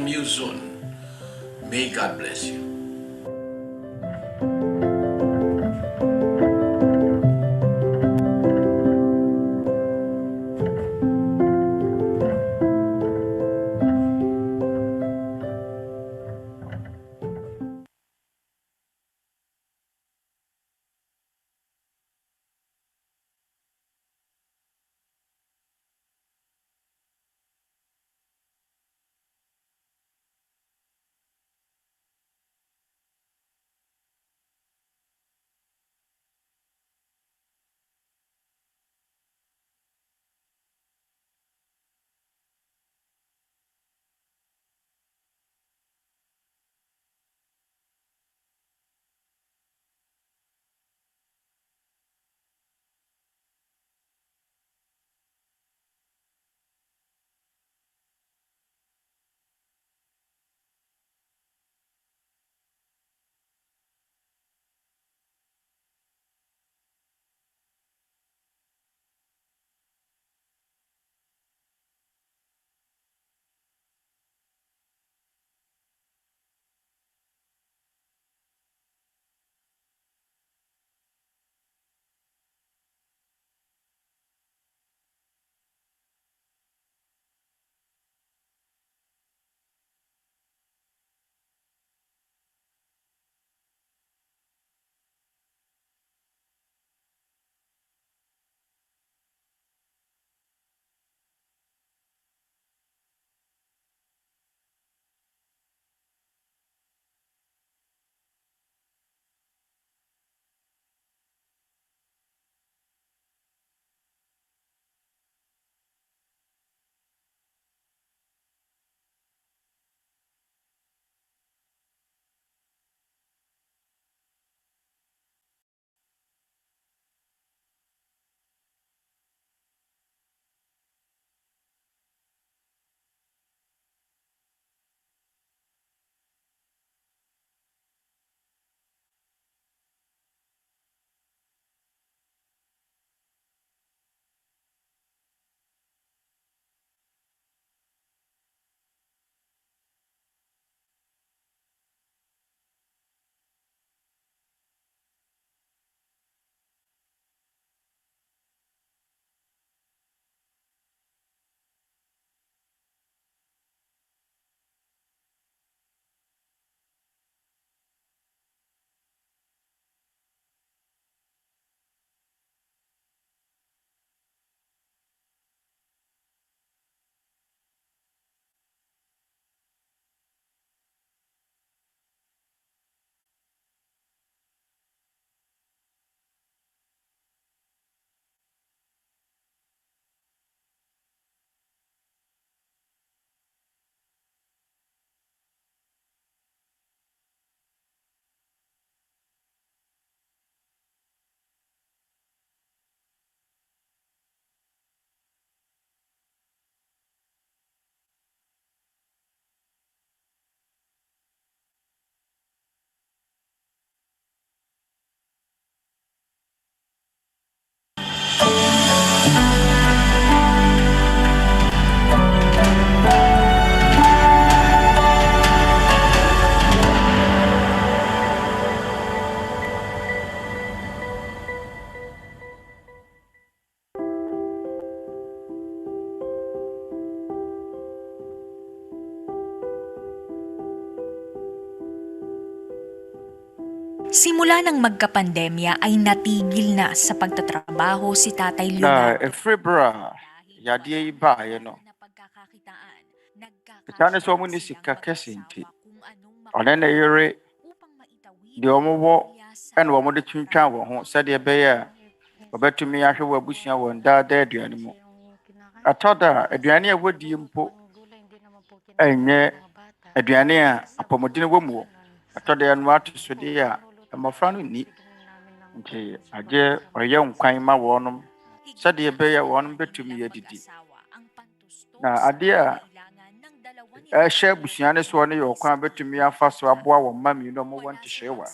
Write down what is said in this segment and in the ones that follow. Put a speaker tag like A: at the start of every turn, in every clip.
A: new zone. May God bless you.
B: Simula ng magkapandemya ay natigil na sa pagtatrabaho si Tatay Leonardo.
C: ɛfiri berɛ a yadeɛ yi baeɛ no ɛsiane sɛ ɔmo ne sika kɛse nti ɔne ne yere deɛ ɔmowɔ ɛna ɔmode twintwan wɔn ho sɛdeɛ ɛbɛyɛ a wɔbɛtumi ahwɛ wɔ abusua wɔn daadaa aduane mu. ɛtɔ da a aduane a wɔdie mpo ɛnyɛ aduane a apɔmuden wɔ mu wɔ. ɛtɔ da no ato so deɛ a mmɔfra no nni nti agye ɔyɛ nkwan ma wɔnom sɛdeɛ ɛbɛyɛ a wɔnom bɛtumi yɛdidi. na adeɛ a ɛhyɛ abusua no soɔ no yɛ ɔkwan a bɛtumi afa so aboa wɔn mma mmienu a wɔwɔ ntehyeewa.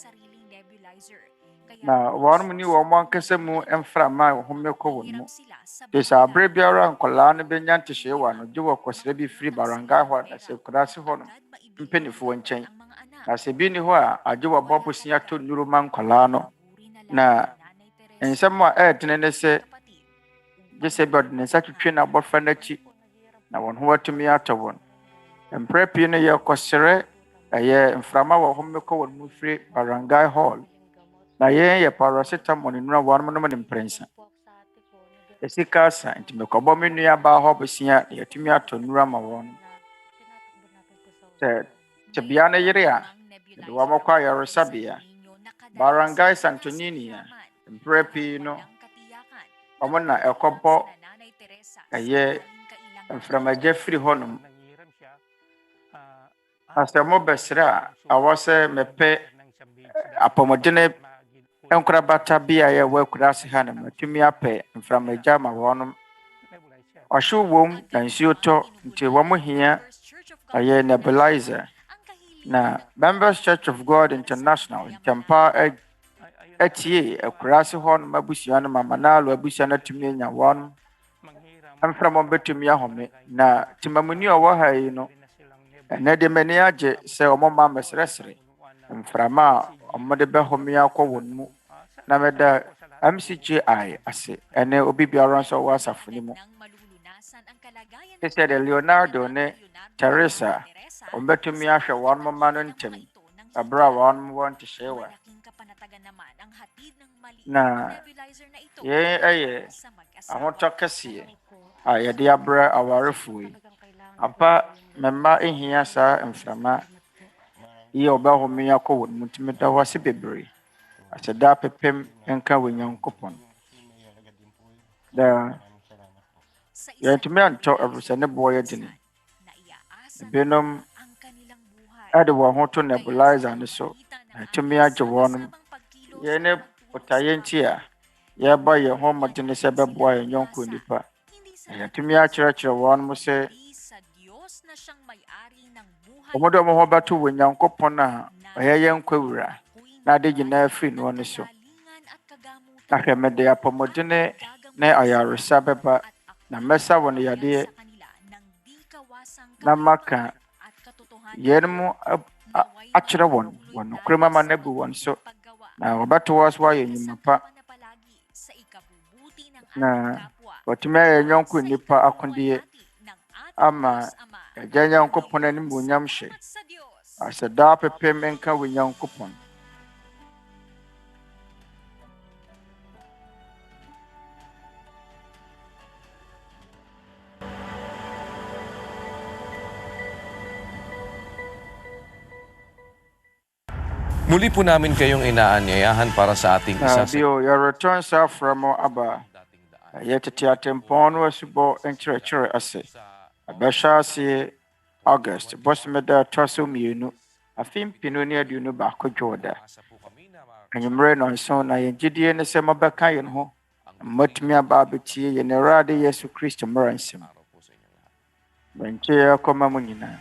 C: na wɔn ni wɔn ankasa mu mframa a wɔn kɔ wɔn mu te sɛ abere biara nkɔlaa no bɛnya ntehyee wɔ ano gye wɔ kɔsrɛ bi firi barangay hɔ na sɛ kurase hɔ no mpanimfoɔ nkyɛn na sɛ bi ni hɔ a agye wɔ bɔ bosia to nnuro ma nkɔlaa no na nsɛm a ɛɛdene ne sɛ gye sɛ bi ɔde ne nsa twitwe na abɔfra n'akyi na wɔn ho atumi atɔ wɔn mprɛ pii no yɛ kɔsrɛ ɛyɛ mframa wɔ hom kɔ wɔn mu firi barangay hall na yɛn yɛ paracetamol ne nnura wɔn nom ne mprɛnsa ɛsi kasa nti mekɔbɔ me nua baa hɔ bosia na yɛtumi atɔ nnura ma wɔn sɛ tebea no yere a de wɔn kɔ ayaresabea barangay santonini a mprɛ pii no wɔn na ɛkɔbɔ ɛyɛ mframagya firi hɔnom asɛ mo bɛsrɛ a awɔ sɛ mepɛ apɔmɔdene nkorabata bi a yɛwɔ akurase ha na matumi apɛ mframagya ma wɔnom ɔhyew wom na nsuo tɔ nti wɔn hia ɛyɛ nebulizer na Members Church of God International ntampa atie akurase hɔ no abusua no mamanalo abusua no atumi anya wɔn mframa betumi ahome na timamuni ɔwɔ ha yi no ɛnɛ de mani agye sɛ ɔmo ma mesresre mframa a ɔmo de bɛhome akɔ wɔn mu na mɛda MCGI ase ɛne obi biara nso wɔ asafo ne mu sɛ de Leonardo ne Teresa ɔmo betumi ahwɛ wɔn mama no ntɛm abra wɔn wɔn te hyewa na yɛn ɛyɛ ahotɔ kɛseɛ a yɛde abrɛ awarefoɔ yi apa memma ehia saa mframa yi ɔbɛhome akɔ wɔn mu ntumi da hɔ ase bebree aseda pepem nka wɔ Nyankopɔn da yɛntumi antɔ ɛfisɛ ne boɔ yɛ dene ebinom ɛde wɔn ho to nebulizer no so na ɛtumi agye wɔn yɛn ne ɔtayɛ nti a yɛba yɛn ho mmɔdene sɛ bɛboa yɛn yɔnko nipa yɛtumi akyerɛkyerɛ wɔn mo sɛ ɔmode ɔmo ho bɛto wɔ Nyankopɔn a ɔyɛ yɛn nkwawura na ade nyinaa firi no ne so na hwɛ mede apɔmɔdene ne ayaresa bɛba na mɛsa wɔn yadeɛ na maka yɛn mu akyerɛ wɔn nokorɛ mama no abu wɔn so na wɔbɛto wɔ so ayɛ nnwuma pa na wɔtumi ayɛ yɔnko nipa akodeɛ ama Agya Nyankopɔn animuonyam hyɛ aseda pepem nka wɔ Nyankopɔn
D: Muli po namin kayong inaanyayahan para sa ating isa sa
C: your return sa from aba Tete Atempɔn no asubɔ nkyerɛkyerɛ ase abɛhyɛ ase August bɔsmɛda tɔso mmienu afempino ne aduonu baako dwɔɔda anwummerɛ nɔnson na yɛn gyidie ne sɛ mabɛka yɛn ho mmatumi aba abɛtie yɛn Awurade Yesu Kristo mmara nsɛm bɛnkye akɔma mu nyinaa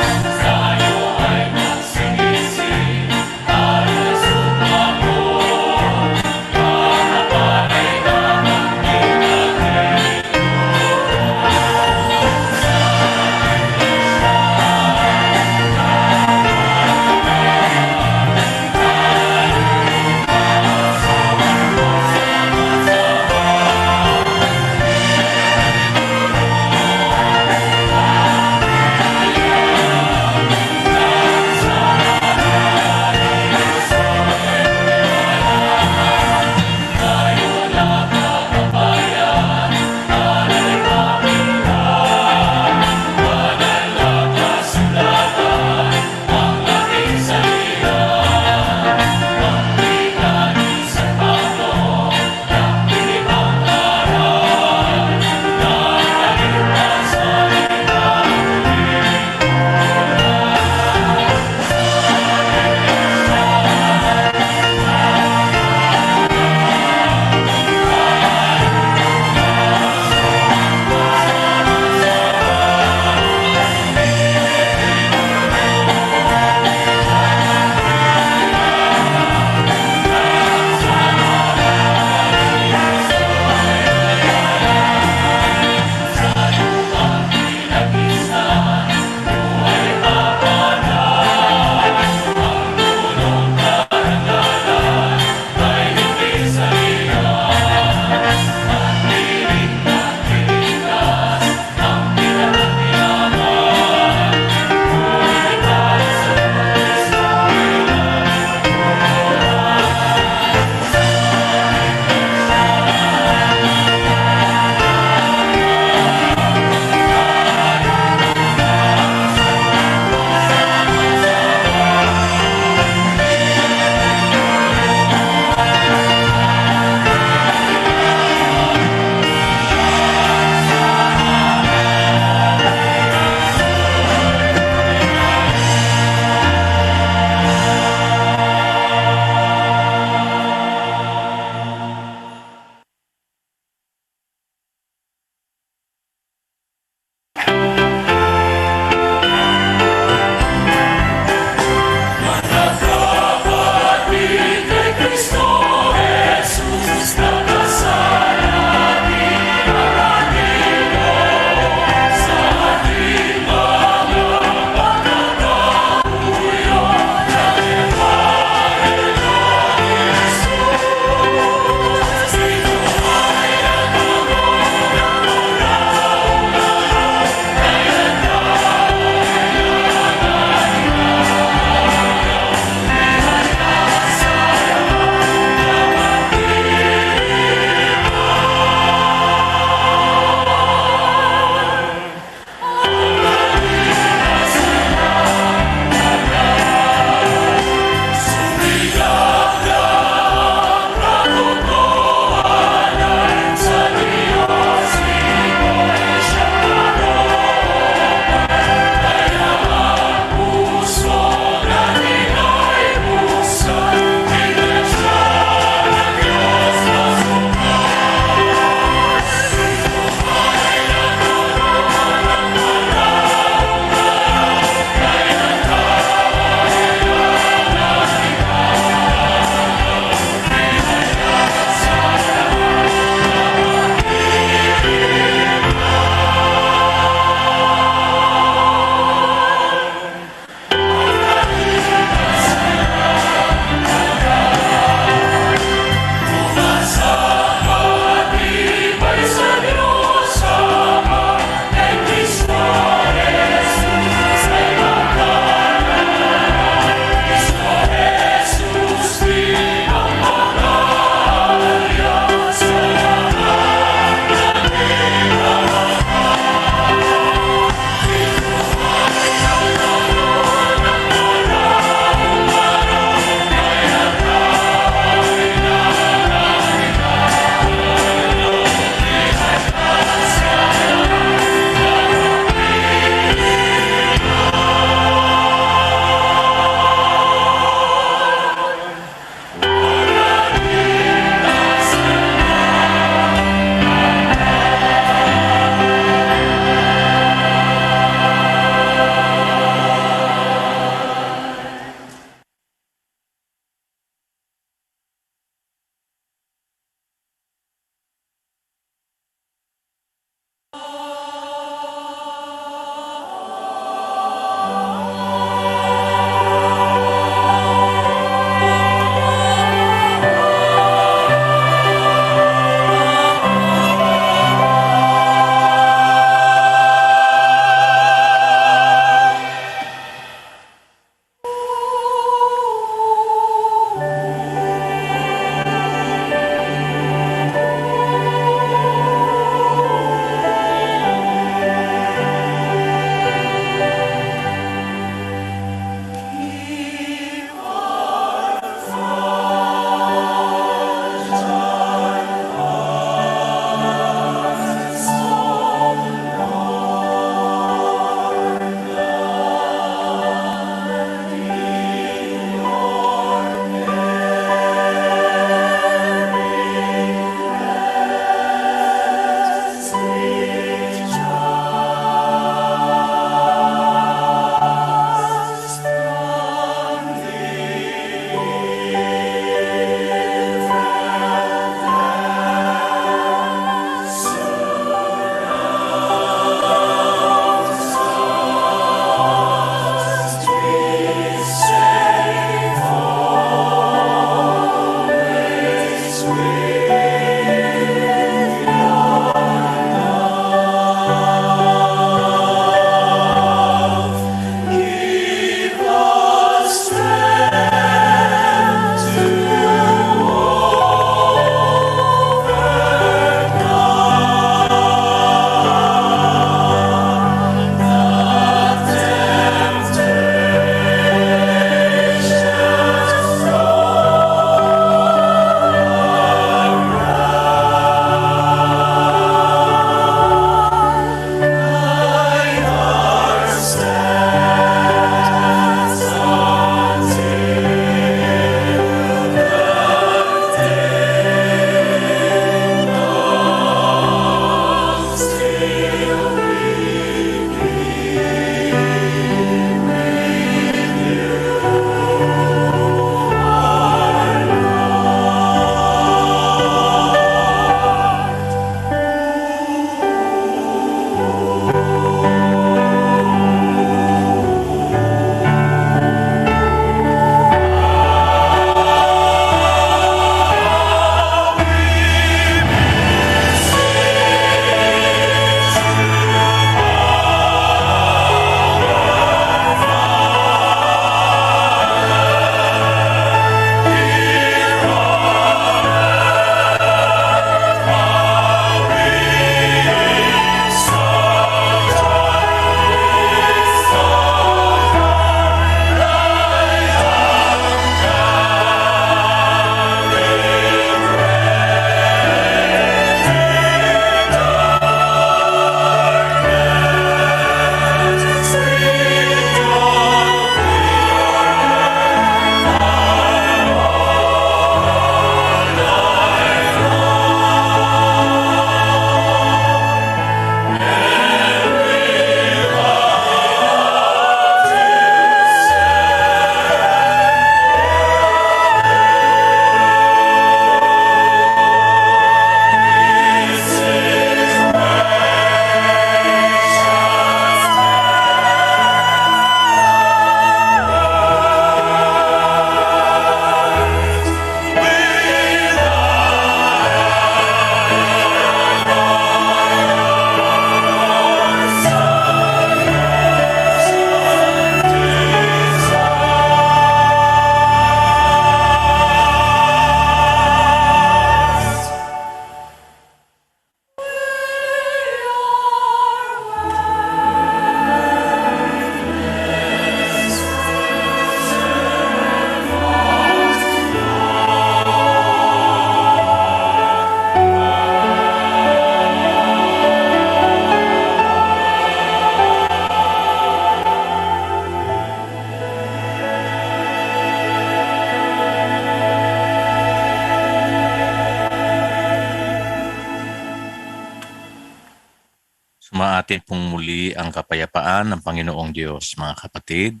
E: Atin pong muli ang kapayapaan ng Panginoong Diyos, mga kapatid.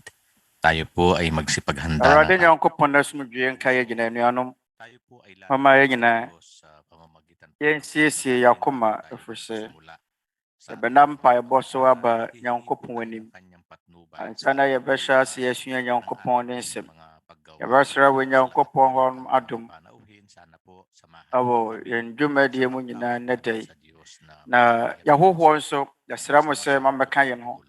E: Tayo po ay magsipaghanda
C: Arade
E: na.
C: Nyankopɔn na asomdwoe nka yɛ gyina anuanom.
E: Tayo po ay
C: Mama yɛ nyinaa
E: sa pamamagitan
C: yɛnsiesie yɛakoma ɛfiri sɛ yɛbɛnam mpaebɔ so aba Nyankopɔn anim. Ansa na yɛbɛhyɛ ase yɛasua Nyankopɔn ne nsɛm. Yɛbɛsrɛ wɔ Nyankopɔn hɔ adom ɛwɔ yɛn dwumadie mu nyinaa nnɛ da yi. Na yɛhohoɔ nso yɛsrɛ mo sɛ mamɛka yɛn ho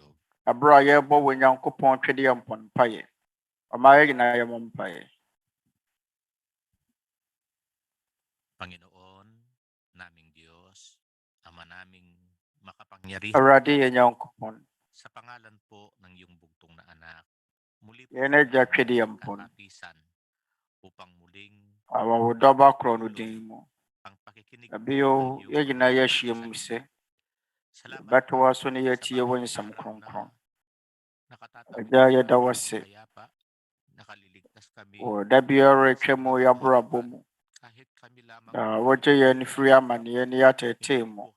C: abere a yɛrebɔ wɔ Nyankopɔn twedeɛ mpɔ mpaeɛ. Ɔma yɛ nyinaa yɛmmɔ mpaeɛ.
E: Panginoon, naming Diyos, Ama naming makapangyarihan,
C: Awurade yɛ Nyankopɔn.
E: sa pangalan po ng iyong bugtong na anak, muli po
C: Yɛn agya twedeɛ mpɔ no.
E: katapisan upang muling
C: Awa wo dɔba korɔ no din mu.
E: ang pakikinig
C: Abio yɛn nyinaa yɛahyia mu sɛ yɛbɛto wo so ne yɛatie wo nsɛm kronkron. Agya yɛda wo ase wɔ da biara atwa mu yɛabrabɔ mu. Na wogye yɛn firi amanneɛ ne yɛatetee mu.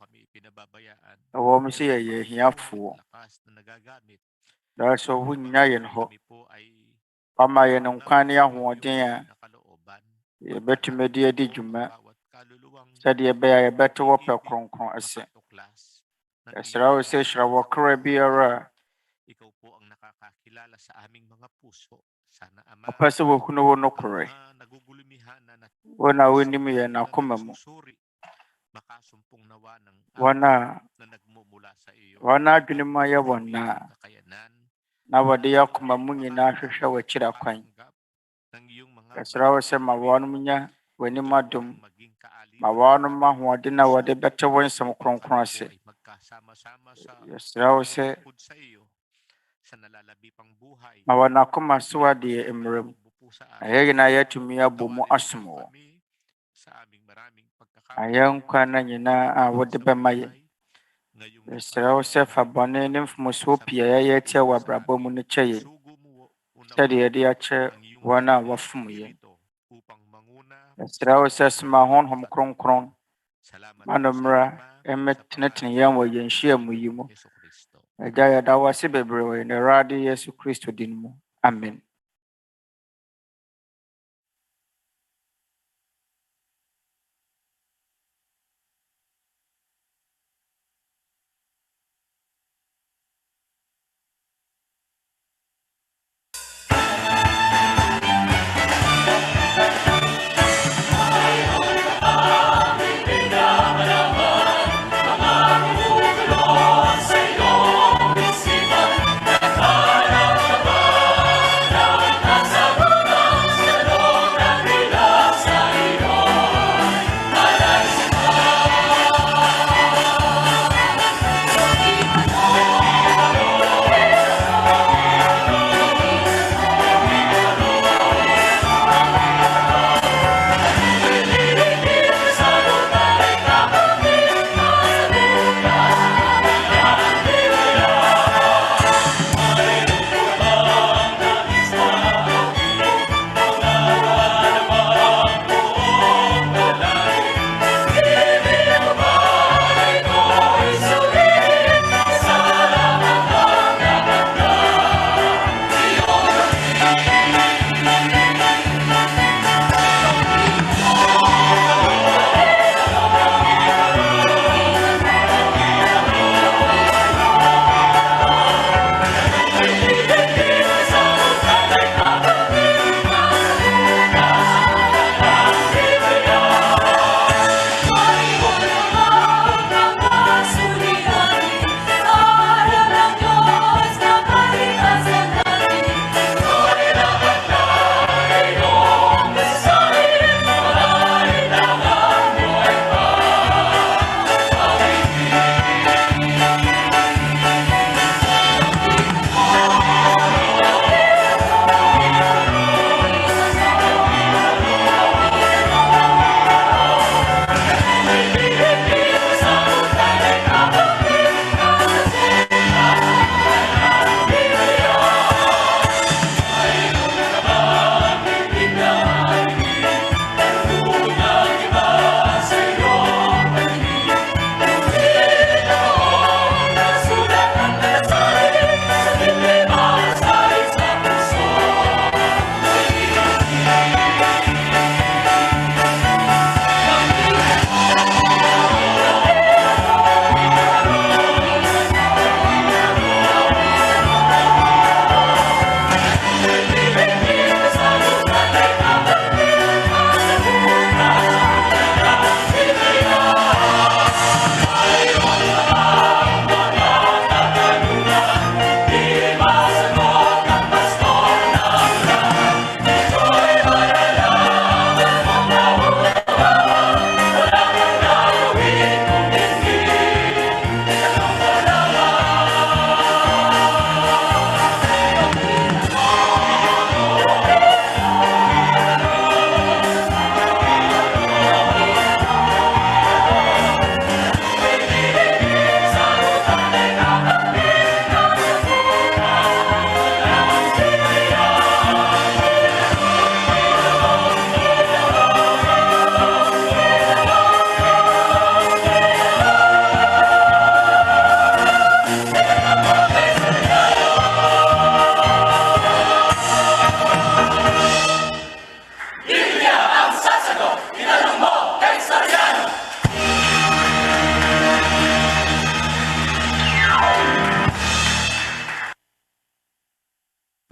C: Ɛwɔ mu sɛ yɛyɛ ahiafoɔ. Nanso wonnya yɛn hɔ. Wama yɛn nkwa ne ahoɔden a yɛbɛtumi de adi dwuma sɛdeɛ ɛbɛyɛ a yɛbɛte wɔ pɛ kronkron ase. Yɛsrɛ wo sɛ hyira wɔ kra biara a ɔpɛ sɛ wɔhunu wo nokorɛ. Wo na wonim yɛn akoma mu. Wɔn a adwene mu ayɛ wɔn na wɔde yɛ akoma mu nyinaa hwehwɛ w'akyiri kwan. Yɛsrɛ wo sɛ ma wɔnom nya w'anim adom. Ma wɔnom ahoɔden a wɔde bɛte wo nsɛm kronkron ase. Yɛsrɛ wo sɛ ma wɔn akoma so adeɛ mmerɛ mu. Na yɛn nyinaa yɛatumi abɔ mu asom wo. Ayɛ nkwa na nyinaa a wode bɛma yɛn. Yɛsrɛ wo sɛ fa bɔne ne mfomsoɔ pii a yɛyɛ atia wɔ abrabɔ mu no kyɛ yɛn. Sɛdeɛ yɛde akyɛ wɔn a wɔfom yɛn. Yɛsrɛ wo sɛ soma honhom kronkron ma no mmra ɛmmɛtenetene yɛn wɔ yɛn nhyiamu yi mu. Agya yɛda wo ase bebree wɔ yɛn Awurade Yesu Kristo din mu. Amen.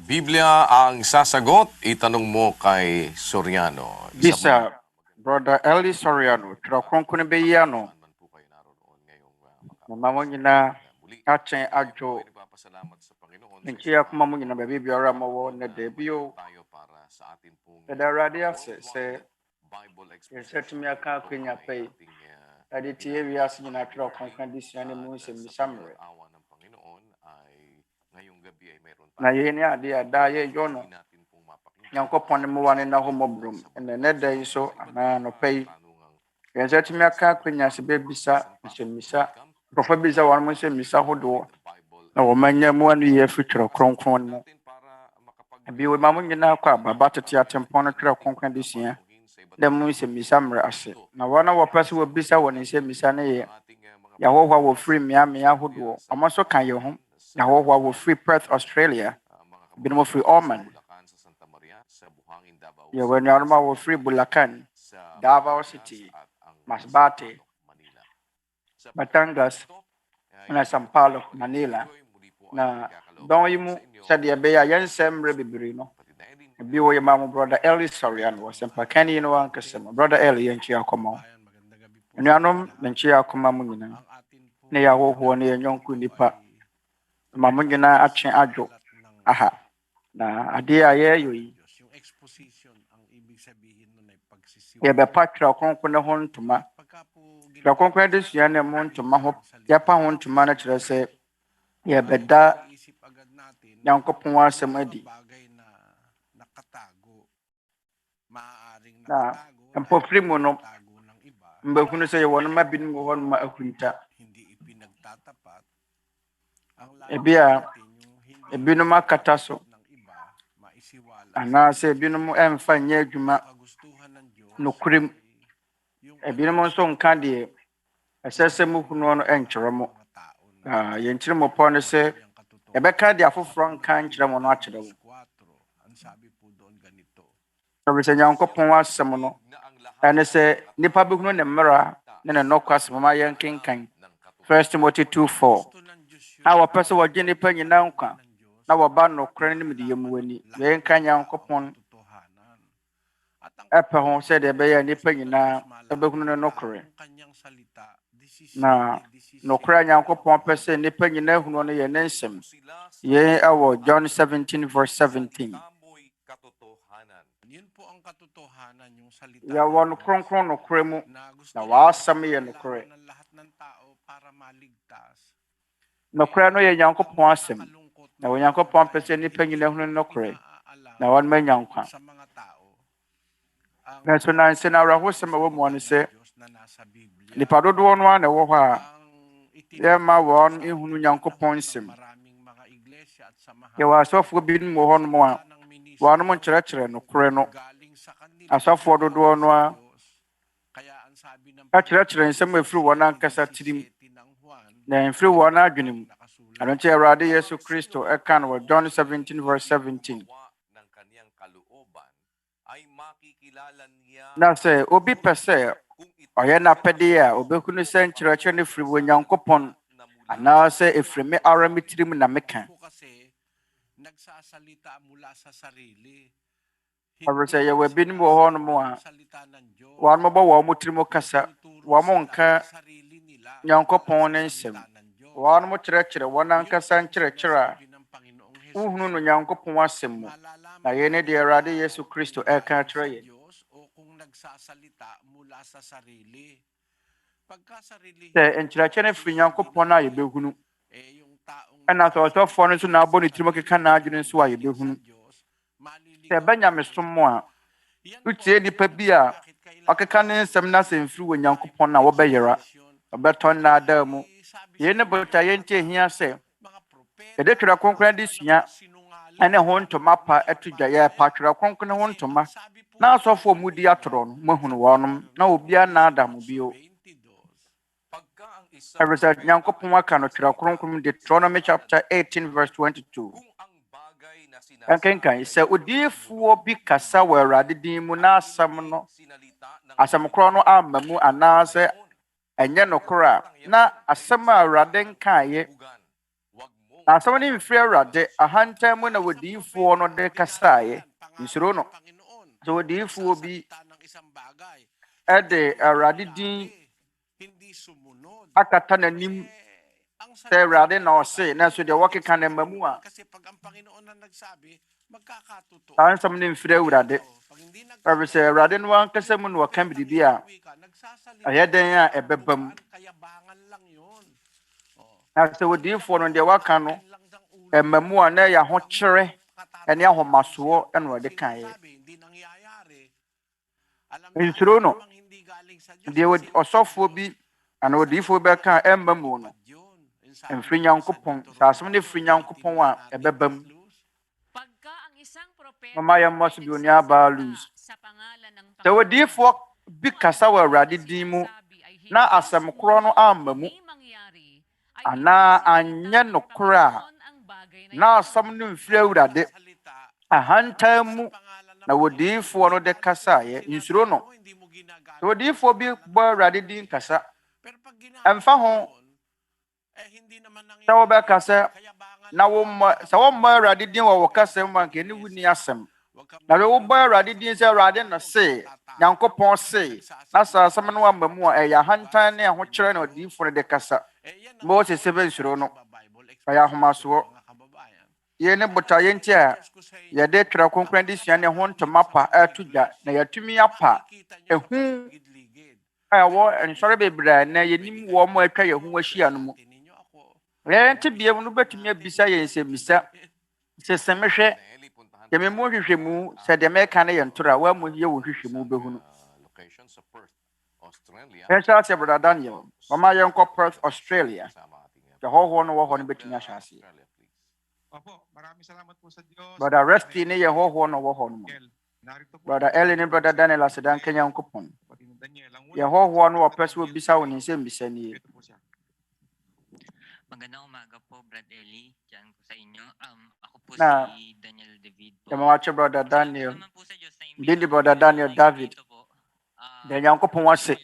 D: Biblia ang sasagot, itanong mo kay Soriano.
C: Bisa, Brother Eli Soriano, Twerɛ Kronkron Adesua, mama nyina akyɛn adwo nkyia kuma mo nyina baabi biara ma wɔ na debio ɛda Awurade ase sɛ yɛsɛtumi aka akwanya pɛi ɛde tie wiase nyina Twerɛ Kronkron Adesua ne mu nsɛmmisa mmerɛ na yɛn ne ade a daa yɛyɔ no Nyankopɔn ne mmoa ne na hɔ mmɔborɔm ɛna ɛnɛ da yi so anaa anɔpa yi yɛsɛtumi aka akwanya sɛ bɛbisa nsɛmmisa Papa bisa wɔn mo nsɛmmisa ahodoɔ na wɔmanya mu anoyie ɛfiri Twerɛ Kronkron mu ebi wɔ ma mo nyinaa kɔ ababa tete Atempɔn no Twerɛ Kronkron Adesua dɛ mu nsɛmmisa mmerɛ ase na wɔn a wɔpɛ sɛ wɔbisa wɔn nsɛmmisa no yɛ yɛahɔhoa wɔfiri mmeammea ahodoɔ ɔmo nso ka yɛn ho yɛahɔhoa wɔfiri Perth, Australia binom firi Oman yɛwɔ anuanom a wɔfiri Bulacan, Davao City, Masbate, Batangas, na São Paulo, Manila. Na don yi mu sɛdeɛ ɛbɛyɛ a yɛnsɛm mmerɛ bebree no ebi wɔ yɛ ma mo Brother Eli Soriano wɔ sɛmpakani no wankasa mu Brother Eli yɛnkyi akɔma wo anuanom yɛnkyi akɔma mo nyinaa na yɛahohoɔ ne yɛnyɔnko nipa ma mo nyinaa atwe adwo aha na adeɛ a yɛyɛ yi yɛbɛpa Twerɛ Kronkron no ho ntoma Twerɛ Kronkron Adesua ne mu ntoma ho yɛpa ho ntoma no kyerɛ sɛ yɛbɛda Nyankopɔn asɛm adi na mpɔfiri mu no mbɛhunu sɛ yɛwɔ no ma binom wɔ hɔ no ma ahunta ebinom akata so anaasɛ ebinom ɛmfa nyɛ adwuma nokorɛm ebinom nso nka deɛ ɛsɛ sɛ muhunu no ɛnkyerɛ mo yɛnkyerɛ mo pɔ no sɛ yɛbɛka deɛ afoforɔ nka nkyerɛ mo no akyerɛ wo sɛ Nyankopɔn asɛm no ɛne sɛ nnipa bɛhunu ne mmerɛ ne ne nɔkɔ asɛm ma yɛnkenkan 1 Timothy 2:4 a wɔpɛ sɛ wɔgye nnipa nyinaa nkwa na wɔba nokorɛ no nimdeɛ mu w'ani yɛnka Nyankopɔn ɛpɛ ho sɛdeɛ ɛbɛyɛ nnipa nyinaa ɛbɛhunu ne nokorɛ na nokorɛ a Nyankopɔn pɛ sɛ nnipa nyinaa hunu no yɛ ne nsɛm yɛn ɛwɔ John 17:17 yɛwɔ no kronkron nokorɛ mu na w'asɛm yɛ nokorɛ nokorɛ no yɛ Nyankopɔn asɛm na Onyankopɔn pɛ sɛ nnipa nyinaa hunu ne nokorɛ na wɔn manya nkwa nanso nanse na awerɛhosɛm a ɛwɔ mu no sɛ nipa dodoɔ no a na ɛwɔ hɔ a yɛma wɔn ehunu Nyankopɔn nsɛm yɛwɔ asɔfoɔ binom wɔ hɔ nom a wɔnom nkyerɛkyerɛ nokorɛ no asɔfoɔ dodoɔ no a ɛkyerɛkyerɛ nsɛm a ɛfiri wɔn ankasa tirim na ɛmfiri wɔn adwene mu ɛno nti Awurade Yesu Kristo ɛka no wɔ John 17:17 na sɛ obi pɛ sɛ ɔyɛ n'apɛdeɛ a obɛhunu sɛ nkyerɛkyerɛ no firi wɔ Nyankopɔn anaasɛ ɛfiri me ara me tirim na meka ɔbɛrɛ sɛ yɛwɔ binom wɔ hɔ nom a wɔn bɔ wɔn mo tirim kasa wɔn nka Nyankopɔn ne nsɛm wɔn mo kyerɛkyerɛ wɔn ankasa nkyerɛkyerɛ a wohunu no Nyankopɔn asɛm mu na yɛn ne deɛ Awurade Yesu Kristo ɛka kyerɛ yɛn sɛ nkyerɛkyerɛ no firi Nyankopɔn a yɛbɛhunu ɛna sɛ ɔsɔfoɔ no nso na abɔ ne tirim keka n'adwene nso a yɛbɛhunu sɛ ɛbɛnya mesom mu a wotie nnipa bi a ɔkeka ne nsɛm no asɛ mfiri wɔ Nyankopɔn a wɔbɛyera ɔbɛtɔ nnaadaa mu yɛn ne bota yɛnti ahia sɛ yɛde Twerɛ Kronkron Adesua ɛne ho ntoma pa ɛto dwa yɛpa Twerɛ Kronkron ho ntoma na asɔfoɔ mu di atorɔ no mahunu wɔnom na obiara nnaada mo bio ɛfiri sɛ Nyankopɔn aka no Twerɛ Kronkron Deuteronomy chapter 18:22 ɛnkenkan sɛ odiyifoɔ bi kasa wɔ Awurade din mu na asɛm korɔ no amma mu anaasɛ ɛnyɛ nokorɛ a na asɛm a Awurade nkaeɛ Na asɛm no mfiri Awurade ahantan mu na wodiyifoɔ no de kasaeɛ. Nsuro no. So wodiyifoɔ bi ɛde Awurade din akata n'anim sɛ Awurade na ɔse na so deɛ wɔkeka no mma mu a saa nsɛm no mfiri Awurade. Ɛfiri sɛ Awurade no ankasa mu na wɔka biribi a ɛyɛ dɛn a ɛbɛba mu. Na sɛ wodiyifoɔ no deɛ waka no ɛmma mu a na ɛyɛ ahokyerɛ ɛne ahomasoɔ ɛna wɔde kaeɛ. Nsuro no. Deɛ ɔsɔfoɔ bi ana wodiyifoɔ bɛka ɛmma mu no mfiri Nyankopɔn. Sɛ asɛm no firi Nyankopɔn a ɛbɛba mu. Mama yɛmmɔ so bi onuabaa lose. Sɛ wodiyifoɔ bi kasa wɔ Awurade din mu na asɛm korɔ no amma mu anaa anyɛ nokorɛ a na asɛm no mfiri Awurade ahantan mu na wodiyifoɔ no de kasaeɛ. Nsuro no. Sɛ wodiyifoɔ bi bɔ Awurade din kasa ɛmfa ho sɛ wobɛkasa na sɛ wɔmmɔ Awurade din wɔ wo kasa mu anka ɛne wonni asɛm. Na sɛ wobɔ Awurade din sɛ Awurade na se Nyankopɔn se na sɛ asɛm no amma mu a ɛyɛ ahantan ne ahokyerɛ na odiyifoɔ no de kasa. Mose sɛ bɛnsuro no ɛyɛ ahomasoɔ. Yei ne botaeɛ nti a yɛde Twerɛ Kronkron Adesua ne ho ntoma pa ɛto dwa na yɛatumi apa ɛhu a ɛwɔ nsɔre bebree na yɛnim wɔ mo atwa yɛn ho ahyia no mu. Yɛnte bia mu no bɛtumi abisa yɛn nsɛmmisa sɛ sɛ mehwɛ yɛme mu hwehwɛmu sɛ deɛ mɛka no yɛ ntoro a woamu yɛ wo hwehwɛmu bɛhu no. Yɛnhyɛ ase Brother Daniel wɔma yɛnkɔ Perth, Australia. Sɛ hɔhoɔ no wɔ hɔ no bɛtumi ahyɛ aseɛ. Brother Resty ne yɛ hɔhoɔ no wɔ hɔ no mu. Brother Eli ne Brother Daniel aseda nka Nyankopɔn. Yɛ hɔhoɔ no wɔpɛ sɛ wɔbisa wo ne nsɛmmisa nie.
F: Magandang umaga po, Brad Eli. Diyan po sa inyo. Ako po
C: Na,
F: si Daniel David.
C: Yamawache Brother Daniel. Hindi Brother Daniel David. Dɛ Nyankopɔn ase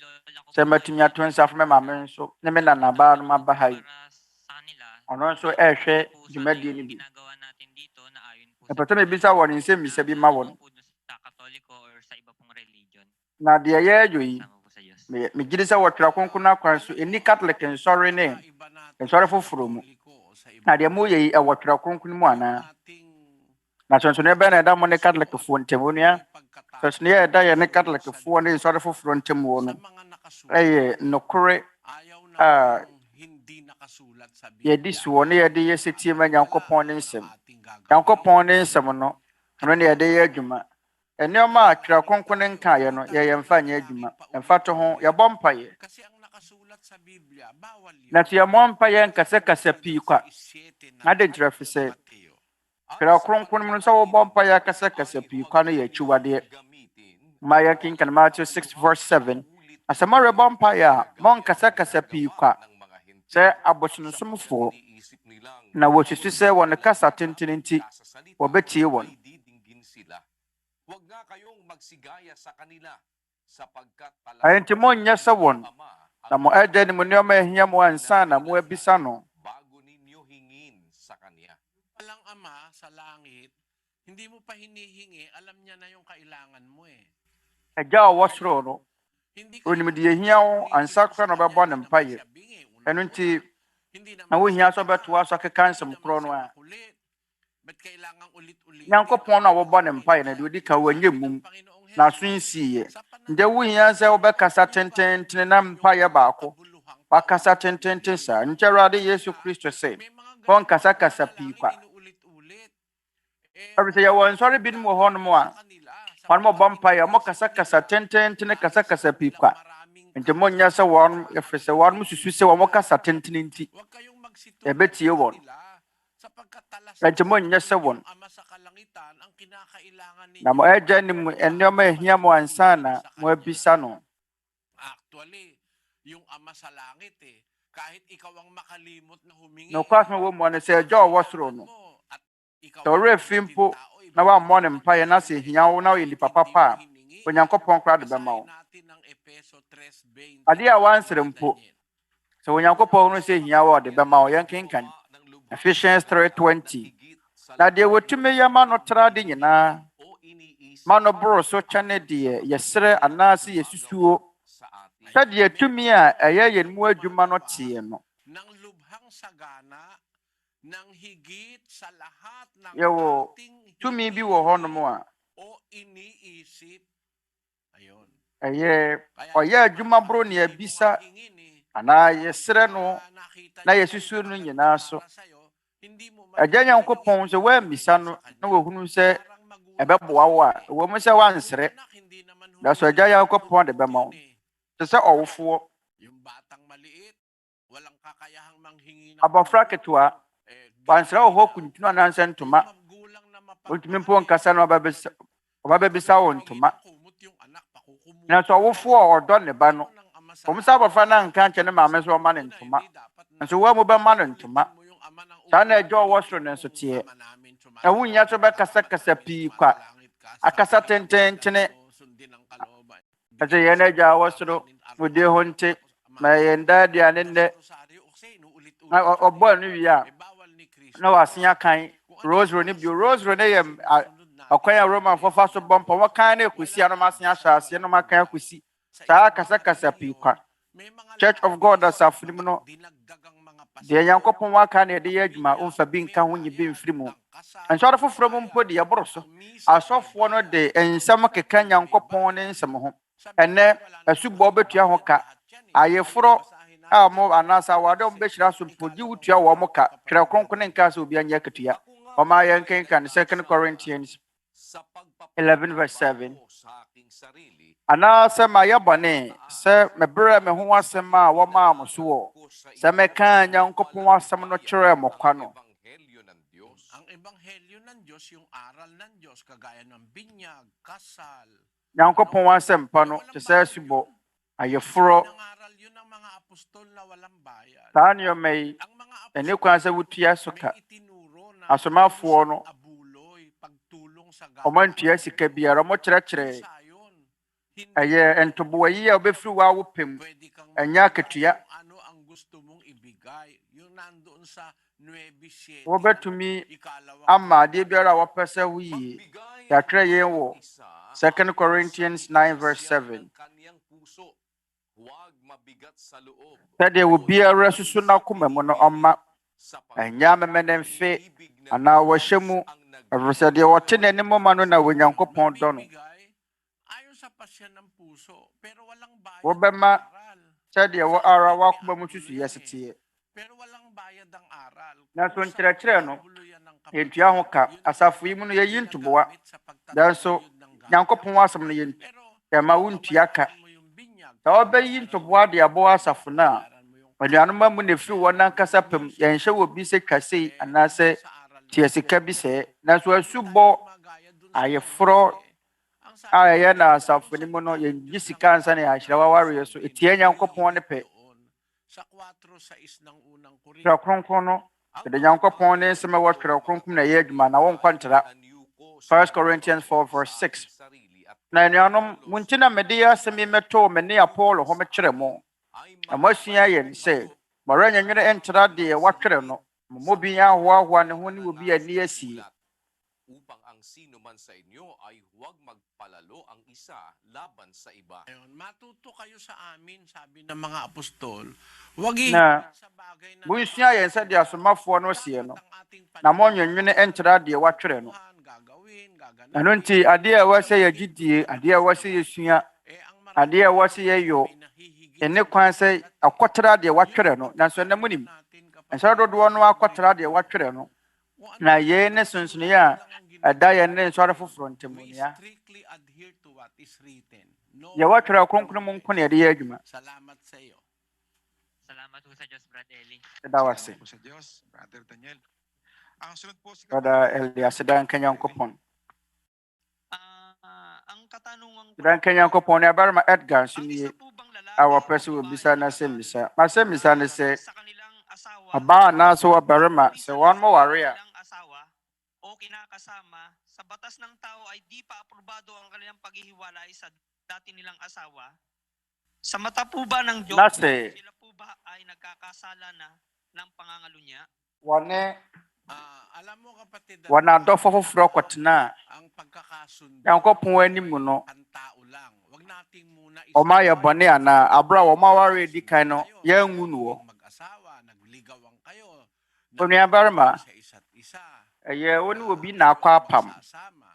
C: sɛ matumi ato nsa afo me maame nso ne me nanabaa no maba ha yi. Ɔno nso ɛrehwɛ dwumadie no bi. Ɛpɛ sɛ mebisa wɔ ne nsɛmmisa bi ma wɔn. Na deɛ yɛredwo yi megye sɛ wɔ Twerɛ Kronkron akwan so ɛni Catholic nsɔre ne nsɔre foforɔ mu. Na deɛ moyɛ yi ɛwɔ Twerɛ Kronkron mu anaa? Na sɔnsɔne bɛn na ɛda mo ne Catholicfoɔ ntam onua. Sɔnsɔne ɛda yɛ ne Catholicfoɔ ne nsɔre foforɔ ntam wɔ no ɛyɛ nokorɛ a yɛdi soɔ ne yɛde yɛ setie ma Nyankopɔn ne nsɛm. Nyankopɔn ne nsɛm no ɛno ne yɛde yɛ adwuma. Nneɛma a Twerɛ Kronkron ne nkaeɛ no yɛyɛ mfa nyɛ adwuma. Ɛmfa to ho yɛbɔ mpaeɛ. Na sɛ yɛmmɔ mpaeɛ nkasakasa pii kwa. Ade nkyerɛ fi sɛ Twerɛ Kronkron mu no sɛ wobɔ mpaeɛ akasakasa pii kwa no yɛ akyiwadeɛ. Ma yɛkenkan Matthew 6:7. Asɛm a rebɔ mpaeɛ a monkasakasa pii kwa sɛ abosonsomfoɔ na wɔsusu sɛ wɔn kasa tenten nti wɔbɛtie wɔn. Ayenti mo nyɛ sɛ wɔn na mo ɛgya ne mo nneɛma ahia mo ansa na mo abisa no.
A: Walang ama sa langit, hindi mo pa hinihingi, alam niya na yung kailangan mo eh.
C: Ɛgya a ɔwɔ soro no onim deɛ ehia wo ansa kora na ɔbɛbɔ ne mpaeɛ. Ɛno nti na wohia sɛ ɔbɛtoa so akeka nsɛm korɔ no a Nyankopɔn no a wɔbɔ ne mpaeɛ na deɛ odi ka wɔanyɛ mum na so nsiiɛ. Ndeɛ wohia sɛ wobɛkasa tententen na mpaeɛ baako wakasa tententen saa. Nkyɛ Awurade Yesu Kristo sɛ wɔnkasakasa pii kwa. Ɛfiri sɛ yɛwɔ nsɔre binom wɔ hɔnom a wɔn bɔ mpaeɛ mo kasakasa tententen kasakasa pii kwa. Nti monyɛ sɛ wɔn ɛfiri sɛ wɔn susu sɛ wɔn kasa tenten nti ɛbɛtie wɔn. Nti monyɛ sɛ wɔn. Na mo ɛgya ne mu nneɛma ehia mo ansa na mo abisa no.
A: Actually, yung ama sa langit eh, kahit ikaw ang makalimot na humingi.
C: No kwasma wo mo ne sɛ ɛgya ɔwɔ soro no. Sɛ ɔwerɛ fi mpo na wammɔ ne mpaeɛ na sɛ ehia wo na ɔyɛ nipa papa a Onyankopɔn koraa de bɛma wo. Adeɛ a wansere mpo sɛ Onyankopɔn no sɛ ehia wo ɔde bɛma wo yɛnkenkan. Ephesians 3:20. Na deɛ wɔtumi yɛ ma no tra de nyinaa, ma no boro so kyɛne deɛ yɛsrɛ anaasɛ yɛsusuo, sɛdeɛ tumi a ɛyɛ yɛn mu adwuma no teɛ no.
A: Nang lubhang sagana, nang higit sa lahat ng
C: Yɛwɔ
A: ating
C: tumi bi wɔ hɔnom a
A: o iniisip. Ayun.
C: ɛyɛ ɔyɛ adwuma boro ne abisa anaa yɛsrɛ no na yɛsusuo no nyinaa so. Agya Nyankopɔn sɛ woammisa no na wɔhunu sɛ ɛbɛboa wo a, ɛwɔ mu sɛ woansrɛ, na so Agya Nyankopɔn de bɛma wo. Te sɛ ɔwofoɔ, abɔfra ketewa, wansrɛ wɔ hɔ kuntunu anaasɛ ntoma, ɔntumi mpo nkasa na ɔbɛbisa wo ntoma. Na so ɔwofoɔ a ɔdɔ ne ba no, ɔmo sɛ abɔfra no anka nkyɛ ne maame sɛ ɔma ne ntoma, nso wo a mobɛma no ntoma. Saa na Agya ɔwɔ soro no nso teɛ. Ɛho nyia so bɛkasakasa pii kwa, akasa tententene. Ɛsɛ yɛn Agya a ɔwɔ soro, wo din ho nte, ma yɛn daa aduane nnɛ. Na ɔbɔɔ no wie a, na wasen akan rosary no bio. Rosary no yɛ ɔkwan a Romanfoɔ fa so bɔ mpa, wɔkan no akusi a na ɔmasen ahyɛ aseɛ na ɔmakan akusi. Saa kasakasa pii kwa. Church of God asafo no mu no, deɛ Nyankopɔn waka na yɛde yɛ adwuma, womfa bi nka ho, nyi bi mfiri mu. Nsɔre foforɔ mu mpo de yɛboro so. Asɔfoɔ no de nsɛm keka Nyankopɔn ne nsɛm ho. Ɛnnɛ, asubɔ bɛtua ho ka. Ayeforo a mo anaasɛ awade a mobɛhyira so mpo gye wotua wɔ mo ka. Twerɛ Kronkron ne nka sɛ obi anyɛ akatua. Ɔma yɛnkenka no 2 Corinthians 11:7. Anaasɛ ma yɛbɔne sɛ mebrɛ me ho asɛm a wɔmaa mo so wɔ, sɛ mɛka Nyankopɔn asɛm no kyerɛ mo kwa no.
A: Ang ebanghelyo ng Diyos, yung aral ng Diyos, kagaya ng binyag, kasal.
C: Nyankopɔn asɛm pa no te sɛ asubɔ, ayeforo.
A: Nangaral yun ng mga apostol na walang bayad.
C: Saa nneɛma yi,
A: Ang mga
C: ɛne kwan sɛ wotua so ka.
A: may itinuro na
C: Asomafoɔ no,
A: abuloy, pagtulong sa
C: ɔmo ntua sika biara, ɔmo kyerɛkyerɛ ɛyɛ ntoboayi a wobɛfiri wo a wopem,
A: Pwede kang
C: ɛnyɛ akatua.
A: ano ang gusto mong ibigay. Yung nandoon sa 9:7.
C: Wobɛtumi
A: Ikalawa,
C: ama adeɛ biara a wɔpɛ sɛ woyie. Yɛatwerɛ yɛn wɔ 2 Corinthians 9:7. Sɛdeɛ obiara susu n'akoma mu no ɔmma, ɛnyɛ amemɛ ne mfe anaa wɔhyɛ mu, ɛfiri sɛ deɛ wɔte n'anim ma no na Onyankopɔn dɔ no.
A: ibigay ayon sa pasya ng puso, pero walang bayad
C: Wobɛma
A: ang aral.
C: sɛdeɛ wɔ ara w'akoma mu susuyɛ seteɛ.
A: Pero walang bayad ang aral.
C: Nanso nkyerɛkyerɛ no, yɛntua ho ka. Asafo yi mu no yɛyi ntoboa. Nanso Nyankopɔn asɛm no yɛma wo ntua ka. Sɛ wɔbɛyi ntoboa de abɔ asafo no a, anuanom amu na ɛfiri wɔn ankasa pam, yɛnhyɛ wɔ bi sɛ twa sei anaasɛ tua sika bi sɛɛ. Nanso asubɔ, ayeforo a ɛyɛ na asafo no mu no, yɛngye sika ansa na yɛahyerɛ wawareɛ so. Ɛtie Nyankopɔn ne pɛ.
A: Sa 4:6 ng unang
C: Twerɛ Kronkron no, sɛde Nyankopɔn ne nsɛm a ɛwɔ Twerɛ Kronkron na ɛyɛ adwuma na wɔnkɔ ntra. 1 Corinthians 4:6. Na anuanom, mo nti na mede yɛ asɛm yi mɛtoo me ne Apolo hɔ mekyerɛ mo. Na moasua yɛn sɛ, mɔrɛ nyɛnwene ntra deɛ wɔatwerɛ no, mo bi ahoahoa ne ho ne obi ani asie.
D: Upang ang sino man sa inyo ay huwag magpalalo ang isa laban sa iba.
A: Ayun, matuto kayo sa amin, sabi ng mga apostol. Huwag
C: Na
A: sa bagay na
C: monsua yɛn sɛdeɛ asomafoɔ no sie no, na mɔnwenwene ntra deɛ wɔatwerɛ no.
A: gagawin, gaganan.
C: Ɛno nti, adeɛ a ɛwɔ sɛ yɛgyidie, adeɛ a ɛwɔ sɛ yɛsua, adeɛ a ɛwɔ sɛ yɛyɔ, ɛne kwan sɛ akɔtara deɛ wɔatwerɛ no. Nanso ɛnɛ munim, nsɔre dodoɔ no akɔtara deɛ wɔatwerɛ no. Na yɛn ne sonsonoeɛ a ɛda yɛn ne nsɔre foforɔ ntam
A: We
C: nea.
A: strictly adhere to what is written. No,
C: Yɛwɔ Twerɛ Kronkron mu nko na yɛde yɛ adwuma.
A: salamat sa iyo.
F: Salamat po sa Diyos, Brad Eli.
C: Ɛda wo ase.
G: Po sa Diyos, Brother Daniel. Ang sunod po si
C: Brother Elias, ɛda nka Nyankopɔn.
H: Ang katanungan ko,
C: Ɛda nka Nyankopɔn. Na Onuabarima Edgar nso
H: ang
C: nie
H: isa po bang lalaki
C: a
H: o
C: wɔpɛ sɛ wɔbisa
H: babae
C: n'asɛmmisa. M'asɛmmisa ne sɛ,
H: sa kanilang asawa,
C: ɔbaa anaasɛ ɔbarima, sɛ wɔn mo ware a,
H: kanilang asawa o kinakasama, sa batas ng tao ay di pa aprobado ang kanilang paghihiwalay sa dati nilang asawa. Sa mata po ba ng Diyos,
C: na sɛ
H: sila po ba ay nagkakasala na ng pangangalunya?
C: Wane
A: Alam mo kapatid,
C: wana adɔfo foforɔ kɔtena
A: ang pagkakasundo
C: Nyankopɔn anim no
A: ang tao lang. Wag nating muna
C: ɔma yɛ bɔne ana abra wɔma ware di kan no yɛngu no wɔ.
A: mag-asawa, nagligawan kayo.
C: Onuabarima,
A: Sa isa't isa.
C: ɛyɛ wo ne obi na akɔ apam.
A: Magsasama.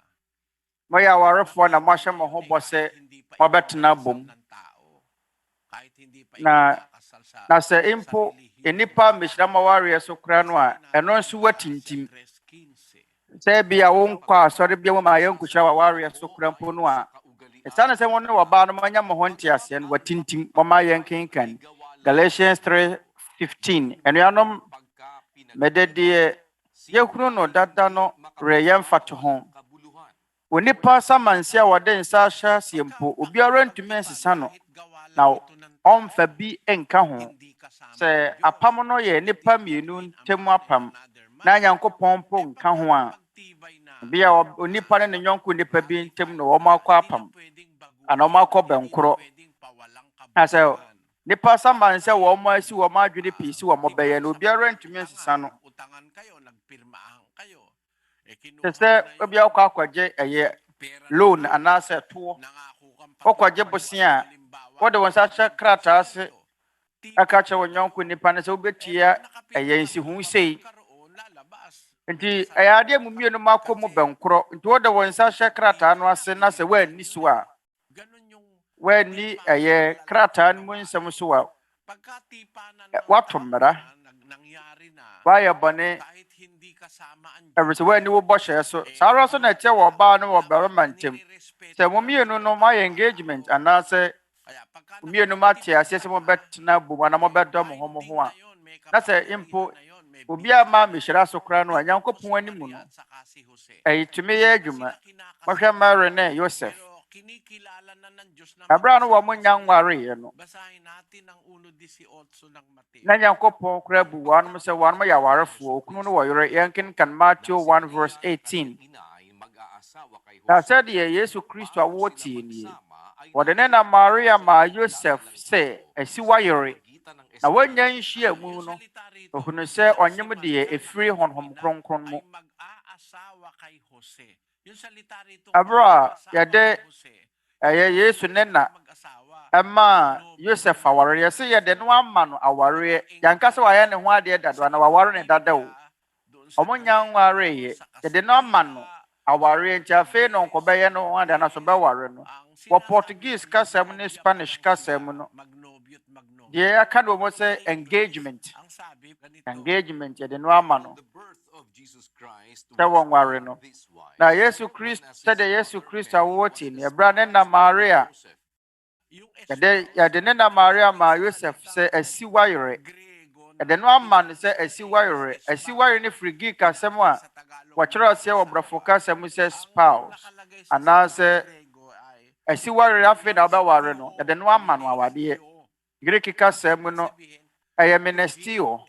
C: Moyɛ awarefoɔ na moahyɛ mo ho bɔ sɛ mobɛtena bom.
A: Kahit hindi pa
C: Na
A: ikakasal sa
C: na sɛ mpo enipa mehyira ma wareɛ so kora no a ɛno nso watintim. Sɛ bia wonkɔ asɔre bia mu ma yɛnkohyira wa wareɛ so kora mpo no a ɛsiane sɛ mo ne wɔbaa no manya mo ho nteaseɛ no watintim. Wɔma yɛnkenkan Galatians 3:15. Anuanom mede deɛ yɛhunu no dada no rɛ yɛmfa to ho. Onipa samansi a wɔde nsa ahyɛ aseɛ mpo obiara ntumi nsesa no na ɔmfa bi nka ho. Sɛ apam no yɛ nipa mmienu ntam apam na Nyankopɔn mpo nka ho a bia onipa ne ne nyɔnko nipa bi ntam na wɔn akɔ apam ana wɔn akɔ bɛnkorɔ. Na sɛ nipa samansi a wɔn asi wɔn adwene pii si wɔn bɛyɛ no obiara ntumi nsesa no. Sɛ obi akɔ akɔgye ɛyɛ loan anaasɛ toɔ ɔkɔgye bosia a wɔde wɔn nsa hyɛ krataa ase aka kyerɛ wɔn nyɔnko nipa no sɛ wobɛtua ɛyɛ nsihu sei nti ɛyɛ adeɛ mu mmienu mu akɔ mu bɛnkorɔ nti wɔde wɔn nsa hyɛ krataa no ase na sɛ wɔanni so a wɔanni ɛyɛ krataa no mu nsɛm so a wato mmara wayɛ bɔne ɛfiri sɛ wɔanni wo bɔhyɛ so. Saa ara so na ɛkyɛ wɔ ɔbaa no wɔ barima ntam. Sɛ mo mmienu no moayɛ engagement anaasɛ mo mmienu mo ate aseɛ sɛ mobɛtena bom ana mobɛdɔ mo ho a na sɛ mpo obiara ma mehyira so koraa no a Nyankopɔn anim no ɛyɛtumi yɛ adwuma. Mohwɛ Mary ne Joseph abra no wɔ mo nya nwareeɛ no na Nyankopɔn koraa bu wɔnom sɛ wɔnom yɛ awarefoɔ okunu no wɔ yere. Yɛnkenkan Matthew 1:18. Na sɛdeɛ Yesu Kristo a wɔtie nie wɔde ne na Maria ma Joseph sɛ asi wayere na wɔanya nhyia mu no ohunu sɛ ɔnyem deɛ ɛfiri honhom kronkron mu. Abra yɛde ɛyɛ Yesu ne na ɛma Joseph aware yɛsɛ yɛde no ama no awareɛ yankasa wayɛ ne ho adeɛ dada na waware ne dada o ɔmo nya nwareɛ yɛde no ama no awareɛ nti afei no nkɔbɛyɛ no ho adeɛ na so bɛware no. Wɔ Portuguese kasa mu ne Spanish kasa mu no deɛ aka no mo sɛ engagement yɛde no ama no sɛ wɔnware no. Na Yesu Kristo sɛdeɛ Yesu Kristo a wɔwɔ ne ɛbra ne na Maria yɛde ne na Maria ma Joseph sɛ asi wayere yɛde no ama no sɛ asi wayere ne firi Greek asɛm a wɔkyerɛaseɛ wɔ Borɔfo kasa mu sɛ spouse anaasɛ asi wayere afei na ɔbɛware no yɛde no ama no awadeɛ. Greek kasa mu no ɛyɛ menestio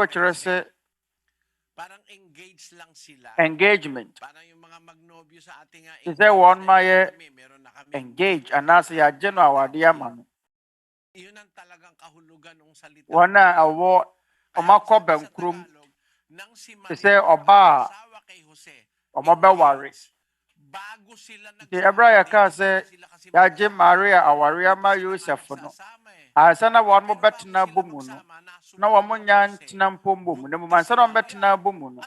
C: kyerɛ sɛ
A: parang engaged lang sila.
C: Engagement.
A: Parang yung mga magnobyo sa ating
C: Is there one may engage anaasɛ yɛagye no awadeɛ ama no.
A: Yun ang talagang kahulugan ng salita.
C: Wɔn a ɛwɔ ɔmakɔ bɛnkurom sɛ ɔbaa a ɔmɔbɛware. Nti ɛberɛ a yɛkaa sɛ yɛagye Maria awareɛ ama Joseph no ansa na wɔn mo bɛtena bɔ mu no na wɔn mo nya ntena mpo mbɔ mu na mu ansa na wɔn bɛtena bɔ mu no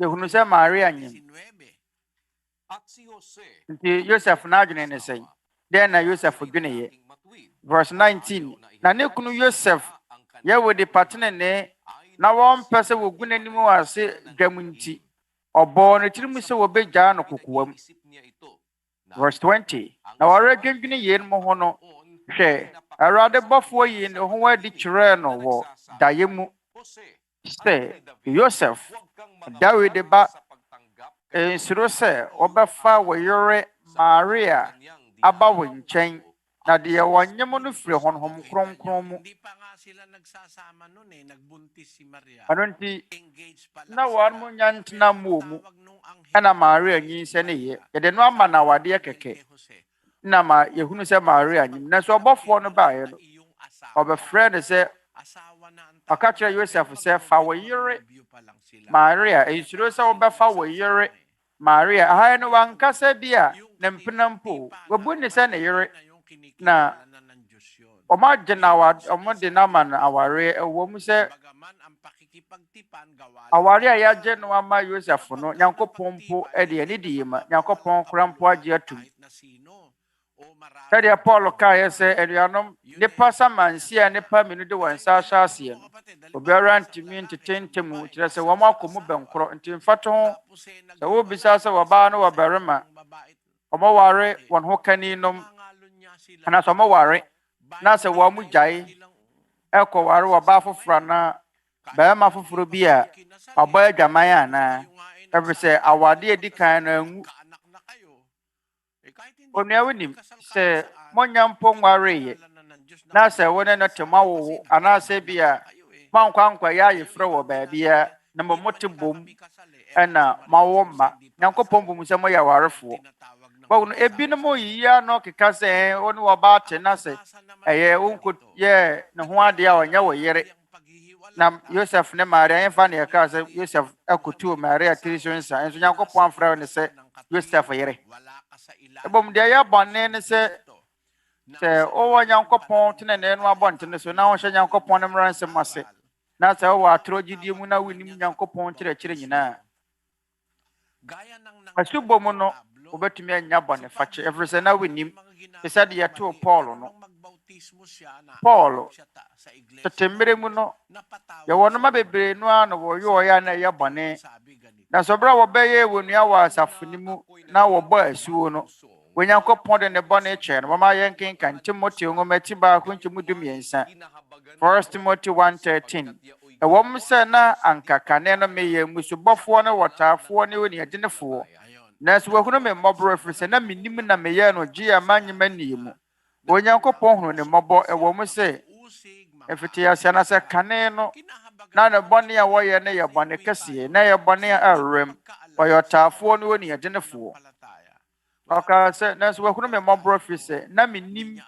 C: yɛhunu sɛ Maria nyim. Nti Joseph n'adwene ne sɛn dɛn na Joseph dwene yɛ. Verse 19 na ne kunu Joseph yɛwɔ de patene ne na wɔn pɛ sɛ wɔgu n'anim wɔ ase dwam nti ɔbɔɔ ne tirim sɛ wɔbɛgyaa no kokoa mu. Verse 20 na wɔredwendwene yie no ho no hwɛ Awurade bɔfoɔ yi ne ho adi kyerɛɛ no wɔ daeɛ mu sɛ Joseph Dawid ba nsuro sɛ wɔbɛfa wɔ yere Maria aba wɔ nkyɛn na deɛ wɔnyem no firi honhom kronkron mu. Ano nti na wɔn mo nya ntena mu mu ɛna Maria nyinsɛ ne yɛ yɛde no ama na awadeɛ kɛkɛ na ma yɛhunu sɛ Maria nyim na so ɔbɔfoɔ no baeɛ no ɔbɛfrɛ ne sɛ ɔka kyerɛ Yosef sɛ fa wo yere Maria ensuro sɛ wobɛfa wo yere Maria aha no wankasa bi a ne mpena mpo wabu ne sɛ ne yere na ɔma gyina ɔmo de na ma no aware ɛwɔ mu sɛ aware a yɛagye no ama Yosef no Nyankopɔn mpo ɛde ani di yima Nyankopɔn kora mpo agye atum sɛdeɛ Paul kaeɛ sɛ anuanom nipa samansia nipa minu de wɔn nsa ahyɛ aseɛ no obiara ntumi ntete ntemu kyerɛ sɛ wɔn akɔ mu bɛnkorɔ nti mfato ho sɛ wobisa sɛ wɔbaa no wɔbarima ɔmɔware wɔn ho kaninom anaasɛ ɔmɔware na sɛ wɔn mu gyae ɛkɔ ware wɔbaa foforɔ na bɛrima foforɔ bi a ɔbɔ adwaman anaa ɛfiri sɛ awade edi kan na angu onua wonim sɛ monya mpo nwareyɛ na sɛ wo ne no te mo awowo anaasɛ bi a moankwankwa yɛ ayefrɛ wɔ baabia na mote bom ɛna mawo mma Nyankopɔn bom sɛ moyɛ awarefoɔ bɔwo no ebinom yiya no keka sɛ wo ne wɔba te na sɛ ɛyɛ wonko yɛ ne ho ade a ɔnyɛ wɔ yere na Yosef ne Maria yɛmfa ne yɛka sɛ Yosef akotuo Maria tiri so nsa nso Nyankopɔn amfrɛ ne sɛ Yosef yere ebom de ya bɔne ne sɛ ɔwɔ Nyankopɔn tene ne no abɔnte so na ɔhyɛ Nyankopɔn ne mmara nsɛm ase na sɛ ɔwɔ atoro gyidie mu na wonim Nyankopɔn kyerɛkyerɛ nyinaa asubɔ mu no wobɛtumi anya bɔne fakye ɛfiri sɛ na wonim sɛ de yɛtoo Paul no Paul tete mmere mu no yɛwɔ noma bebree no a na wɔyɛ na ɛyɛ bɔne na sɛ ɔbɛrɛ wɔbɛyɛ wɔ nua wɔ asafo ne mu na wɔbɔ asuo no Onyankopɔn de ne bɔne kyɛ no wɔma yɛnkenka Timothy nwoma ti baako nkyɛmu 13 1 Timothy 1:13 ɛwɔ mu sɛ na anka kane no meyɛ musubɔfoɔ no wɔtaafoɔ ne oniadenefoɔ nanso wɔhunu me mmɔborɔ ɛfiri sɛ na menim na meyɛ no gye a manyema nie mu Onyankopɔn hunu ne mmɔbɔ ɛwɔ mu sɛ ɛfiti ase na sɛ kane no na ne bɔne a wɔyɛ ne yɛ bɔne kɛseɛ na yɛ bɔne a awuram ɔyɛ ɔtaafoɔ ne oniadenefoɔ ɔka sɛ nanso wɔhunu me mmɔborɔ ɛfiri sɛ na menim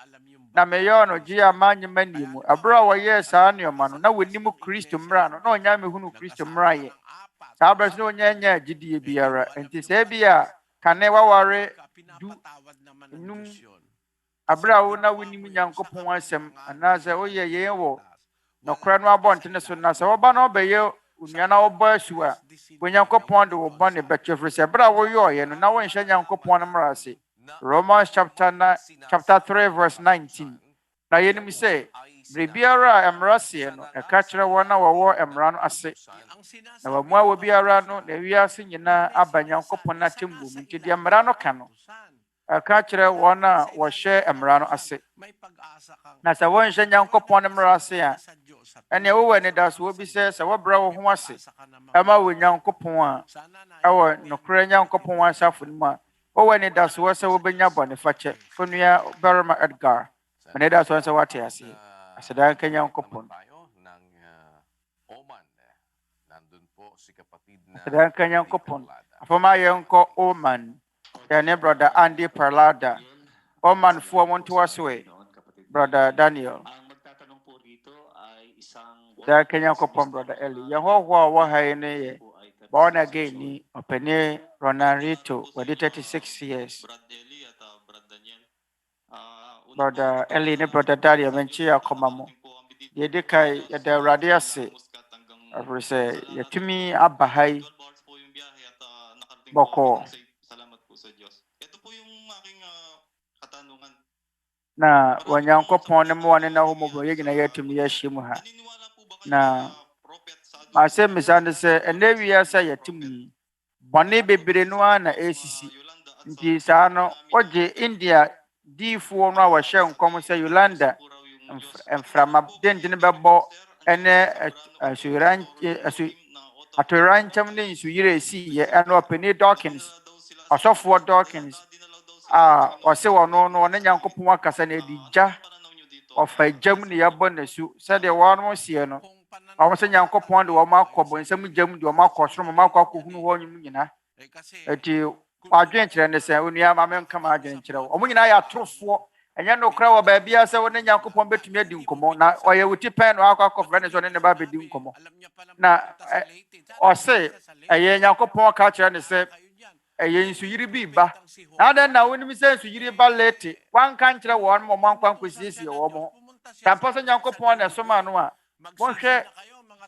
C: na meyɛ no gye a manyema nie mu abere a wɔyɛ saa nneɔma no na wɔnim Kristo mmara no na ɔnya mehunu Kristo mmara yɛ saa abere so na ɔnya gyidie biara nti sɛ bi a kane waware du num abere a wo na wonim Nyankopɔn asɛm anaasɛ woyɛ yɛn wɔ nokorɛ no abɔntene so na sɛ wɔba na ɔbɛyɛ onua na wɔbɔ asu a Onyankopɔn de wo bɔne bɛkyɛ ɛfiri sɛ abere a woyɛɔyɛ no na wɔnhyɛ Nyankopɔn no mmara ase Romans chapter 3 verse 19 na yɛnim sɛ bere biara a mmara seɛ no ɛka kyerɛ wɔn a wɔwɔ mmara no ase na wɔmmoa wɔ biara no na wiase nyinaa aba Nyankopɔn atemmu mu nti deɛ mmara no ka no ɛka kyerɛ wɔn a wɔhyɛ mmara no ase na sɛ wɔnhyɛ Nyankopɔn no mmara ase a ɛnea wowɔ anidasoɔ bi sɛ wɔbrɛ wo ho ase ɛma wɔ Nyankopɔn a ɛwɔ nokorɛ Nyankopɔn asafo no mu a wowɔ anidasoɔ sɛ wobɛnya bɔne fakyɛ fonua Barima Edgar anidasoɔ sɛ woate aseɛ aseda nka Nyankopɔn aseda nka Nyankopɔn afɔma yɛnkɔ Oman yɛne brother Andy Parlada Oman foɔ mo ntoa so brother Daniel da Kenya Nyankopɔn brother Eli yɛhɔhoɔ a wɔ ha yi no yɛ born again ni ɔpani Ronarito wɔde 36 years brother Eli ne brother Daniel menchi akɔma mo yɛde kai yɛda Awurade ase afiri sɛ yɛtumi aba ha yi bɔkɔɔ na Onyankopɔn ne mo ne na ho mo yɛ nyina yɛtumi yɛhyɛ mu ha na masɛ misa ne sɛ ɛnɛ wiase yɛtumi bɔne bebree no na esisi nti saa no ogye India diifoɔ no a wɔhyɛ nkɔm sɛ Yolanda mframa denden bɛbɔ ɛne atorankyɛm ne nsuyire esiyɛ ɛne ɔpani Dawkins ɔsɔfoɔ Dawkins ɔse wɔno no ɔne Nyankopɔn akasa na edi gya ɔfa gyam ne yɛbɔ n'asu sɛdeɛ wɔn seɛ no ɔmo sɛ Nyankopɔn de wɔn akɔ bɔnsɛm gyam de wɔn akɔ soro wɔn akɔ akɔhunu hɔ nyum nyina eti adwen kyerɛ ne sɛ onua ma menka ma adwen kyerɛ wɔn nyinaa yɛ atorofoɔ Enya no kra wo ba bia se wo ne Nyankopon betumi adi nkomo na oye wuti pen no akwa ne so ne ba bedi nkomo na o se eye Nyankopon ka kire ne se eye nsuyiri bi ba na den na woni mi se nsuyiri ba late wan kan kire wo no mo ankwan kwesiesie wo mo tampo se Nyankopon na so ma no a mo hwe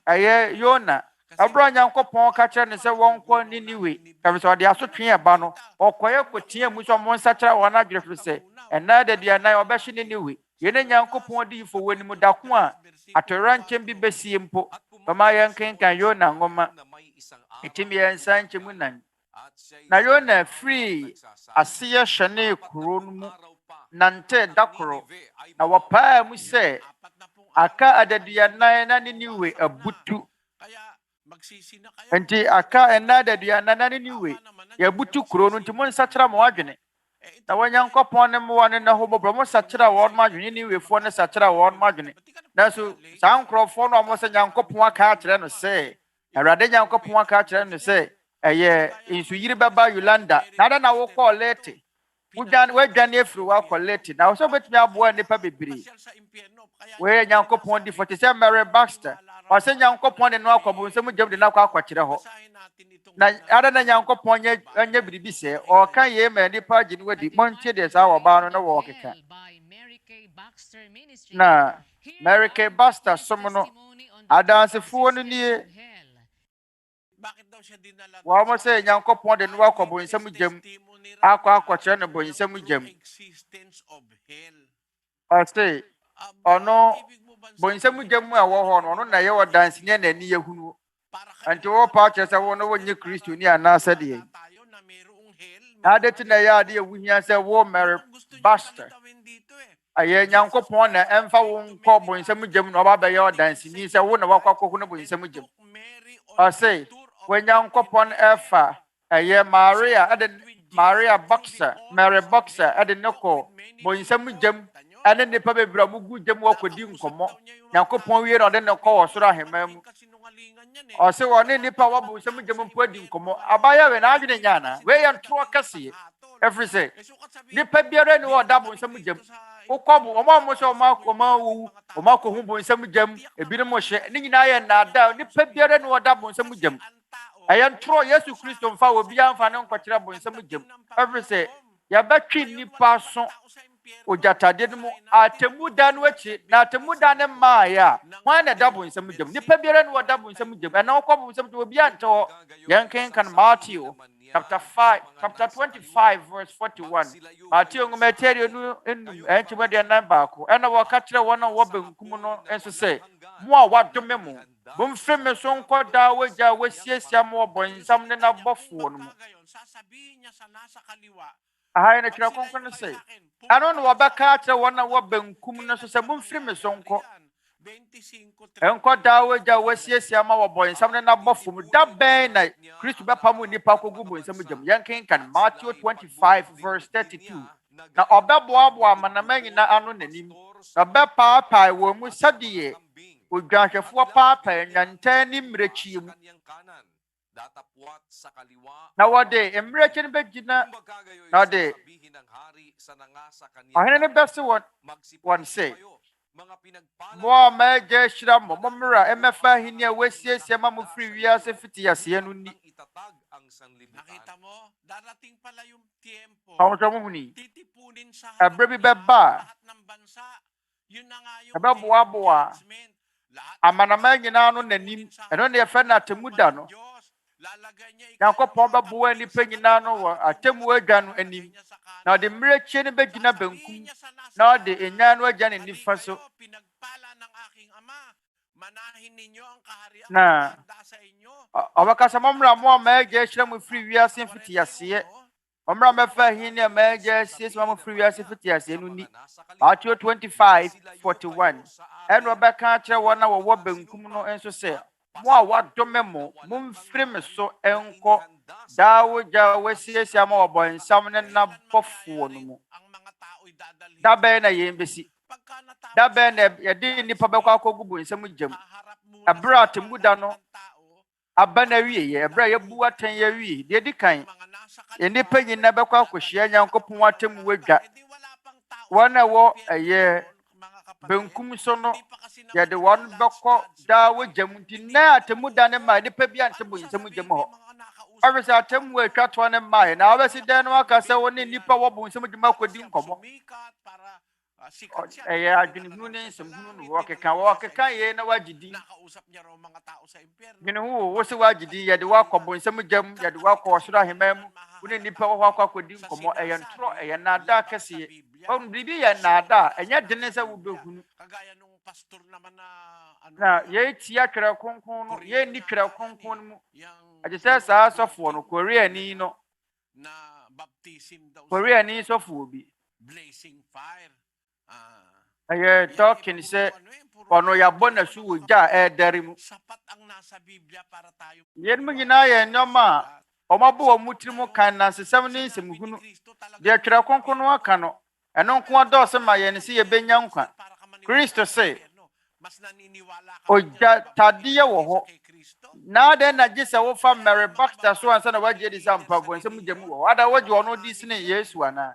C: eye Yona abro Nyankopon ka kire ne se won kɔ Niniwe ka so de asotwe eba no okoye kotie mu so mo nsa kire wo na adwere se ɛnnɛ da dia na obɛhye Niniwe yene Nyankopon di fo wani mu dako a atɔra nkyɛm bi besie mpo bama yɛnkenkan Yona ngoma etimi yɛnsa nkyɛm mu nan na Yona free asiye hwene kuro no mu nante dakoro na wɔpaa mu sɛ aka adadua nan na Niniwe abutu enti aka ɛnnɛ adadua nan na Niniwe yɛbutu kuro no nti mo nsakyera mo adwene na Nyankopon ne mo wane na ho bobro mo sakyera wɔn ma adwene Niniwe fo ne sakyera wɔn ma adwene na so saa nkrɔfo no mo sɛ Nyankopon aka akyerɛ no sɛ Awurade Nyankopon aka akyerɛ no sɛ ɛyɛ nsuyiri bɛba Yolanda na da na wo kɔ lete wodwane efiri wa kɔ lete na so betumi aboa nipa bebree we Nyankopon di fo te sɛ Mary Baxter o sɛ Nyankopon ne no akɔbo nsɛm gyam de na akɔ akɔkyerɛ hɔ na ada na Nyankopon nya biribi sɛ o kan ye ma nipa gyi ne wadi montie de saa wɔ ba no na wɔ keka na Mary K. Baxter som no adansefo no nie wa mo sɛ Nyankopon de no akɔbo nsɛm gyam akɔ akɔkyerɛ no bo nsɛm gyam o sɛ ono bo nsɛm gyam a wɔ hɔ no ono na yɛ wɔ danse ne na ni yehunu anti wo pa kyerɛ sɛ wo no wonye Kristo ni anasa de adeti na ya de wuhia sɛ wo Mary Baxter aye Nyankopon na emfa wo nkɔ bo nsɛm gyam na ɔba bɛyɛ danse ni sɛ wo na wakɔkɔ no bo nsɛm gyam o sɛ wo Nyankopon ɛfa aye Maria Baxter Mary Baxter ade ne kɔ bo nsɛm gyam ane nipa bebra mugu gyam wakɔdi nkɔmɔ Nyankopon wie na ɔde ne kɔ wɔ soro ahema mu o se woni nipa wabo nsɛm gyam mpo adi nkɔmɔ abaya we na adwene nyana we yɛ ntoro kɛse every say nipa biara ni wɔ da bo nsɛm gyam ukɔbo ɔma mo sɛ ɔma kɔ hu bo nsɛm gyam ebi ne mo hye ne nyinaa yɛ nada nipa biara ni wɔ da bo nsɛm gyam ɛyɛ ntoro Yesu Kristo mfa obi amfa ne nkɔkyerɛ bo nsɛm gyam every say ya bɛtwe nipa so ojatade no mu atemuda no akyi na atemuda ne maaya wan na dabo nsɛm gyam nipa biara no wɔ dabo nsɛm gyam ɛna wokɔ bo nsɛm gyam obi ante hɔ yɛnkenkan Matthew chapter 25 verse 41 Matthew ngumaterio no enum ɛnkyɛm de nan baako ɛna wɔka kyerɛ wɔn a wɔbenkum no nso sɛ mo a wadome mo bomfrɛ me so nkɔ da wagya wasiesia mo wɔ nsɛm ne na bɔfoɔ no mu ahai na Twerɛ Kronkron no sɛ ano no wɔbɛka kyerɛ wɔn a wɔbenkum no so sɛ bomfrɛ me so nkɔ da wagya wasiesia ma wɔ nsɛm ne na bɔfoɔ mu da bɛn na Kristo bɛpa mu nipa kɔgu bo nsɛm gyam yɛnkenkan Matthew 25 verse 32 na ɔbɛboaboa amanama nyinaa ano n'anim na ɔbɛpaapae wɔ mu sɛdeɛ odwanhwɛfoɔ paapae nyantaa ne mmerɛkyie mu na wɔde mmerɛkyie no bɛgyina na wɔde ɔhene no bɛse wɔn sɛ mo a magya hyira mo mmra ɛmɛfa ahenni a wasiesie ma mo firi wiase fiti aseɛ no ni ɛberɛ bi bɛba a ɛbɛboaboa amanama nyinaa no n'anim ɛno ne yɛfrɛ no atemuda no Nyankopɔn bɛboa nipa nyinaa no wɔ atemu agya no anim na ɔde mmerɛkyie no bɛgyina benkum na ɔde enyaa no agya ne nifa so na ɔbɛkasa mmra mo a magya ahyira mo firi wiase mfiti aseɛ mmra mɛfa ahenni a magya asiesie ma mo firi wiase fiti aseɛ no ni Matthew 25:41 ɛna ɔbɛka kyerɛ wɔn a wɔwɔ benkum no nso sɛ mo a wadome mo momfiri me so enko dawo ja wasiesia ma wɔ nsam ne na bɔfoɔ no mu da bɛn na yɛn besi da bɛn na yɛde nipa bɛkɔ akɔgu bo nsam gyam ɛberɛ atemuda no aba na wie yɛ ɛberɛ yɛbu atɛn yɛ wie deɛ di kan nipa nyinaa bɛkɔ akɔhyia Nyankopɔn atemu wadwa wana wo ɛyɛ benkum so no yɛde wɔn bɛkɔ daa wɔgyam nti na atemu da ne ma nipa bi ante bo nsɛm gyam hɔ ɔbɛ sɛ atemu atwa toɔ ne ma na ɔbɛsi dan no aka sɛ wo ne nipa wɔ bo nsɛm gyam akɔdi nkɔmɔ ɛyɛ adwenehunu ne nsɛmhunu no wɔkeka yɛ na wagyidi dwenehunu wo sɛ wagyidi yɛde wakɔ bo nsɛm gyam yɛde wakɔ ɔsoro ahemman mu wo ne nipa wɔ hɔ akɔdi nkɔmɔ ɛyɛ ntorɔ ɛyɛ naadaa kɛseɛ biribi yɛ naadaa ɛnyɛ dene sɛ wobɛhunu na yɛtia Twerɛ Kronkron no yɛnni Twerɛ Kronkron no mu agye sɛ saa sɔfoɔ no Koreani no Koreani sɔfoɔ bi ɛyɛ talking sɛ ɔno yɛabɔ n'asu wɔ gya a ɛɛdɛre mu yɛnom nyinaa yɛ nneɔma a ɔmabɔ wɔ mu tiri mu kan nansesɛm ne nsɛmhunu deɛ Twerɛ Kronkron no aka no ɛno nko adɔɔso ma yɛn sɛ yɛbɛnya nkwa Kristo sɛ ogya tadeɛ wɔ hɔ na adɛn na gye sɛ wofa mmerɛ bakta so ansa na wagye di sɛ mpabɔ nsɛm gya mu wɔ hɔ ada wogye ɔno di sene Yesu anaa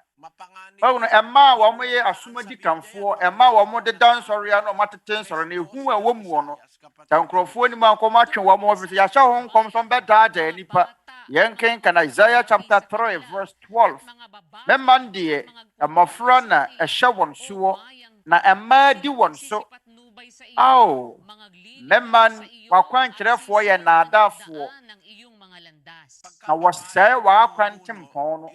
C: ɔno ɛma a wɔn yɛ asomadi kamfoɔ ɛma a wɔn deda nsɔre ano wɔn atete nsɔre na ehu a ɛwɔ mu wɔ no sɛ nkurɔfoɔ ni mu ankɔm atwe wɔn ho fi yɛahyɛ ho nkɔm so bɛdaadaa nipa yɛn kenkan Isaiah chapter 3 verse 12 mɛma deɛ mmɔfra na ɛhyɛ wɔn soɔ na ɛmaa di wɔn so ao mɛma wakwankyerɛfoɔ yɛ naadaafoɔ na wɔsɛe wɔakwantempɔn no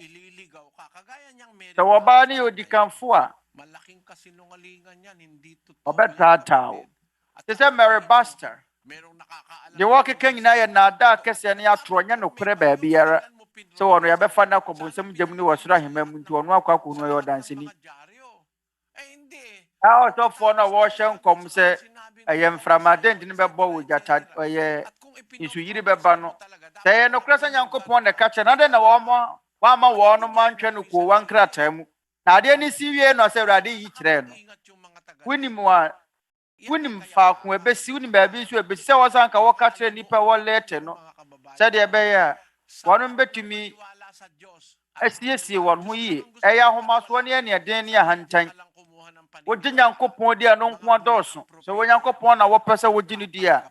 C: sɛ wɔbaa ne yɛ odikanfo a ɔbɛtaataa wo te sɛ Mary Buster deɛ wɔkeka nyinaa yɛ naadaa kɛseɛ ne yɛatorɔ nyɛ nokorɛ baabiara sɛ wɔno yɛbɛfa no akɔ bonsɛm gyam ne wɔ soro ahemman mu nti ɔno akɔ akɔhunu ɛyɛ ɔdanseni a ɔsɔfoɔ no a wɔhyɛ nkɔm sɛ ɛyɛ mframaden de ne bɛbɔ wɔ gyata ɛyɛ nsuyiri bɛba no sɛ ɛyɛ nokorɛ sɛ Nyankopɔn na ɛka kyerɛ na adɛn na wama wɔn no mantwɛ no koo wankrataa mu na adeɛ ne si wie no sɛ Awurade yi kyerɛɛ no wonim faako ɛbɛsi wonim baabi nso ɛbɛsi sɛ wɔsan ka wɔka kyerɛ nipa wɔlɛɛte no sɛdeɛ ɛbɛyɛ a wɔn bɛtumi asiesie wɔn ho yie ɛyɛ ahomasoɔ ne ɛne ɛden ne ahantan wogye Nyankopɔn di a no nko adɔɔso sɛ wɔ Nyankopɔn na wɔpɛ sɛ wogye no di a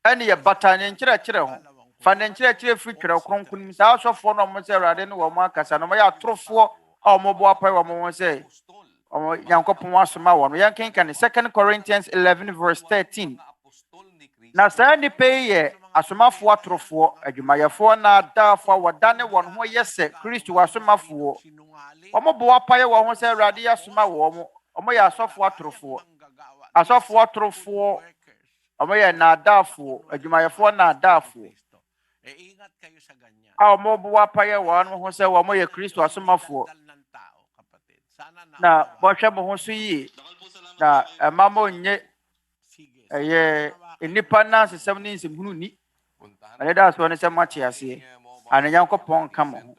C: ɛne yɛ bata ne nkyerɛkyerɛ ho fa ne nkyerɛkyerɛ firi Twerɛ Kronkron mu saa asɔfoɔ no ɔmo sɛ Awurade ne wɔn akasa no ɔmo yɛ atorofoɔ a ɔmo bɔ apae wɔn ho sɛ ɔmo Nyankopɔn asoma wɔn yɛn kenkan 2 Corinthians 11 verse 13 na saa nipa yi yɛ asomafoɔ atorofoɔ adwumayɛfoɔ na adaafoɔ a wɔdane wɔn ho yɛ sɛ Kristo asomafoɔ ɔmo bɔ apae wɔn ho sɛ Awurade yɛ asoma wɔn ɔmo yɛ asɔfoɔ atorofoɔ ɔmo yɛ naadaafoɔ adwumayɛfoɔ naadaafoɔ a ɔmo bɔ apae wɔn ho sɛ ɔmo yɛ Kristo asomafoɔ na bɔhwɛ mo ho so yie na ɛma mo nye ɛyɛ nipa nansesɛm ne nsɛmhunu ni ɛne da so ne sɛ moate aseɛ ane Nyankopɔn ka mo ho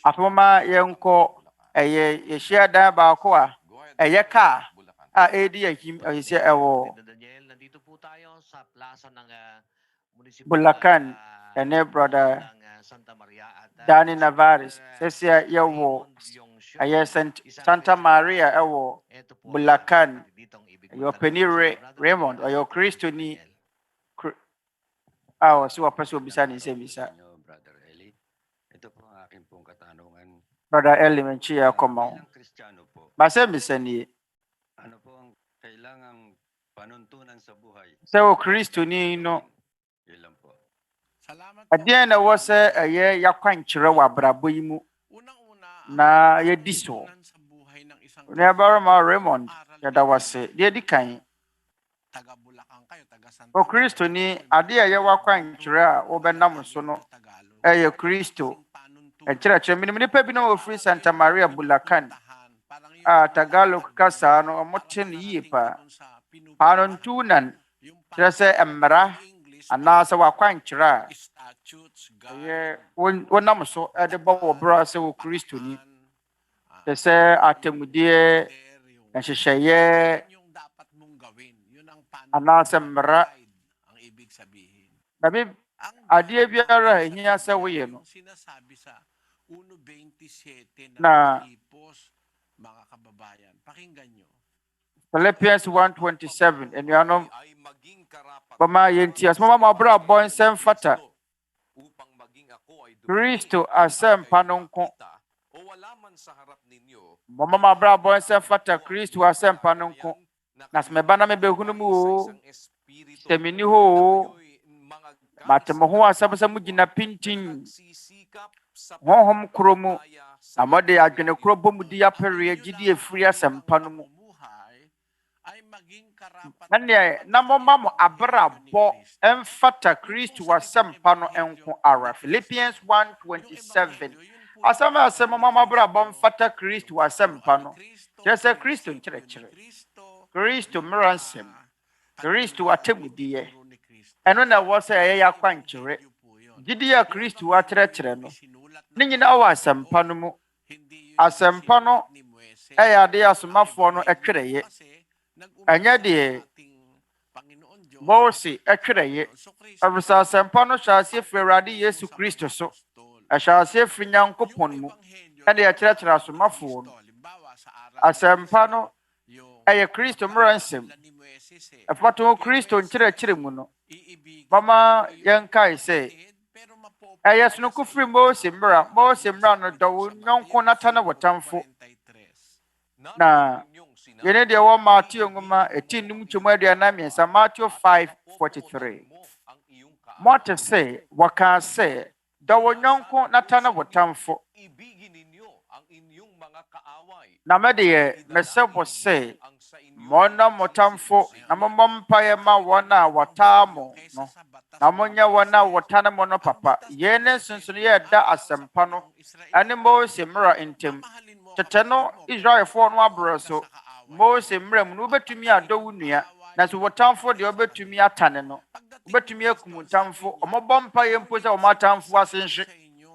C: afoma yɛnkɔ ɛyɛ yɛhyia dan baako a ɛyɛ kaa a ɛdi yɛhim ɛsɛ ɛwɔ Bulacan ɛne brother Dani Navares sɛsɛ yɛwɔ ɛyɛ Santa Maria ɛwɔ Bulacan ɛyɛ ɔpani Raymond ɛyɛ Kristoni a ɔsɛ wɔpɛ sɛ obisa ne nsɛmmisa brother Eli menchi ya koma ho base misanie sɛ o Kristoni no adeɛ na wɔ sɛ ɛyɛ yakwankyerɛ wɔ abrabɔ yi mu na yɛdi so Onuabarima Raymond yɛda wase deɛ di kan o Kristoni adeɛ a yɛwɔ akwankyerɛ a wɔbɛnam so no ɛyɛ Kristo nkyerɛaseɛ minim nipa bi na wɔfiri Santa Maria Bulacan a Tagalog kasa no ɔmote no yie pa panontunan kyerɛ sɛ mmerɛ anaasɛ wakwankyerɛ a ɛyɛ wɔnam so ɛde bɔ wɔ berɛ sɛ wɔ Kristoni kyerɛ sɛ atemmudeɛ nhyehyɛeɛ anaasɛ mmerɛ na adeɛ biara a ɛhia sɛ woyɛ no na
A: mga kababayan. Pakinggan nyo.
C: Philippians 1:27. Enuanom, bama yentias mama mabra boy nsɛmfata. Kristo asɛmpa no nko. Mama mabra boy nsɛmfata Kristo asɛmpa no nko. Na smeba na mebehunu mu o. Temini ho. Matemo ho asɛmsɛ mu gina pintin. Honhom kromu. Amade adwene kro bomu di apere gidi efiri asɛmpa no mu. Nane na mama mo abrabɔ emfata Kristo asɛmpa no enko ara. Philippians 1:27. Asɛm mama abrabɔ emfata Kristo asɛmpa no. Jese Kristo nkyerɛkyerɛ. Kristo mransem. Kristo atemudie. Eno na wo sɛ ɛyɛ yakwankyerɛ. Gidi ya Kristo akyerɛkyerɛ no. Ne nyinaa wɔ asɛmpa no mu. Asɛmpa no ɛyɛ ade asomafo no ɛtwerɛye. Ɛnyɛ de Mose ɛtwerɛye. Ɛfisa asɛmpa no hyɛ ase firi Awurade Yesu Kristo so. Ɛhyɛ ase firi Nyankopɔn mu. Ɛde ɛkyerɛkyerɛ asomafo no. Asɛmpa no ɛyɛ Kristo mmaransɛm. Ɛfata ho Kristo nkyerɛkyerɛ mu no. Mama yɛnkae sɛ ɛyɛ sononko firi Mose mmara. Mose mmara no dɔ wo nyɔnko nata na wɔtamfo. Na yene de wo Matthew ngoma etinum twemu aduana miensa Matthew 5:43. Mote say waka say da wo nyonko nata na wotamfo. Na me de mesebo say mona motamfo na mompa ye ma wona wotamo no. Na monya wona wotane mo no papa. Yene sunsun ye da asempa no. Ane Mose mmara ntem. Tete no Israel for no abro so. Mose mmerɛ no obetumi adɔ wo nua na so wotamfo de obetumi atane no obetumi akumutamfo ɔmɔbɔ mpa yɛ mpo sɛ ɔmatamfo asenhye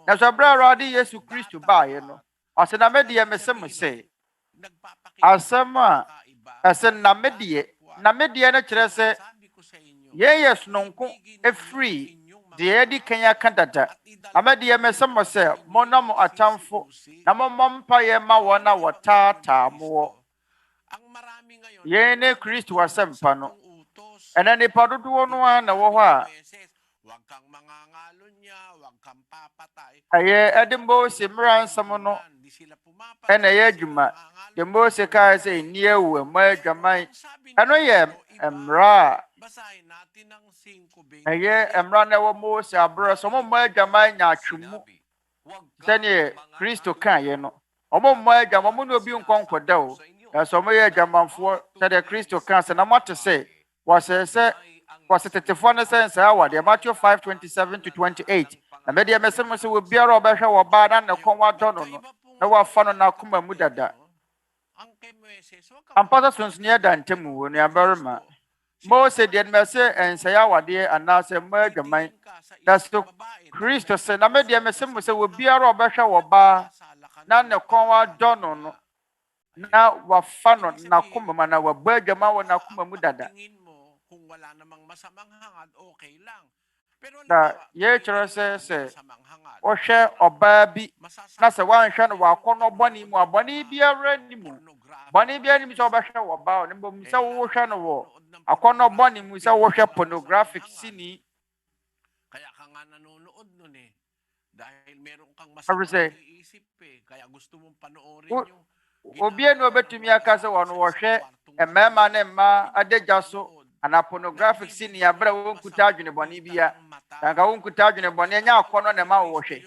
C: na so brɛ Awurade Yesu Kristo baayɛ no ɔsɛ na medie mesem sɛ asɛm a ɛsɛ na medie no kyerɛ sɛ yɛyɛ sononko efiri de yɛdi kanya ka dada na medie mesem sɛ monam atamfo na mommɔ mpa yɛ ma wɔn a wɔtaataa mo. Yene Kristo asɛmpa no. Ɛna nipa dodoɔ no a na wɔ hɔ a. Ɛyɛ ɛde Mose mmara nsɛm no. Ɛna ɛyɛ adwuma. De Mose kaa sɛ nni awu mma adwaman. Ɛno yɛ mmara a. Ɛyɛ mmara na ɛwɔ Mose abrɛ so mo mma adwaman nya atwemu. Sɛnea Kristo kaayɛ no. Ɔmo mma adwaman mo no obi nkɔnkɔda o. So moye jamanfo sɛ Kristo kan sɛ na mote sɛ wɔsɛ tetefo ne sɛ nsa awade Matthew 5:27-28 na me de mesem sɛ wo biara obɛhwɛ wo ba na ne kon wadɔ no no na wafa no na akoma mu dada ampasa sunsunie da ntem wo ne Onuabarima Mose de me sɛ nsa awade anase ma adwaman da so Kristo sɛ na me de mesem sɛ wo biara obɛhwɛ wo ba na ne kon wadɔ no no na wafano na kumama na wabwaga mawa na kumamu dada na ye kyerɛ sɛ ohwɛ ɔbaa bi na sɛ wanhwɛ no wakɔnɔ bɔne mu abɔne biara ni mu bɔne biara ni sɛ ɔbɛhwɛ wɔ baa no mbom sɛ wohwɛ no wɔ akɔnɔ bɔne mu sɛ wohwɛ pornographic sini
A: kaya ka nga nanonood nun dahil meron kang
C: isip
A: kaya gusto mong panoorin yung
C: Obie no betumi aka sɛ wɔn wɔhwɛ mmarima ne mma adagya so ana pornographic scene ya bra wɔn kuta adwene bɔne bia danka wɔn kuta adwene bɔne nya akɔnɔ na ma wɔhwɛ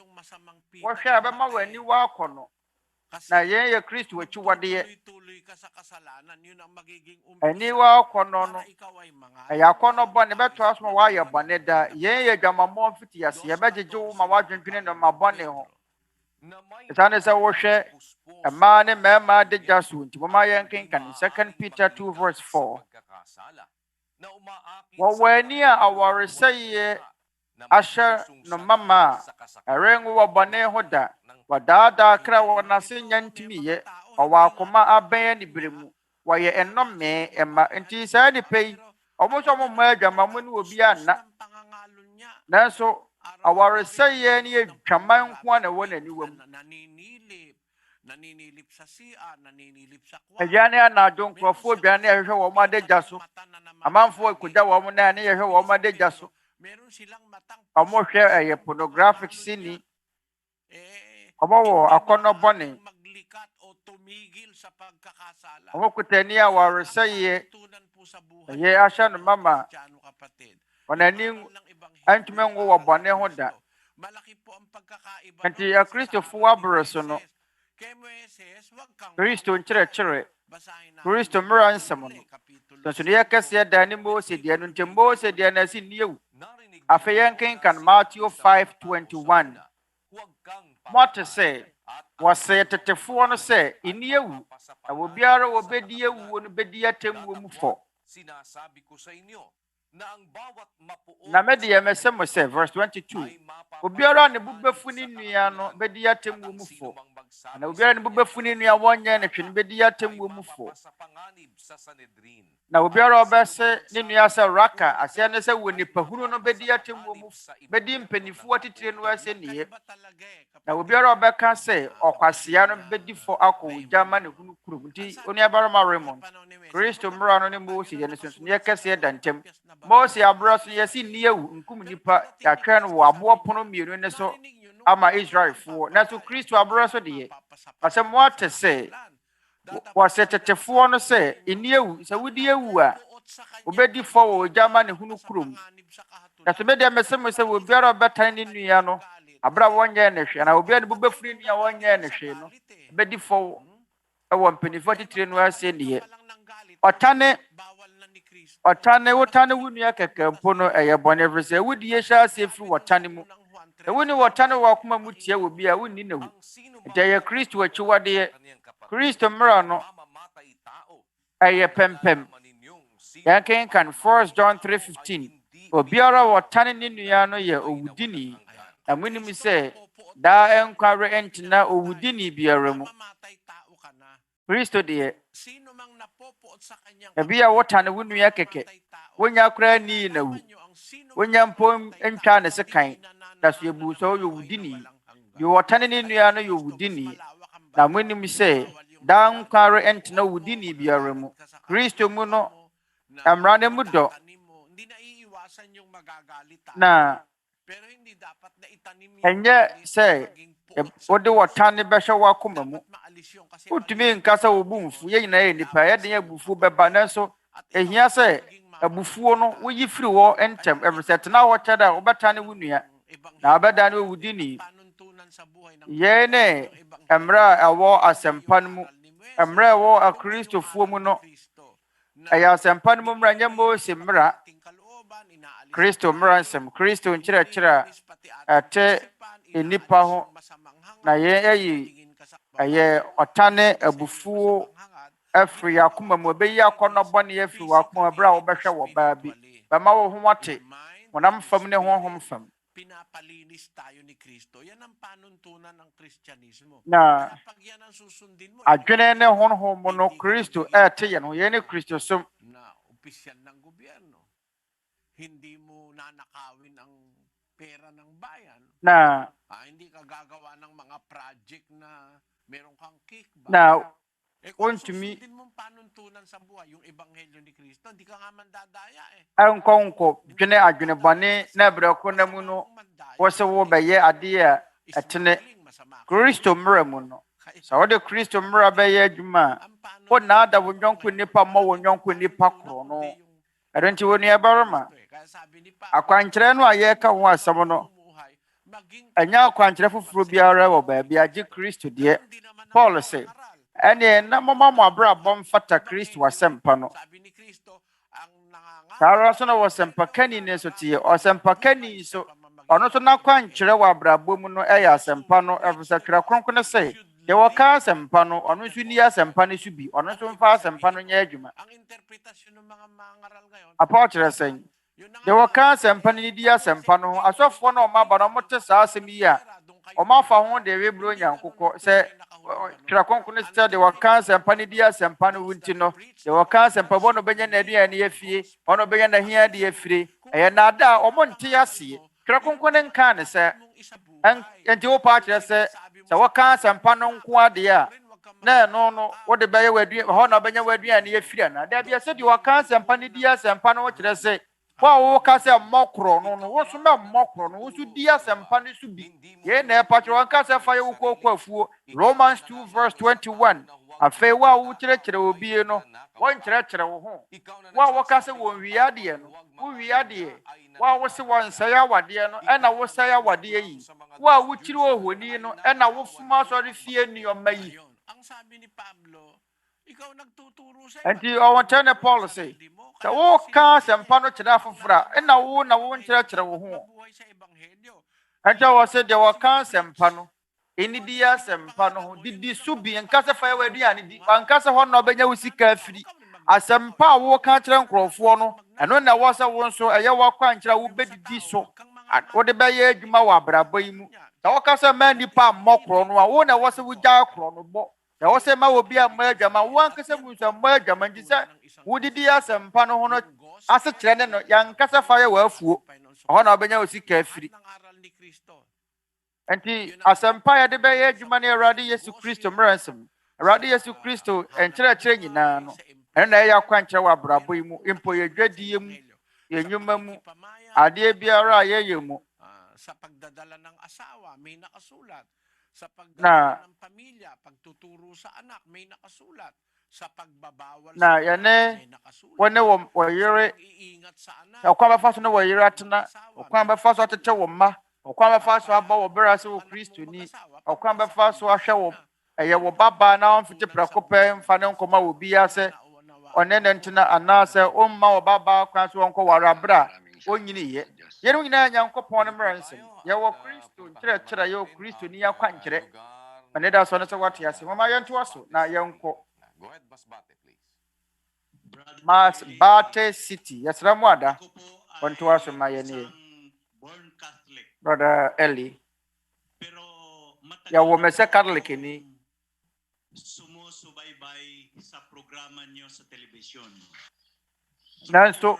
C: abɛma wɔ ani wɔ akɔnɔ na yɛn yɛ Kristo akyi wɔdeɛ ani wɔ akɔnɔ no ɛyɛ akɔnɔ bɔne bɛto aso ma wɔayɛ bɔne da yɛn yɛ dwamammɔ mfiti ase yɛbɛgyegye wo ma wɔadwendwene no ma bɔne ho ɛsane sɛ wɔhwɛ mmaa ne mmarima adagya so nti moma yɛnkenkan 2 Peter 2:4 wɔwɔ ani a awaresɛeɛ ahyɛ no mama a ɛrengo wɔ bɔne ho da wɔdaadaa kra wɔ n'ase nya ntumiyɛ ɔwɔ akoma abɛn anibere mu wɔyɛ ɛnnɔmee ɛma nti saa nipa yi ɔmo nso ɔmo mma adwamammɔ ne obi anna nanso awaresɛeɛ ne yɛ dwaman nko a na ɛwɔ n'aniwa mu
A: naninilip sa CR, naninilip sa kwarto.
C: Aduane anadwo nkrofo aduane ehwe wo ma adagya so. Amanfo ikuda wo mo na ne yehwe wo ma adagya so.
A: Meron silang matang
C: Omo hwe pornographic sini. Omo wo akono bone.
A: maglikat o tumigil sa pagkakasala.
C: Omo kutani a waresaye.
A: Tunan po sa buhay.
C: Ye asya no mama.
A: Kristiyano kapatid.
C: Onaning antime ngo wo bone ho da.
A: Malaki po ang pagkakaiba.
C: Anti Kristofo abreso no. Kristo nkyerɛkyerɛ. Kristo mmerɛ nsɛm no. Nsonsonoyɛ kɛseɛ da ne Mose deɛ no nti Mose deɛ na si nniewu. Afei yɛnkenkan Matthew 5:21. Mote sɛ wɔsɛ tetefoɔ no sɛ nniewu. Na obiara wɔbɛdi ewuo no bɛdi atemmuo mu fɔ.
D: Sinasabi ko sa inyo na ang bawat mapuot
C: Na me deɛ mɛsɛ mo sɛ verse 22. Obiara ne bubɛfu ne nua no bɛdi atemmuo mu fɔ. Na obiara ne bubɛfu ne nua wɔnyɛ ne hwɛ no bɛdi atemmuo mu fɔ.
D: sa panganib sa Sanhedrin.
C: Na obiara ɔbɛsɛ ne nua sɛ raka asɛ ne sɛ wɔ nipahunu no bɛdi atemmuo mu bɛdi mpanifoɔ titire no asɛ niye. Na obiara ɔbɛka sɛ ɔkwasea no bɛdi fɔ akɔ ogya ma ne hunu kurom. Nti Onuabarima Raymond Kristo mmara no ne Mose yɛ ne nsonsonoyɛ kɛseɛ da ntam. Mose abrɛ so yɛsi nniewu nkum nipa yɛatwɛn no wɔ aboɔ pono mmienu ne so ama Israelfoɔ. Na so Kristo abrɛ so deɛ asɛ mo ate sɛ wɔsɛ tetefoɔ no sɛ nniewu sɛ wodi ewu a obɛdi fɔ wɔ ogya ma ne hunu kurom. Na so bɛdeɛ mɛsɛ mo sɛ obiara ɔbɛtan ne nua no abra wɔnyɛ ne hwɛ na obiara ne bɛfiri nua wɔnyɛ ne hwɛ no bɛdi fɔ ɛwɔ mpanimfoɔ titire no asɛ niye. Ɔtane wotane wo nua kɛkɛ mpo no ɛyɛ bɔne firi sɛ wodi yɛ hyɛ ase firi wɔtane mu. Na woni wɔtane wɔ akoma mu tie wɔ bi a wonni na wu. Nti ɛyɛ Kristo akyiwadeɛ. Kristo mmara no ɛyɛ pɛmpɛm. Yɛnkenkan 1 John 3:15. Obiara wɔtane ne nua no yɛ owudini. Na monim sɛ daa ɛnkware ɛntena owudini biara mu. Kristo deɛ ebi a wotane wo nua kɛkɛ wonya koraa ni na wu. Wonya mpo ntwa ne sekan. Na so ebu so yɛ owudini. Deɛ wɔtane ne nua no yɛ owudini. Na monim sɛ daa nkware ɛntena owudini biara mu. Kristo mu no mmara ne mu dɔ. Na ɛnyɛ sɛ wode wɔtane bɛhyɛ w'akoma mu. Wotumi nkasa wo bu mfu yɛ nyinaa yɛ nipa yɛde yɛ bufuo bɛba nanso ehia sɛ abufuo no woyi firi wɔ ntɛm ɛfiri sɛ tena hɔ kyɛ da wobɛtane wo nua na abɛda ne owudini. Yɛn ne mmerɛ a ɛwɔ asɛmpa no mu mmerɛ a ɛwɔ akristofoɔ mu no ɛyɛ asɛmpa no mu mmara nyɛ Mose mmara. Kristo mmara nsɛm Kristo nkyerɛkyerɛ a ɛte nipa ho na yɛn ɛyɛ ɔtane abufuo afiri akoma mu ɛbɛyi akɔnɔ bɔne afiri w'akoma berɛ a wobɛhwɛ wɔ baa bi bɛma wo ho ate honam fam ne honhom fam.
A: Pinapalinis tayo ni Kristo. Yan ang panuntunan ng Kristyanismo.
C: Na
A: kapag yan ang susundin mo,
C: adwene ne honhom mo no Kristo ɛte yɛn ho yɛn ne Kristo som.
A: Na opisyal ng gobyerno. Hindi mo nanakawin ang pera ng bayan.
C: Na
A: hindi ka gagawa ng mga project na meron kang kickback.
C: Na
A: kung susundin mong panuntunan sa buhay, yung ebanghelyo ni Kristo, hindi ka nga mandadaya
C: Ankonko dwene adwene bɔne na berɛ ko na mu no wɔsɛ wɔbɛyɛ adeɛ a ɛtene Kristo mmara mu no. Sɛ wode Kristo mmara bɛyɛ adwuma a wonaada wo nyɔnko nipa ma wo nyɔnko nipa korɔ no. Ɛno nti wo nuabarima akwankyerɛ no a yɛreka ho asɛm no ɛnyɛ akwankyerɛ foforɔ biara wɔ baabi agye Kristo deɛ. Paul sɛ ɛne na mama mo abrabɔ mfata Kristo asɛmpa no. Saa so na wɔsɛmpakani ne so teɛ ɔsɛmpakani so ɔno so nakwankyerɛ wɔ abrabɔ mu no ɛyɛ asɛmpa no ɛfiri sɛ Twerɛ Kronkron sɛ deɛ wɔka asɛmpa no ɔno nso ni asɛmpa no so bi ɔno nso mfa asɛmpa no nyɛ adwuma. Apa kyerɛ sɛ deɛ wɔka asɛmpa no ni di asɛmpa no ho asɔfoɔ na ɔma no ɔmote saa asɛm yi a ɔma fa ho deɛ weburo Nyankopɔn sɛ Twerɛ Kronkron sɛ deɛ wɔka asɛmpa no di asɛmpa no ho nti no deɛ wɔka asɛmpa bɔ no bɛnya n'aduane afie ɔno bɛnya n'ahia de afire ɛyɛ naada a ɔmo nte aseɛ Twerɛ Kronkron nka ne sɛ enti wo pa kyerɛ sɛ wɔka asɛmpa no nko ade a na ɛno no wode bɛyɛ w'aduane hɔ na ɔbɛnya w'aduane yɛfiri ana da bia sɛ deɛ wɔka asɛmpa no di asɛmpa no kyerɛ sɛ wo a woka sɛ mmɔkorɔ no wo so mɛ mmɔkorɔ no wo so di asɛmpa no so bi yɛn na ɛpa kyerɛ wɔnka sɛ fa yɛ wo kɔkɔ afuo Romans 2:21 afei wo a wokyerɛkyerɛ obi no wɔnkyerɛkyerɛ wo ho wo a wɔka sɛ wɔnwie adeɛ no wowie adeɛ wo a wo se wɔnsɛe awadeɛ no ɛna wosɛe awadeɛ yi wo a wokyiri ohoni no ɛna wofoma asɔre fie nneɔma yi enti ɔwɔntɛ ne Paul sɛ sɛ woka asɛmpa no kyerɛ afoforɔ a ɛna wo na wonkyerɛkyerɛ wo ho enti wɔ sɛ deɛ wɔka asɛmpa no ɛni di asɛmpa no ho didi so bi nka sɛ fa yɛ w'aduane di anka sɛ hɔ na ɔbɛnya wo sika afiri asɛmpa a woka kyerɛ nkurɔfoɔ no ɛno na ɛwɔ sɛ wo nso ɛyɛ w'akwankyerɛ a wobɛdidi so wode bɛyɛ adwuma wɔ abrabɔ yi mu sɛ wɔka sɛ ma nnipa mmɔ korɔ no a wo na ɛwɔ sɛ wogyae korɔ no bɔ sɛ wɔ sɛ ma wɔ bi a mmɔ adwama wo ankasa mu nso mmɔ adwama nti sɛ wodidi asɛmpa no ho no ase kyerɛ ne no yɛanka sɛ fa yɛ w'afuo ɛhɔ na ɔbɛnya wo sika afiri enti asɛmpa yɛde bɛyɛ adwuma ne Awurade Yesu Kristo mmerɛ nsɛm Awurade Yesu Kristo nkyerɛkyerɛ nyinaa no ɛno na ɛyɛ akwankyerɛ wɔ abrabɔ yi mu mpo yɛdwadie mu yɛnnwuma mu adeɛ biara a yɛyɛ mu
A: sa pagdadala ng asawa may nakasulat sa
C: na
A: pagdadala ng pamilya pagtuturo sa anak may nakasulat sa pagbabawal
C: na
A: sa
C: yɛne
A: nakasulat
C: wɔne wɔyere
A: iingat sa anak
C: ɔkwan bɛfa so ne wɔyere atena ɔkwan bɛfa so atete wɔ mma ɔkwan bɛfa so aba wɔ berɛ ase wɔ Kristoni ɔkwan bɛfa so ahwɛ wɔ ɛyɛ wɔ babaa na ɔmfete prɛko pɛ mfa ne nkɔma wɔ biara sɛ ɔne ne ntena anaasɛ ɔmma wɔ babaa kwan so ɔnkɔ ware aberɛ a ɔnyiniyɛ yɛn nyinaa Nyankopɔn no mmerɛ nsɛm yɛwɔ Kristo nkyerɛkyerɛ yɛwɔ Kristo ni akwankyerɛ ɛne da so ne sɛ wate ase mama yɛntoa so na yɛnkɔ Masbate City yɛsrɛ mu ada ɔntoa so ma yɛne Brother Eli yɛwɔ me sɛ Catholic ni
I: sumusubaybay sa programa niyo sa telebisyon.
C: nanso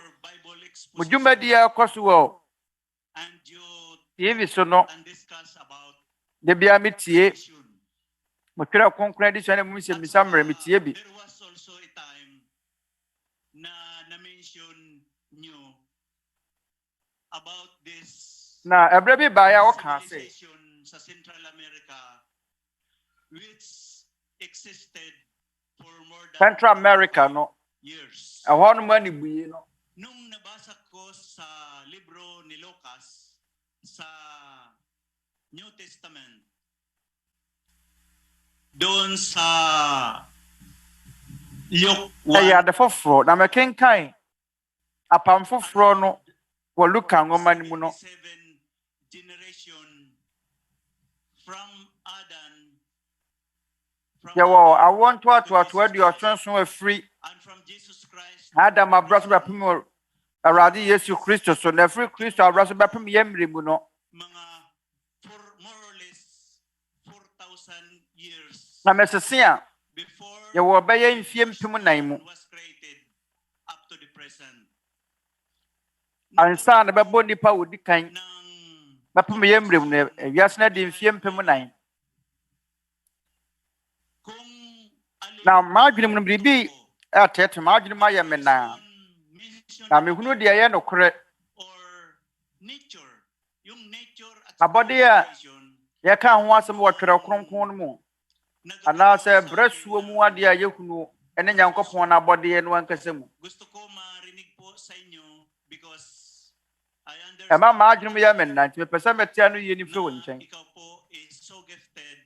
C: mo dwumadi akɔ so wɔ TV so no de bia metie mo Twerɛ Kronkron Adesua ne mo Nsɛmmisa mmerɛ metie bi
I: There was also a time na mention niyo about this
C: na ɛberɛ bi baeɛ a wɔka sɛ
I: civilization sa Central America which existed for more than
C: Central America no
I: years.
C: ɛhɔ no mu anibuye no
I: Nung nabasa ko sa libro ni Lucas sa New Testament, doon sa Luke
C: ɛyɛ
I: 1,
C: ade foforɔ na mekenkan apam foforɔ no wɔ Luka nwoma no mu no
I: 7 generation from Adam,
C: yɛwɔ awɔ ntoatoatoa aduɔson afiri
I: and from Jesus Christ,
C: Adam abra so bɛpem Awurade Yesu Kristo so na afiri Kristo abra so bɛpem yɛ mmerɛ mu no
I: mga for more or less 4,000 years
C: na mesese a
I: before
C: yɛwɔ bɛyɛ mfie mpem nan mu
I: was created up to the present.
C: ansa na bɛbɔ nnipa wɔ di kan
I: Nang
C: bɛpem yɛ mmerɛ mu na wiase no de mfie mpem nan
I: kung alin
C: na maadwene mu no biribi ɛtɛɛte maadwene mu ayɛ me naa
I: mention
C: na mehunu deɛ ɛyɛ nokorɛ
I: or nature, yung nature at
C: abɔde a
I: civilization,
C: yɛka ho asɛm wɔ Twerɛ Kronkron no mu anaasɛ berɛ suo mu adeɛ a yɛhunu ɛne Nyankopɔn no abɔdeɛ no ankasa mu
I: gusto ko marinig po sa inyo because I
C: ɛma
I: understand
C: maadwene mu yɛ me nna nti mepɛ sɛ mɛtea no yie ni firi wɔ
I: na
C: nkyɛn
I: ikaw po is so gifted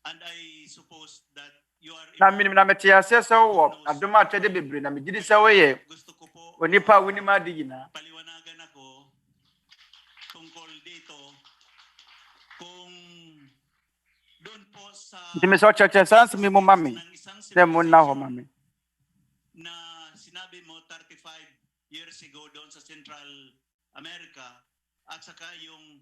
I: and I suppose that you are
C: na menim na mete aseɛ sɛ wowɔ adom akyɛde bebree na megye di sɛ woyɛ
I: gusto ko po
C: onipa a wonim ade nyinaa
I: paliwanagan ako tungkol dito kung doon po sa
C: nti mesɛ ɔkyerɛkyerɛ saa nsɛm yi mu ma me
I: ng isang
C: sɛ mo nna hɔ ma me
I: na sinabi mo 35 years ago doon sa Central America at saka yung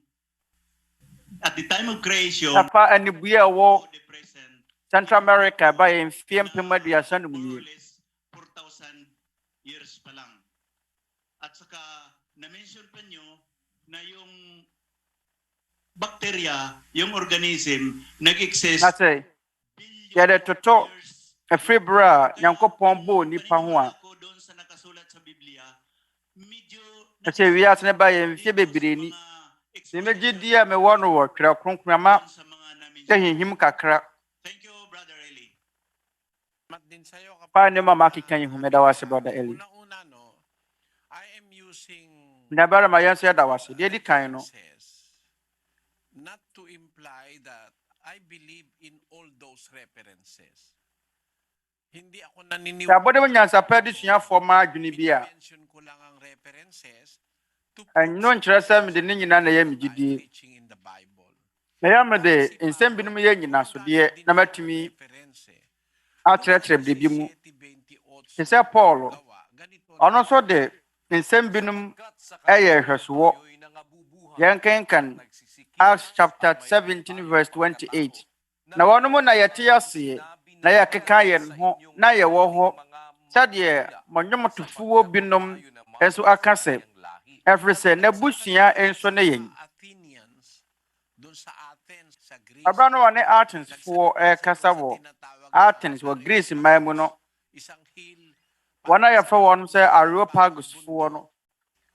I: at the time of creation
C: ɛfa anibuye a ɛwɔ
I: to the present
C: Central America ba yɛ mfie mpem aduasa no mu
I: more or
C: nie
I: less 4,000 years pa lang. At saka na-mention pa nyo na yung bacteria, yung organism, nag-exist.
C: Nase, yada toto, ɛfiri berɛ a Nyankopɔn bɔɔ nipa ho a,
I: Doon sa nakasulat sa Biblia, medyo
C: ɛsɛ wiase ne ba yɛ mfie bebree ni. Sɛ megye di a mewɔ no wɔ Twerɛ Kronkron ama
I: sa mga namin.
C: yɛhinhim kakra.
I: Thank you, Brother Eli.
A: Din sa'yo kapag
C: Pa ne mama keka yi hu meda wase Brother Eli.
A: una-una, no, I am using
C: Onuabarima yɛn nso yɛda wase. Deɛ di kan no,
A: references, not to imply that I believe in all those references. Hindi ako
C: sɛ
A: naniniwala.
C: abɔde mo nyansapɛ de suafoɔ ma adwene bi a,
A: Mention ko lang ang references to
C: ɛnno nkyerɛ sɛ mede ne nyinaa na ɛyɛ me gyidie.
A: preaching in the Bible.
C: Na yɛ mede nsɛm binom yɛ nyinasodeɛ na matumi akyerɛkyerɛ biribi mu. Te sɛ Paul, ɔno nso de nsɛm binom ɛyɛ hwɛsoɔ. Yɛnkenkan Acts chapter 17 verse 28. Na wɔn mu na yɛte aseɛ, na yɛkeka yɛn ho, na yɛwɔ hɔ, sɛdeɛ mɔnwomtofoɔ binom nso aka sɛ, ɛfiri sɛ n'abusua nso ne yɛn. Abra no wɔne Atensfoɔ ɛkasa wɔ Athens wɔ Greece man mu no, wɔn a yɛfrɛ wɔn sɛ Areopagusfoɔ no,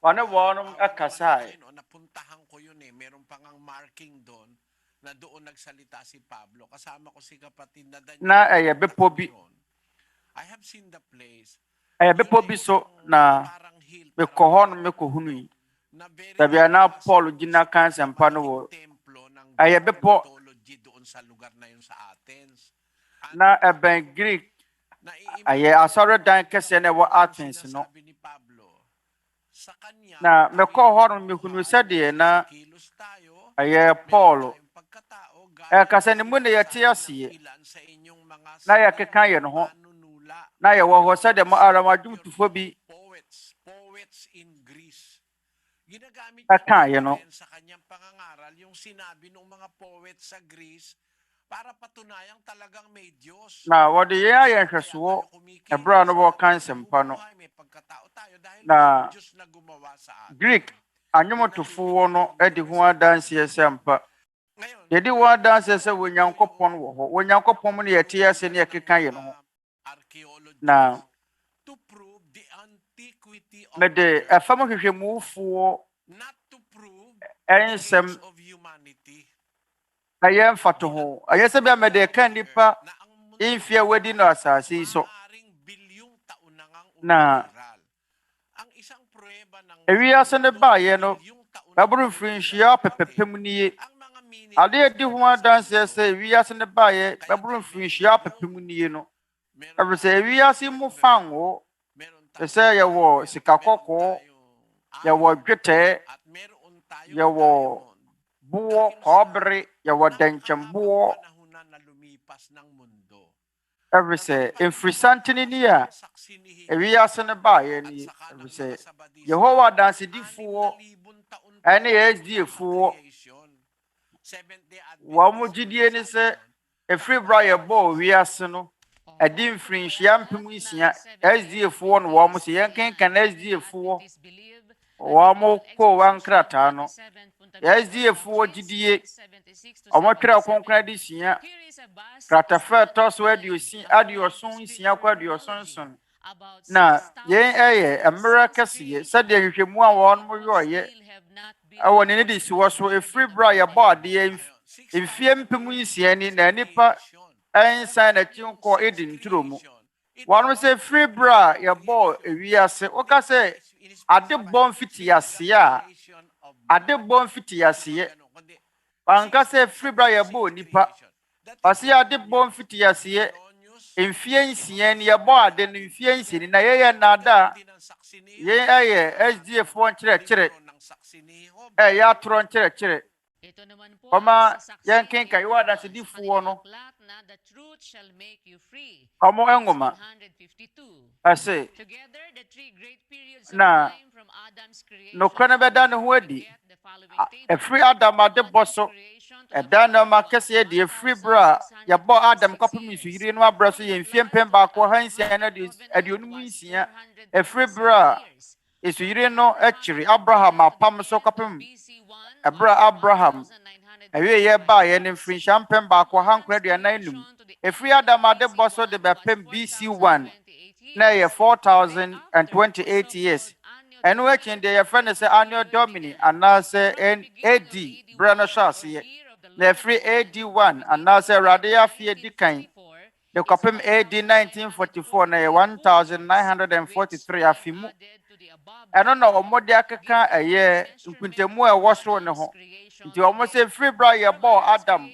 C: wɔne wɔn ɛkasae.
A: Napuntahan ko yun eh. Meron pang ang marking doon na doon nagsalita si Pablo. Kasama ko si kapatid na Daniel.
C: Na ɛyɛ bepɔ bi,
A: I have seen the place.
C: ɛyɛ bepɔ bi so na
A: Parang hill.
C: mekɔ hɔ no mekɔhunu yi.
A: Na very
C: Sabi na Paul gyina ka nsɛmpa no wɔ
A: templo ng
C: ɛyɛ bepɔ
A: theology doon sa lugar na yun sa Athens.
C: na ɛbɛn Greek ɛyɛ asɔredan kɛseɛ na ɛwɔ Athens no.
A: Sinasabi ni Pablo, sa kanya,
C: Na mekɔ hɔ no mehunu sɛdeɛ na
A: kilos tayo,
C: ɛyɛ Paul
A: pagkatao,
C: ɛkasa ne mu na yɛte aseɛ
A: ilan sa inyong mga
C: na yɛkeka yɛn ho
A: manunula,
C: na yɛwɔ hɔ sɛdeɛ mo ara mo adwomtofoɔ bi
A: poets in Greece. Ginagamit
C: ɛkaeɛ no.
A: sa kanyang pangangaral yung sinabi ng mga poets sa Greece para patunayang talagang may Diyos.
C: Na wɔde yɛn ayɛ nhwɛsoɔ ɛberɛ a no wɔka nsɛmpa no.
A: May pagkatao tayo dahil
C: Na
A: may Diyos na gumawa sa atin.
C: Greek anwomtofoɔ no de ho adanseɛ sɛ mpa.
A: Ngayon,
C: Yɛde ho adanseɛ sɛ Onyankopɔn wɔ hɔ. Onyankopɔn mu no yɛte ase ne yɛkeka yɛn ho.
A: archaeologists
C: Na
A: to prove the antiquity of
C: mede ɛfam hwehwɛmufoɔ
A: not to prove
C: ɛnsɛm
A: the age of humanity.
C: ɛyɛ mfato ho. Ɛyɛ sɛ bia mede ɛka nnipa
A: Na ang mundo
C: mfie a wadi no asase yi so.
A: maaaring bilyong taon na ngang
C: Na
A: umiiral. Ang isang pruweba ng
C: ewiase ne baeɛ no,
A: bilyong taon na
C: bɛboro mfirinhyia apɛpɛpɛm nie.
A: ang mga minutes
C: Ade a ɛdi ho adanseɛ sɛ ewiase ne baeɛ bɛboro mfirinhyia apɛpɛm nie no. Ɛfiri sɛ ewiase mu fango, te sɛ yɛwɔ sikakɔkɔɔ, yɛwɔ dwetɛ,
A: at meron tayong
C: yɛwɔ boɔ, kɔbere, yɛwɔ dɛnkyɛmboɔ.
A: panahunan na lumipas ng mundo.
C: Ɛfiri sɛ mfirisantene ni a ewiase ne baeɛ nie. Ɛfiri sɛ Yehowa dansedifoɔ ɛne SDfoɔ wɔn mo gyidie ne sɛ ɛfiri berɛ a yɛbɔɔ wiase no, ɛde mfirinhyia mpem nsia SDfoɔ no wɔn mo sɛ yɛnkenkan SDfoɔ wɔn mo kɔɔ wɔn nkrataa no. SDfoɔ gyidie wɔn Twerɛ Kronkron Adesua kratafɛ ɛtɔ so aduɔson nsia kɔ aduɔson nson. Na yɛn ɛyɛ mmerɛ kɛseɛ sɛdeɛ hwehwɛmu a wɔn mo yɔɔyɛ ɛwɔ ne de si wɔ so ɛfiri berɛ a yɛbɔ adeɛ mfie mpem nsia ni na nipa ɛnsan n'akyi nkɔ edi nturo mu. Wɔn sɛ ɛfiri berɛ a yɛbɔɔ ewiase, woka sɛ ade bɔ mfitiaseɛ a ade bɔ mfitiaseɛ. Wanka sɛ ɛfiri berɛ a yɛbɔɔ nipa, ɔse ade bɔ mfitiaseɛ mfie nsia ni yɛbɔ ade no mfie nsia ni na yɛyɛ nnaadaa. Yɛn ɛyɛ SDfoɔ nkyerɛkyerɛ ɛyɛ atorɔ nkyerɛkyerɛ. Ɔma yɛnkenkan yɛwɔ adansedifoɔ no ɔmo nwoma ɛse na nokorɛ no bɛda ne ho adi ɛfiri Adam ade bɔ so ɛda nneɛma kɛseɛ de ɛfiri berɛ a yɛbɔ Adam kɔpem nsuyiri no abrɛ so yɛ mfie mpem baako ha nsia na aduonum nsia ɛfiri berɛ a esuyire no akiri Abraham apam so kapem ebra Abraham ewe ye ba ye ne mfrinhyia mpem ba kwa hankora aduanan enum efiri Adam ade boso de bepem BC1 na ye 4028 years enu ekin de ye friend say annual domini anase AD brano shase na efiri AD1 anase rade afie dikan de kapem AD 1944 na ye 1943 afimu eno na omode akeka eye nkuntemu e wosoro ne ho nti omo se free bra ye bo Adam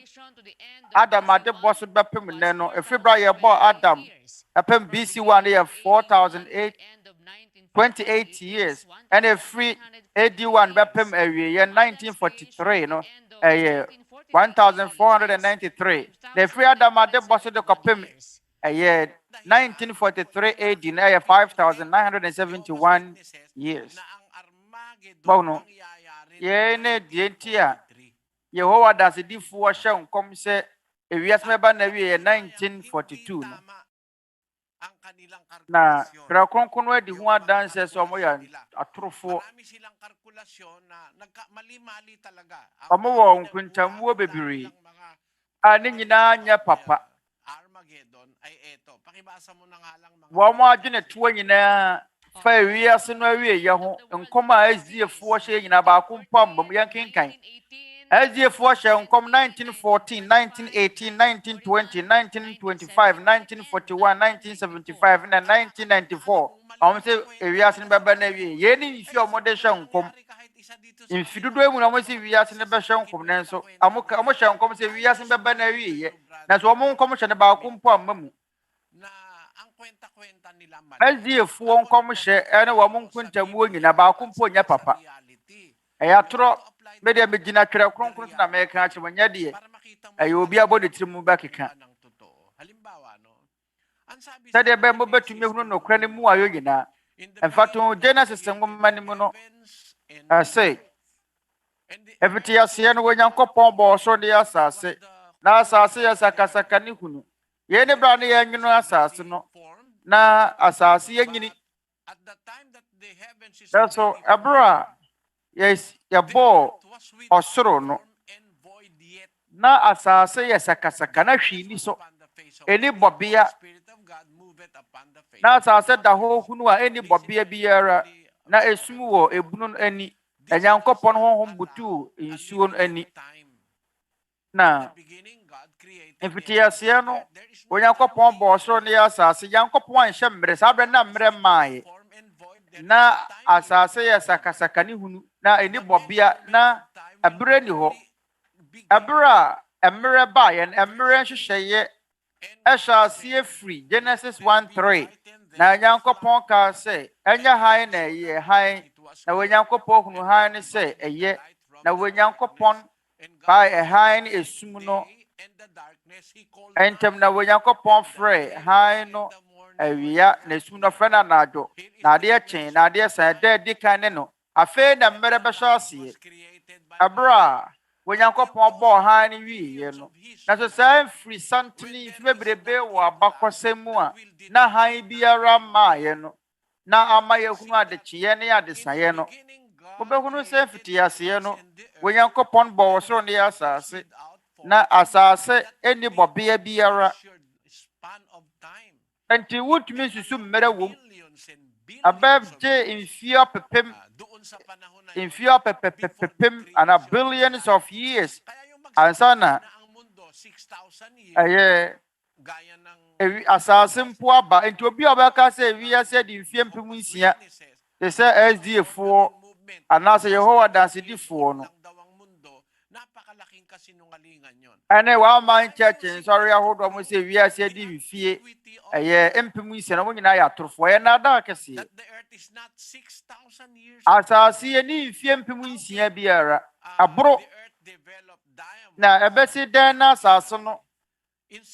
C: ade boso bepem ne no free bra ye bo Adam bepem BC1 ye 4028 years and a free AD1 bepem awie ye 1943 no eye 1493 the free Adam ade boso de kapem eye 1943 AD na eye 5971 years. Bono ye ne dientia Yehowa das di fu hye nkom se ewiase meba na wie 1942 no na Twerɛ Kronkron adi ho adanse se omo ya atorofo omo wo nkuntamuo bebiri a ne nyinaa nya papa wo mo adwene to nyinaa fa wiase no awie ye ho nkom a aziefo hye nyinaa ba ko mpam mbom yankenkan aziefo hye nkom 1914 1918 1920 1925 1941 1975 na 1994 omo se wiase no baba na wie ye ni mfi omo de hye nkom mfi dodo emu na omo se wiase no be hye nkom nenso omo hye nkom se wiase no baba na wie ye na so omo nkom hye ne ba ko mpam mamu aziefo nkom hye ene wo mo nkuntamu nyina ba ko mpo nya papa eya tro me de me gina Twerɛ Kronkron na me ka ache wonya de eya obi abode tirimu ba keka sade be mo betumi hunu nokorɛ ne mu ayo nyina emfato Genesis ngoma ne mu no say efiti ase no Onyankopɔn bo so de asase na asase ya sakasaka ne hunu ye ne bra ne ya nwunu asase no na asase ye nyini so abra yes ya bo osoro no na asase ya sakasaka na hwini so eni bobia na asase da ho hunu a eni bobia biara na esum wo ebunu ani Onyankopɔn honhom butu nsuo ani na efiti ase no Onyankopɔn bo osoro ne asase Onyankopɔn anhye mmerɛ sabre na mmerɛ maaye na asase ya sakasaka ne hunu na eni bobia na abere ni ho abera emere ba ye emere hyehyeye ehyaase free Genesis 1:3 na Onyankopɔn ka se enya han na ye han na Onyankopɔn hunu han ne se eye na Onyankopɔn ba han esum no entem na Onyankopɔn frɛ han no awia na esum no frɛ na nado na ade chen na ade sa de dikan ne no afi na mmere be hyase abra Onyankopɔn bɔ han ne wiye no na so sa free santini fi bebrebe wo abakɔsɛmu a na han biara maaye no na ama ye hunu ade kye ne ade saye no obehunu sɛ fiti ase no Onyankopɔn bɔ wo so ne asase na asase eni bobia biara enti wutumi susu mmere wom ababje infia pepem ana billions of years ansana aye asase mpo aba enti obi obaka se wiase di mfie mpem nsia te se SDF anase Yehowa dansedifo no ane wa man church sorry ahodɔ mo se wiase di mfie eye mpem nsia no nyina ya torofo ye na da kese asase ye ni mfie mpem nsia biara abro na ebesi den na asase no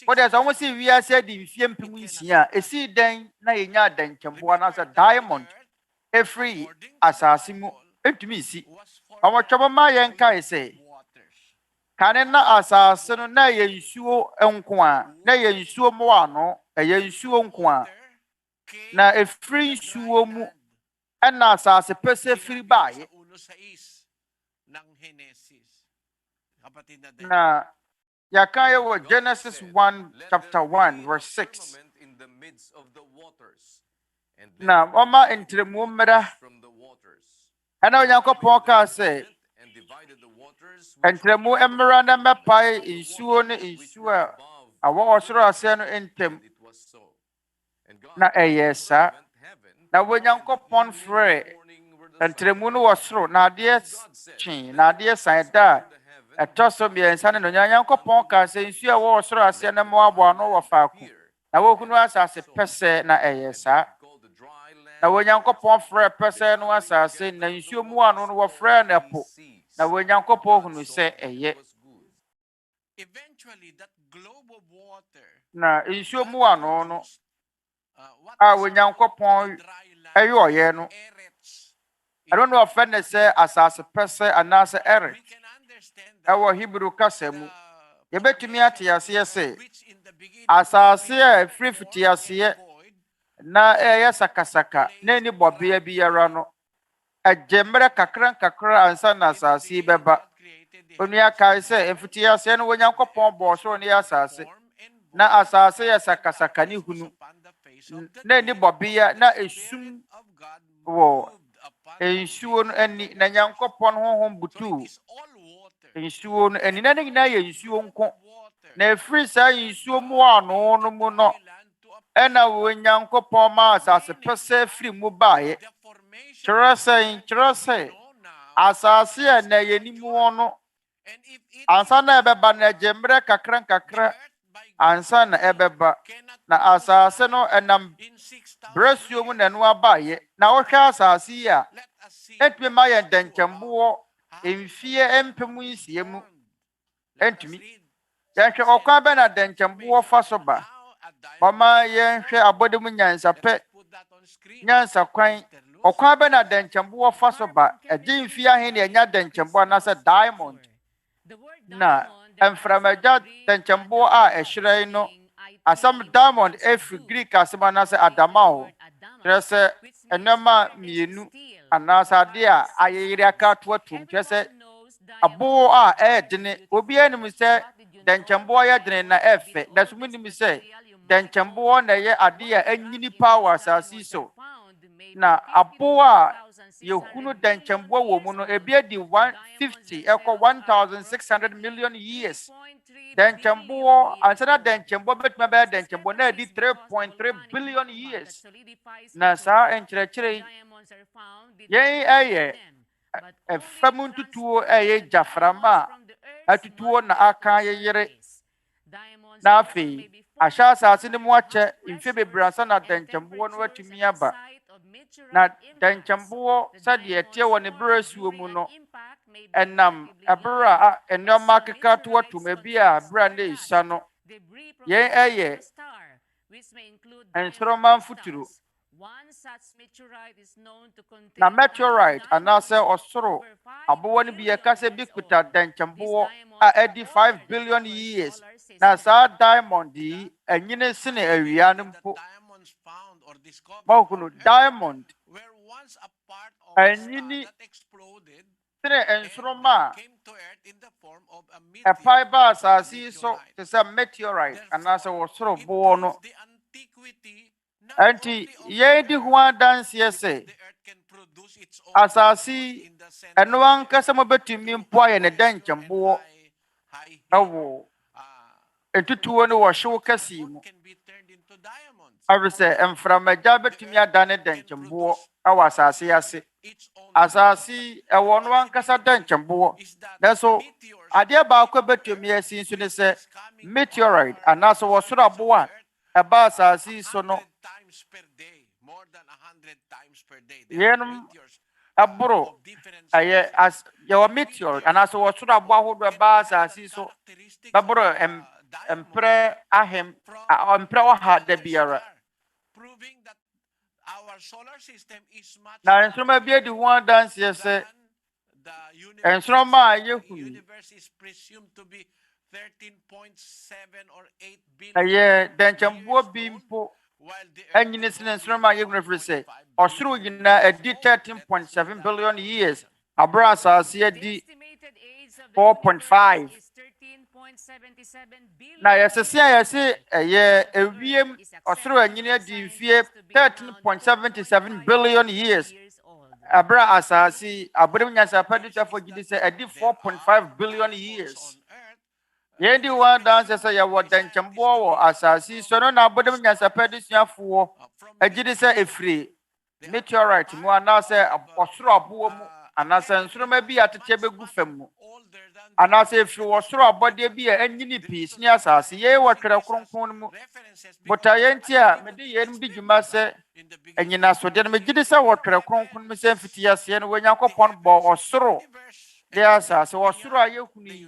C: wode so mo se wiase di mfie mpem nsia esi den na yenya dankembo na sa diamond every asase mu entumi isi omo twabo ma ye nka ise kane na asase no na ye nsuo enko a na ye nsuo mo ano ye nsuo nko a na efiri nsuo mu ɛna asase pɛsɛ firi baeɛ.
A: Sa 1:6 ng Genesis. Kapatid na
C: Na yɛka yɛwɔ Genesis 1 chapter 1 verse 6.
D: In the midst of the waters, and
C: Na ɔma ntrɛmu mmra. Ɛna Onyankopɔn kaa sɛ
D: and divided the waters
C: ntrɛmu mmra na mɛpae nsuo ne nsuo a awɔ ɔsoro aseɛ no ntam.
D: it was so. And God
C: Na ɛyɛ saa.
D: heaven
C: Na Onyankopɔn frɛ ntrɛmu no wɔ soro na adeɛ twe na adeɛ san da a ɛtɔ so mmiɛnsa ne no Onyankopɔn kaa sɛ nsuo a ɛwɔ ɔsoro aseɛ no mmoaboa ano wɔ faako. Na wɔhunu asase pɛsɛ na ɛyɛ saa. Na Onyankopɔn frɛ pɛsɛ no asase na nsuo mu ano no wɔfrɛ no ɛpo. Na Onyankopɔn hunu sɛ ɛyɛ.
A: eventually that globe of water
C: Na nsuo mu ano no a Onyankopɔn ɛyɛ ɔyɛ no ɛno na ɔfɛ ne sɛ asase pɛsɛ anaasɛ ɛre. Ɛwɔ Hebrew kasa mu yɛbɛtumi ate aseɛ sɛ asase a ɛfiri fiti aseɛ na ɛyɛ sakasaka na ɛni bɔbea biara no ɛgye mmerɛ kakra ansa na asase yi bɛba. Onua kae sɛ mfiti aseɛ no Onyankopɔn bɔɔ soro ne asase na asase yɛ sakasaka ne hunu na ɛni bɔbea na esum wɔ nsuo no ani na Nyankopɔn honhom butuu nsuo no ani na ne nyinaa yɛ nsuo nko. Na ɛfiri saa nsuo mu ano no mu no ɛna Onyankopɔn ma asase pɛsɛ firi mu baeɛ. Kyerɛ sɛ asase a na ɛyɛ nimu hɔ no ansa na ɛbɛba na ɛgye mmerɛ kakra ansa na ɛbɛba. Na asase no ɛnam brɛsuo mu na ɛno abaeɛ. Na wohwɛ asase yi a ɛntumi ma yɛn dɛnkyɛmboɔ mfie mpem nsia mu ɛntumi. Yɛhwɛ ɔkwan bɛ na dɛnkyɛmboɔ fa so ba. Mama yɛhwɛ abɔde mu nyansapɛ nyansa kwan ɔkwan bɛ na dɛnkyɛmboɔ fa so ba. Ɛgye mfie ahe na ɛnya dɛnkyɛmboɔ anaasɛ diamond. Na mframagya dɛnkyɛmboɔ a ɛhyerɛn no asɛm diamond ɛfiri Greek asɛm anaasɛ adamao. Kyerɛ sɛ ɛnɛma mmienu anaasɛ adeɛ a ayɛyere aka to atom. Kyerɛ sɛ abo a ɛyɛ dene. Obiara nim sɛ dɛnkyɛmboɔ yɛ dene na ɛfɛ. Na so munim sɛ dɛnkyɛmboɔ na ɛyɛ adeɛ a anyini paa wɔ asase yi so. Na abo a yɛhunu dɛnkyɛmboɔ wɔ mu no ebi adi 150 ɛkɔ 1,600 million years. Dɛnkyɛmboɔ ansa na dɛnkyɛmboɔ bɛtumi bɛyɛ dɛnkyɛmboɔ na adi 3.3 billion years. Na saa nkyerɛkyerɛ yi yɛn ɛyɛ ɛfam ntutuo ɛyɛ gyaframa a atutuo na aka yɛyere. Na afei ahyɛ asase no mu akyɛ mfe bebree ansa na dɛnkyɛmboɔ no atumi aba. Na dɛnkyɛmboɔ sɛdeɛ ɛteɛ wɔ ne brɛsuo mu no ɛnam ɛberɛ a ɛnneɛma keka to atom ebi a berɛ a na ɛhyia no yɛn ɛyɛ nsoroma mfuturo. Na meteorite anaasɛ ɔsoro aboɔ no bi yɛka sɛ bi kuta dɛnkyɛmboɔ a ɛdi 5 billion years. Na saa diamond yi ɛnyine sene awia no mpo. Mahunu diamond ɛnyini sene nsoroma a ɛpae ba asase yi so te sɛ meteorite anaasɛ wɔsoro boɔ no. Anti yɛn di ho adanseɛ sɛ asase ɛno ankasa mobɛtumi mpo ayɛ ne dɛnkyɛmboɔ ɛwɔ ntutuo no wɔ hyew kɛse mu. Ɛfiri sɛ mframagya bɛtumi adane dɛnkyɛmboɔ ɛwɔ asase yi ase. Asase ɛwɔ no ankasa dɛnkyɛmboɔ. Nanso adeɛ baako bɛtumi asi nso ne sɛ meteorite anaasɛ wɔsoro aboɔ a ɛba asase yi so no yɛnom ɛboro ɛyɛ yɛwɔ meteor anaasɛ wɔsoro aboɔ ahodoɔ ɛba asase yi so bɛboro mprɛ ahem mprɛ ɔha da biara. Na nsoroma bi adi ho adanseɛ sɛ nsoroma a yɛhunu ɛyɛ dɛnkyɛmboɔ bi mpo And in this instrument, you can say, or through a 13.7 billion years, Abrasa CAD 4.5. Now, as I say, a year, a VM, or through a year, 13.77 billion years. Abra Asasi, Abramias Apedita for you say, I did 4.5 billion years. Yendi one dances a what then Chambo Asasi, so no Abramias Apedita for a Jidisa FILIPINO meteorite, Moana say a Osra Boom, and as a maybe at a table gufemu. And as if you was through a body be a engine piece near us, ye what Twerɛ Kronkron, but I ain't here, Medi DWUMADIE, and Nyinaa so then Megidisa what Twerɛ Kronkron Nsɛmmisa and when you upon ball or sorrow. There's us or Sura Yokuni.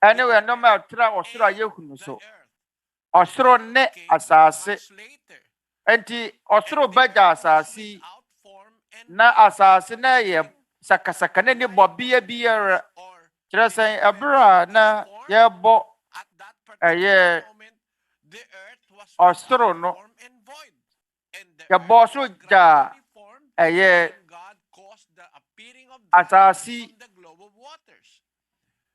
C: Anyway, no matter tra or Sura Yokunu so. Or throw net as I say, and or throw beggar as I see. Na as I say, nay, Sakasakane Bobby beer. Just say abra na ya bo ye or strono ya bosu ja ye asasi.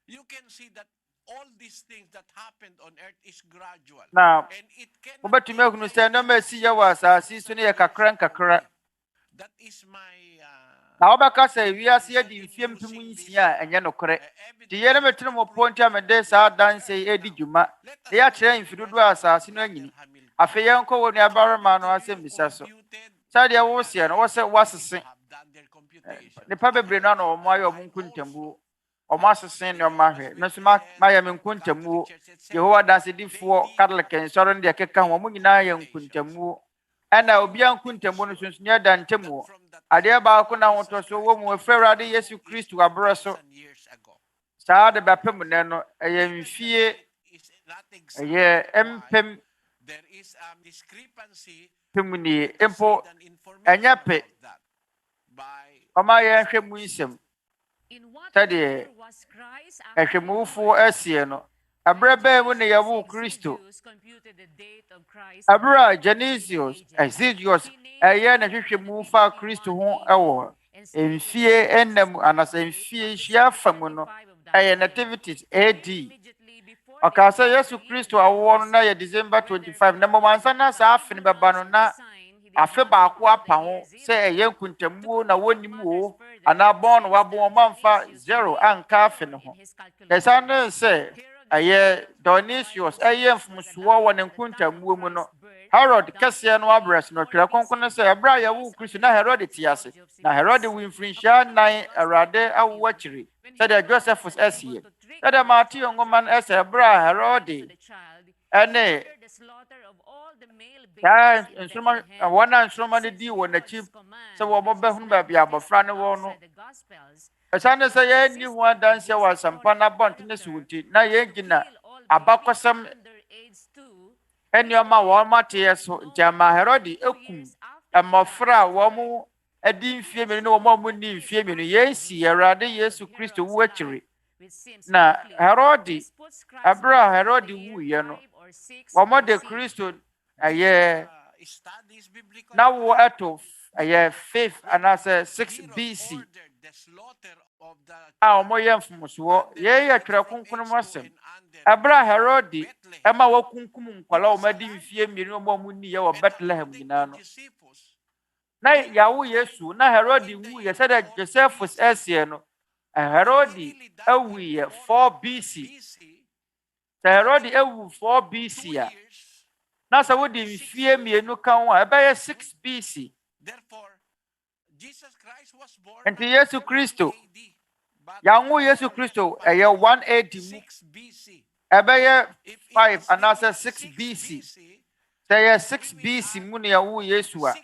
A: You can see that all these things that happened on earth is gradual.
C: Now,
A: and it can
C: but to make no stand no mercy ya wasasi so ne kakran kakra.
A: That is my
C: Now, because Wiase di film pimunsia and nokorɛ. The yere metro mo pontia me de sa dance e di dwuma. E ya kyerɛ mfidodo asase no anyini. Afei yenko Onuabarima no Nsɛmmisa so. Sade ya wo se no wo se wasese. Ne pa bebre no na omo ayo mo nkuntambu. Omo asese ne omo ahwe. No so ma ya me nkuntambu. Yehowa dance di fo Catholic en soro de keka ho mo nyina ya nkuntambu. Ana obi ankuntambu no sunsun ya dantemu. Ade ba ko na woto so wo mu Efrade Yesu Kristo abro so. Saa de bapem ne no mfie empem
A: there is a discrepancy
C: pemuni empo enyape oma ye hwe mu nsem tade ehwemufo asie no abraba mu ne yawo Kristo abra Genesius Ezekiel eye na hwehwemu fa Kristo ho ewo mfie enam anasa mfie hia famu no eye nativities AD akasa Yesu Kristo awo no na ye December 25 na momansa na sa afene beba no na afe ba ko apa ho se eye nkuntamu na wonimu ana bon wabon manfa 0 anka afene ho esane se eye Dionysius eye mfumsuo wo ne nkuntamu mu no Herod kese no abres no Twerɛ Kronkron se ebra ya wo Kristo na Herod tiase na Herod winfrinhia nan Awurade awo akyiri said Josephus esie said Matthew ngoman ese ebra Herod ene ya instrument wana instrument di wo na chief se wo bo behunu ba bia bofra ne wo no esane se ye ni ho adanse wa sampa na bonte ne suwuti na ye gina abakosam enioma wo mate so jama Herod ekum amofra wo mu adi mfie menu wo mu ni mfie menu ye si Awurade Yesu Kristo wo akyiri na Herod abra Herod wu ye no wo mo de Kristo aye na wo ato aye 5th and as 6 BC a mo ye mfumuso ye Twerɛ Kronkron masem abra Herod ema wakunkum nkwala o madi mfie mmienu mo mu ni ye wo Bethlehem nyina no na yawo Yesu na Herod wu ye said Josephus esie no Herod awu ye 4 BC Herod awu 4 BC a na sa wo di mfie mmienu kan wa ebe ye 6 BC
A: therefore Jesus Christ was born
C: and Yesu Kristo yawo Yesu Kristo eye 1 AD mu ebe ye 5 and as 6 BC say 6 BC mu ne yawo Yesu a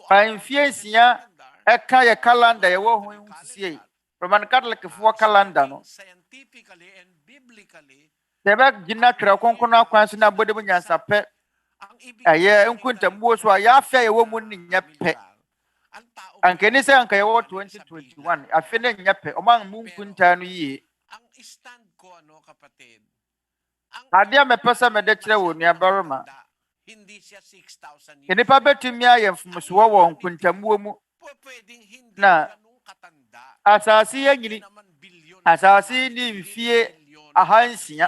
C: pa mfie nsia eka ye calendar ye wo hu nsie Roman Catholic for calendar no
A: scientifically and biblically
C: tebe gina Twerɛ Kronkron akwan so na bodemu nyansa pe aye nkuntamu so ya afia ye wo mu ni nya pe anke ni se anka ye wo 2021 afia ne nya pe o man mu nkunta no yie
A: ang stand ko ano kapatid
C: ade a mepesa me de kyerɛ wo Onuabarima
A: hindi siya 6,000 years.
C: Enipa betumi ayɛ mfomsoɔ wɔ nkuntamuo mu
A: Pwedeng hindi
C: na
A: ganun katanda.
C: asase yɛ nyini asase ni mfie ahansia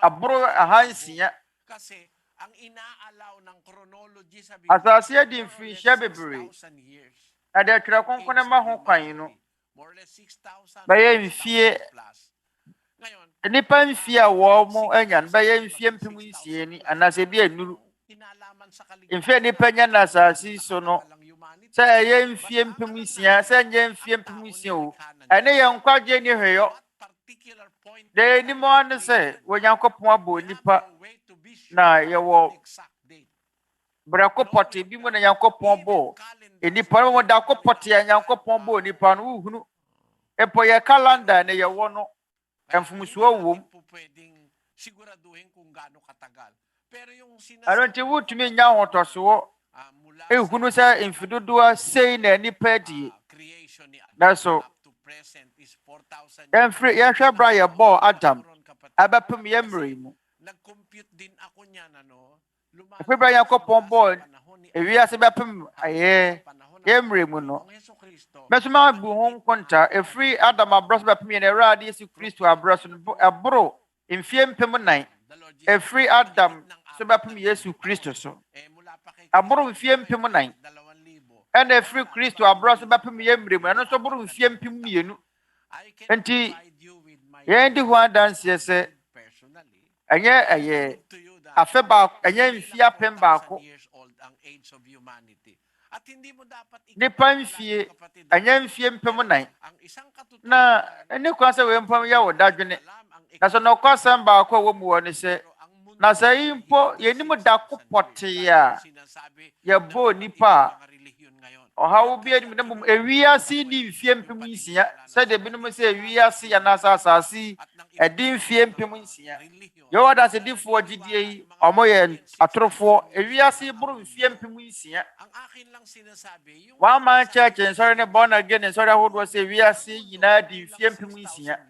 C: aboro ahansia
A: Kasi ang inaalaw ng chronology sa
C: asase yɛ di mfirinhyia bebree
A: 6,000 years.
C: na deɛ Twerɛ Kronkron ma ho kwan no
A: More or less 6,000
C: bɛyɛ mfie
A: plus. Ngayon,
C: nipa mfie a wɔn mo anya no bɛyɛ mfie mpem nsia ni anaasɛ bi enuru
A: inalaman sa
C: mfie nipa nya na asase so no sɛ ɛyɛ mfie mpem nsia sɛ nyɛ mfie mpem nsia o ɛne yɛ nkwagye ni hwɛyɔ
A: particular point
C: de anim ano sɛ Onyankopɔn abɔ nipa na yɛwɔ brɛko pɔte bi mu na Nyankopɔn bɔ enipa no da ko pɔte a Nyankopɔn bɔ nipa no uhunu epo yɛ calendar na yɛwɔ no mfomsoɔ wɔ mu
A: siguraduhin kung gaano katagal. Pero yung
C: ɛno nti wotumi nya ahotɔsoɔ ehunu sɛ mfidodoɔ sei na nipa die
A: creation ni
C: na so
A: up to present is 4,000
C: yɛhwɛ bra yɛbɔɔ Adam abɛpem yɛ mmerɛ mu
A: nag-compute din ako niyan
C: ɛfiri bra Nyankopɔn bɔɔ ewiase bɛpem ayɛ yɛ mmerɛ mu no mɛsoma abu ho nkonta efiri Adam abrɛ so bɛpem yɛn Awurade Yesu Kristo abrɛ so no ɛboro mfie mpem 9 efiri Adam so bɛpem Yesu Kristo so aboro mfie mpem 9 ɛna efiri Kristo abrɛ so bɛpem yɛ mmerɛ mu ɛno nso boro mfie mpem 2 nti yɛn di ho adanseɛ sɛ ɛnyɛ afe baako ɛnyɛ mfie apem baako nipa mfie ɛnyɛ mfie mpem 9 na ɛne kwan sɛ wei mpam yɛ wo dadwene na sɛ nɔkɔsɛm baako a wɔ mu wɔ ne sɛ na sɛ yi mpo yɛnim da ko pɔtee a yɛbɔɔ nipa a ɔhaw bi anim na mmom ewiase ni mfie mpem 6 sɛdeɛ binom sɛ ewiase anaasɛ asase ɛde mfie mpem 6 yɛwɔ dasedifoɔ gyidie yi ɔmo yɛ atorofoɔ ewiase boro mfie mpem 6 wɔama kyɛkyɛ nsɔre ne born again nsɔre ahodoɔ sɛ ewiase nyinaa di mfie mpem 6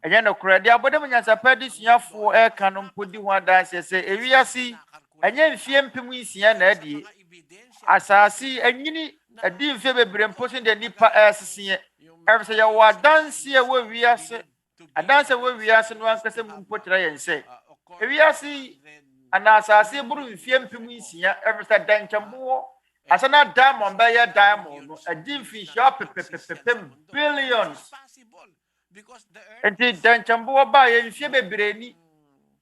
C: ɛnyɛ nokorɛ deɛ abɔdem nyansapɛ de suafoɔ ɛka no mpo di ho adanseɛ sɛ ewiase ɛnyɛ mfie mpem 6 na adie asase anyini adi mfie bebree mpo so deɛ nipa ɛseseɛ ɛfiri sɛ yɛwɔ adanseɛ wɔ wiase adanseɛ wɔ wiase no ankasa mu mpo kyerɛ yɛn sɛ ewiase ana asase boro mfie mpem 6 ɛfiri sɛ dɛnkyɛmboɔ asana diamond bɛyɛ diamond no adi mfinhyia pepepepepem billions nti dɛnkyɛmboɔ baa yɛ mfie bebree ni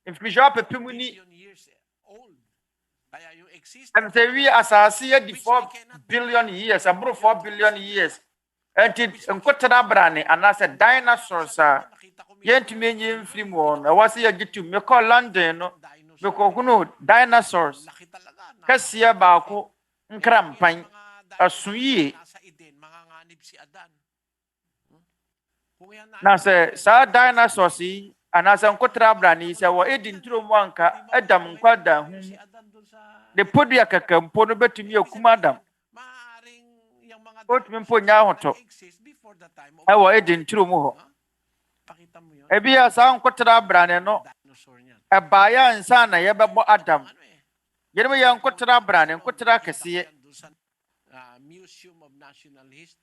C: mfinhyia pepem ni ɛfiri sɛ wi asase yɛ di 4 billion years aboro 4 billion years nti nkotena brane anaasɛ dinosaurs a yɛntumi enyi mfiri mu wɔ no ɛwɔ sɛ yɛgye tum mekɔ London no mekɔhunu dinosaurs kɛseɛ baako nkrampan aso yie na sɛ saa dinosaurs yi anaasɛ nkotena brane yi sɛ wɔ edi nturo mu anka ɛdam nkwada ho de podua kakampo no betumi akum Adam otumi mpo nya ahotɔ ɛwɔ edi nturo mu hɔ ebi a saa nkotena brane no ɛbaayɛ nsa na yɛbɛbɔ Adam yɛnum yɛ nkotena brane nkotena kɛseɛ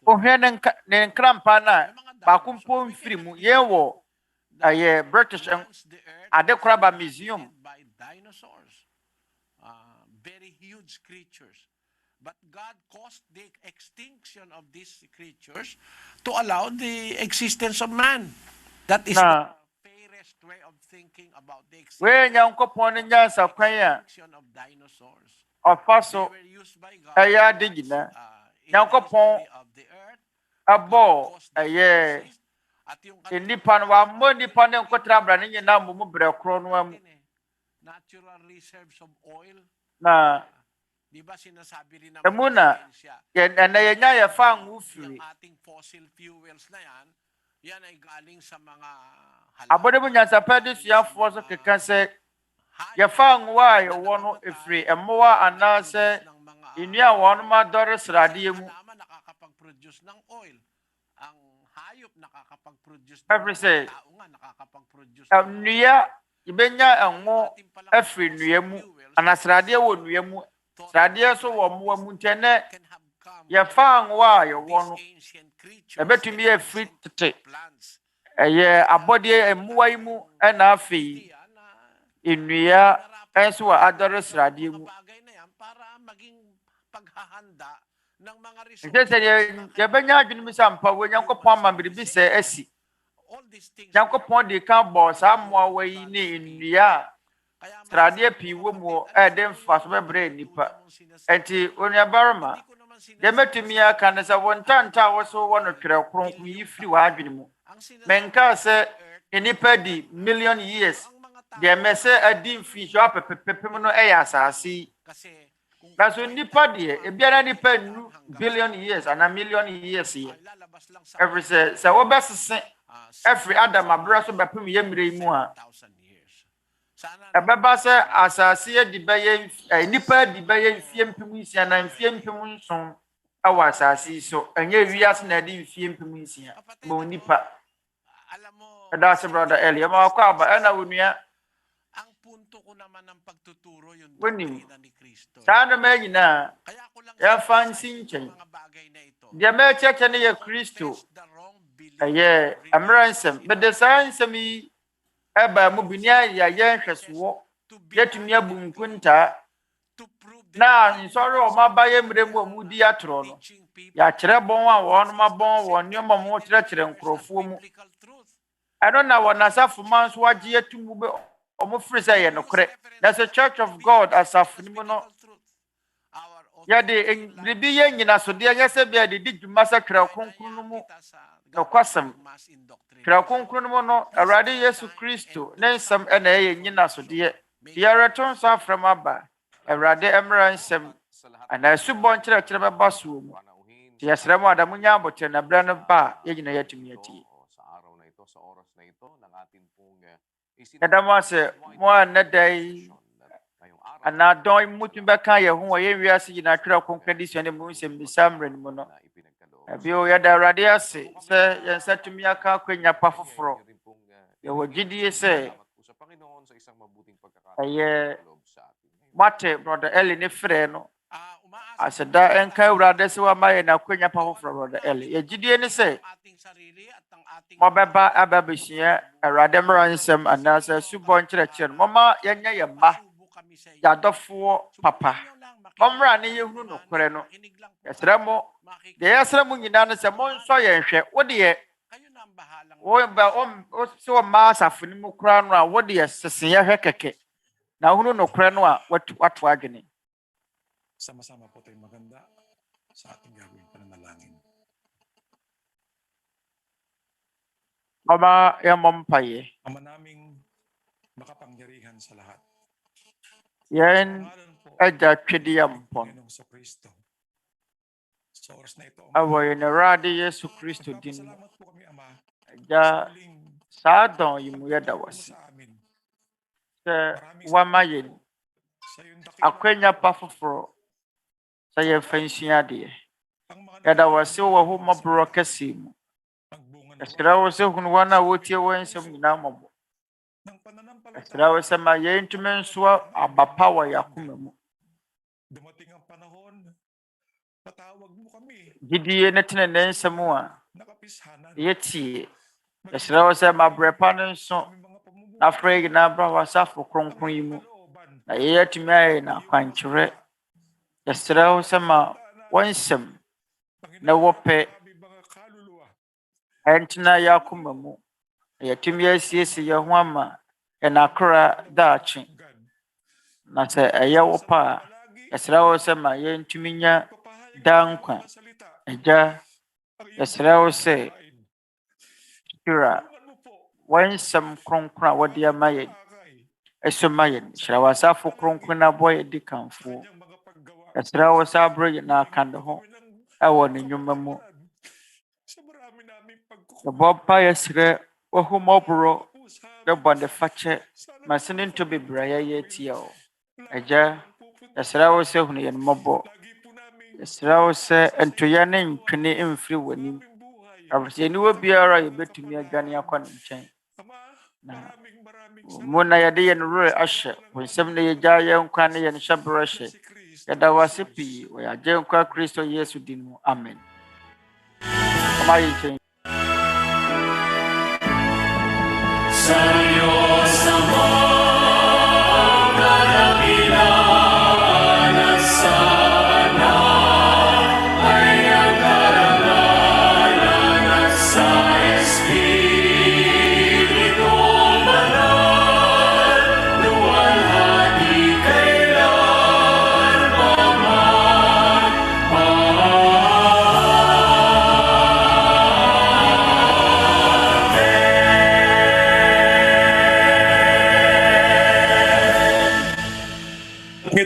C: ohwɛ ne nkrampa na baako mpo mfiri mu yɛn wɔ ɛyɛ British adekoraba museum
A: very huge creatures. But God caused the extinction of these creatures to allow the existence of man. That is the fairest way of thinking about the existence of dinosaurs. They were used by God in the history of the earth.
C: Abo nipa no wa mo nipa ne nkotra bra ne nyina mo mu berɛ kro no am
A: natural reserves of oil.
C: Na
A: di ba sinasabi rin
C: naman muna yanya yɛfa ngo firi
A: ating fossil fuels na yan ay galing sa mga
C: abode mo nyansapɛ de suafoɔ so keka sɛ yɛfa ngo a yɛwɔ no efiri ɛmmoa anaasɛ nnua wɔn ma dɔre sradeɛ mu
A: nakakapag-produce ng oil. Ang hayop nakakapag-produce
C: every say
A: tao nga nakakapag-produce
C: nnua ibenya ngo efiri nnua mu anasrade wo nnua mu srade so wo mo mu ntene ye fa anwa ye wo no ebetumi ye free tete eye abode emuwa yi mu na afi nnua enso wa adore srade mu Nkyese ye benya adwene mi sampa wo Nyankopon amambere bi se asi Nyankopon de ka bo sa moa wayi ne nnua srade pi wo mu de mfa so bebre nipa enti Onuabarima de metumi aka ne sa wontanta wo so wo no Twerɛ Kronkron yi firi wa adwene mu menka se nipa di million years de mese adi mfi so apepepem no ya asase Naso nipa de ebiara nipa nu billion years and a million years here. Every say wo besese every Adam abra so bepem ye mire mu a. Ebeba se asase di beye nipa di beye mfie mpem nsia na mfie mpem nson awa asase so enye wiase na di mfie mpem nsia bo nipa. That's brother Eli ma kwa ba na wonua
A: ang punto ko naman ng pagtuturo yung
C: Winim.
A: doktrina ni Kristo.
C: Sana may na
A: Kaya ko lang
C: ya
A: sinasabi
C: fansin
A: yung
C: chen.
A: mga bagay na ito.
C: Dia me cheche ni ye Kristo.
A: The wrong belief
C: Aye, amransem. But the science me eba mu binia ya ye hweso.
A: to be
C: Yetumi abu nkunta
A: to prove
C: na nsori o mabaye mre mu amudi atro no.
A: teaching people
C: Ya kyerɛ bon a wɔn ma bon wɔn nneɛma mo kyerɛkyerɛ nkurɔfoɔ mu.
A: biblical truth.
C: Ɛno na wɔn asafo man so agye atumu be ɔmo firi sɛ yɛ nokorɛ. There's a church of God asafo ni mu no. Yɛde biribi yɛ nyinasodeɛ nyɛ sɛ bia de di dwuma sɛ Twerɛ Kronkron no mu nokwasɛm. Twerɛ Kronkron no mu no Awurade Yesu Kristo ne nsɛm ɛna ɛyɛ nyinasodeɛ. Yɛreto nso afrɛ m aba. Awurade mmerɛ nsɛm ana asubɔ nkyerɛkyerɛ bɛba so mu. Yɛsrɛ mo adamu nya abotre na berɛ no ba a yɛgyina yɛatumi atie. Adam ase mo anadai ana don mutu beka ye ho ye wiase gina Twerɛ Kronkron Adesua ne mu Nsɛmmisa mmerɛ no mu no bio ya da Awurade ase sɛ yɛnsatumi aka akwanya pa foforo ye wo gidie sɛ aye mate brother Eli ne frɛ no aseda enka Awurade se wa ma ye na akwanya pa foforo brother Eli ye gidie ne sɛ mobeba ababeshia Awurade mmerɛ nsɛm anasa subɔ nkyerɛkyerɛ no mama yɛnya yɛ mma yadɔfoɔ papa mɔmmra ne yɛhunu nokorɛ no yɛsrɛ mo de yɛsrɛ mo nyinaa no sɛ monsɔ yɛn hwɛ wode yɛ wo se wɔ ma asafo no mu koraa no a wode yɛ sese yɛhwɛ kɛkɛ na hunu nokorɛ no a wato adwene.
J: Sama-sama po tayong maganda sa ating gagawing pananalangin.
C: Mama yampaye.
J: Ama naming makapangyarihan sa lahat.
C: Yan ada Atempɔn.
J: Panginoong Kristo. Sa oras na ito,
C: Awoy na Awurade Yesu Kristo din.
J: salamat po kami, Ama,
C: Ja
J: muling
C: saa dɔn yi mu yɛda wase.
J: sa amin.
C: Sɛ wama yɛn
J: Sa iyong
C: akwanya pa foforɔ sɛ yɛmfa nsua adeɛ.
J: ang mga
C: Yɛda wase wɔ ho mmɔborɔ kɛse mu.
J: nagbunga
C: Yɛsrɛ wo sɛ hunu wɔn a wotie wɔn nsɛm nyinaa mmɔbɔ.
J: ng pananampalataya.
C: Yɛsrɛ wo sɛ ma yɛntumi nsoa aba pa wɔ yɛn akoma mu.
J: Dumating ang panahon, patawag mo kami,
C: Gyidie ne tenenee nsɛm a
J: nakapishanan.
C: yɛtie. Yɛsrɛ wo sɛ ma berɛ pa no nso
J: Aming mga pamumuhay,
C: na afra yi nyinaa bra w'asafo kronkron yi mu.
J: kalooban,
C: Na yɛatumi ayɛ no akwankyerɛ. Yɛsrɛ wo sɛ ma wɔn nsɛm na wɔpɛ
J: aming mga kaluluwa,
C: ɛntena yɛn akoma mu. Na yɛatumi asiesie yɛn ho ama yɛn akora daakye.
J: gan,
C: Na sɛ ɛyɛ wo pa a, yɛsrɛ wo sɛ ma yɛntumi nya
J: papahayag
C: daa
J: ng
C: nkwa.
J: mga salita,
C: Agya,
J: ang iyong
C: yɛsrɛ wo sɛ
J: kain.
C: Kyerɛ
J: Tulungan mo po,
C: wɔn nsɛm kronkron a wɔde ama yɛn
J: akay,
C: ɛso ma yɛn. Hyira w'asafo kronkron na abɔ yɛn di kanfoɔ.
J: kanyang mga paggawa.
C: Yɛsrɛ wo sɛ aborɔ yɛn aka ne ho ɛwɔ ne nnwuma mu.
J: Sa marami naming
C: Yɛbɔ pa yɛsrɛ w'ahummɔborɔ
J: pagkukusa,
C: ne bɔnefakyɛ ma se ne ntɔ bebree a yɛyɛ atia wo. Agya, yɛsrɛ wo sɛ hunu yɛn mmɔbɔ.
J: lagi po namin
C: Yɛsrɛ wo sɛ ntoyɛ ne ntwene mfiri w'anim.
J: aming buhay.
C: Abosɛniwa biara a yɛbɛtumi adwane akɔ ne nkyɛn.
J: Ama,
C: Muna yɛde yɛn werɛ ahyɛ wo nsɛm na yɛgyaa yɛn nkwa ne yɛn hyɛberɛ hyɛ. Yɛda wo ase pii wɔ yɛn Agyenkwa Kristo Yesu din mu. Amen. Ɔma yɛ nkyɛn.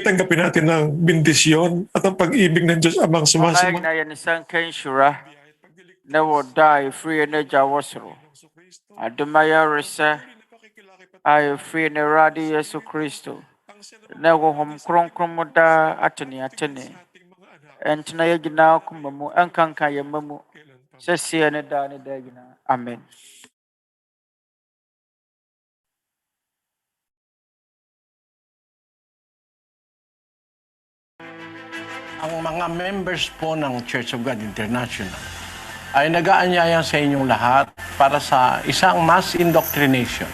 J: Tanggapin natin ang bendisyon at ang pag-ibig ng Diyos Amang sumasama.
C: Na yɛn nsa nka nhyira na wɔdɔ a ɛfiri yɛn Agya wɔ soro. Adom a yɛresɛ a ɛfiri ne Awurade Yesu Kristo na Honhom Kronkron mu daa atene ɛntena yɛn nyinaa koma mu ɛnkanka yɛn mma mu sɛsie ne daa nyinaa. Amen.
A: Ang mga members po ng Church of God International ay nag-aanyaya sa inyong lahat para sa isang mass indoctrination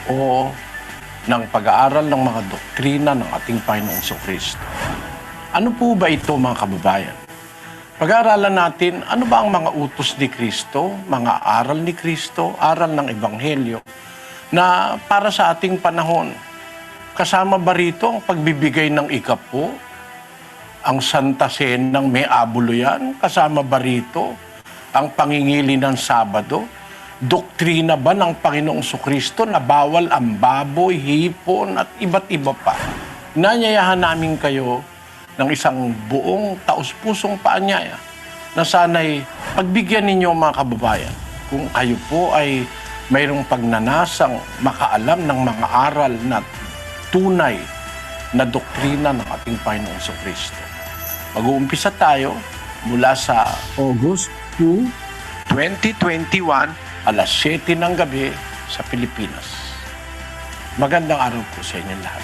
A: o ng pag-aaral ng mga doktrina ng ating Panginoong Kristo. Ano po ba ito, mga kababayan? Pag-aaralan natin ano ba ang mga utos ni Kristo, mga aral ni Kristo, aral ng Ebanghelyo na para sa ating panahon. Kasama ba rito ang pagbibigay ng ikapo, ang Santa Senang may abulo yan? Kasama ba rito ang pangingili ng Sabado? Doktrina ba ng Panginoong Kristo na bawal ang baboy, hipon at iba't iba pa? Inanyayahan namin kayo ng isang buong taus-pusong paanyaya na sana'y pagbigyan ninyo mga kababayan kung kayo po ay mayroong pagnanasang makaalam ng mga aral na tunay na doktrina ng ating Panginoong Kristo. Mag-uumpisa tayo mula sa August 2, 2021, alas 7 ng gabi sa Pilipinas. Magandang araw po sa inyong lahat.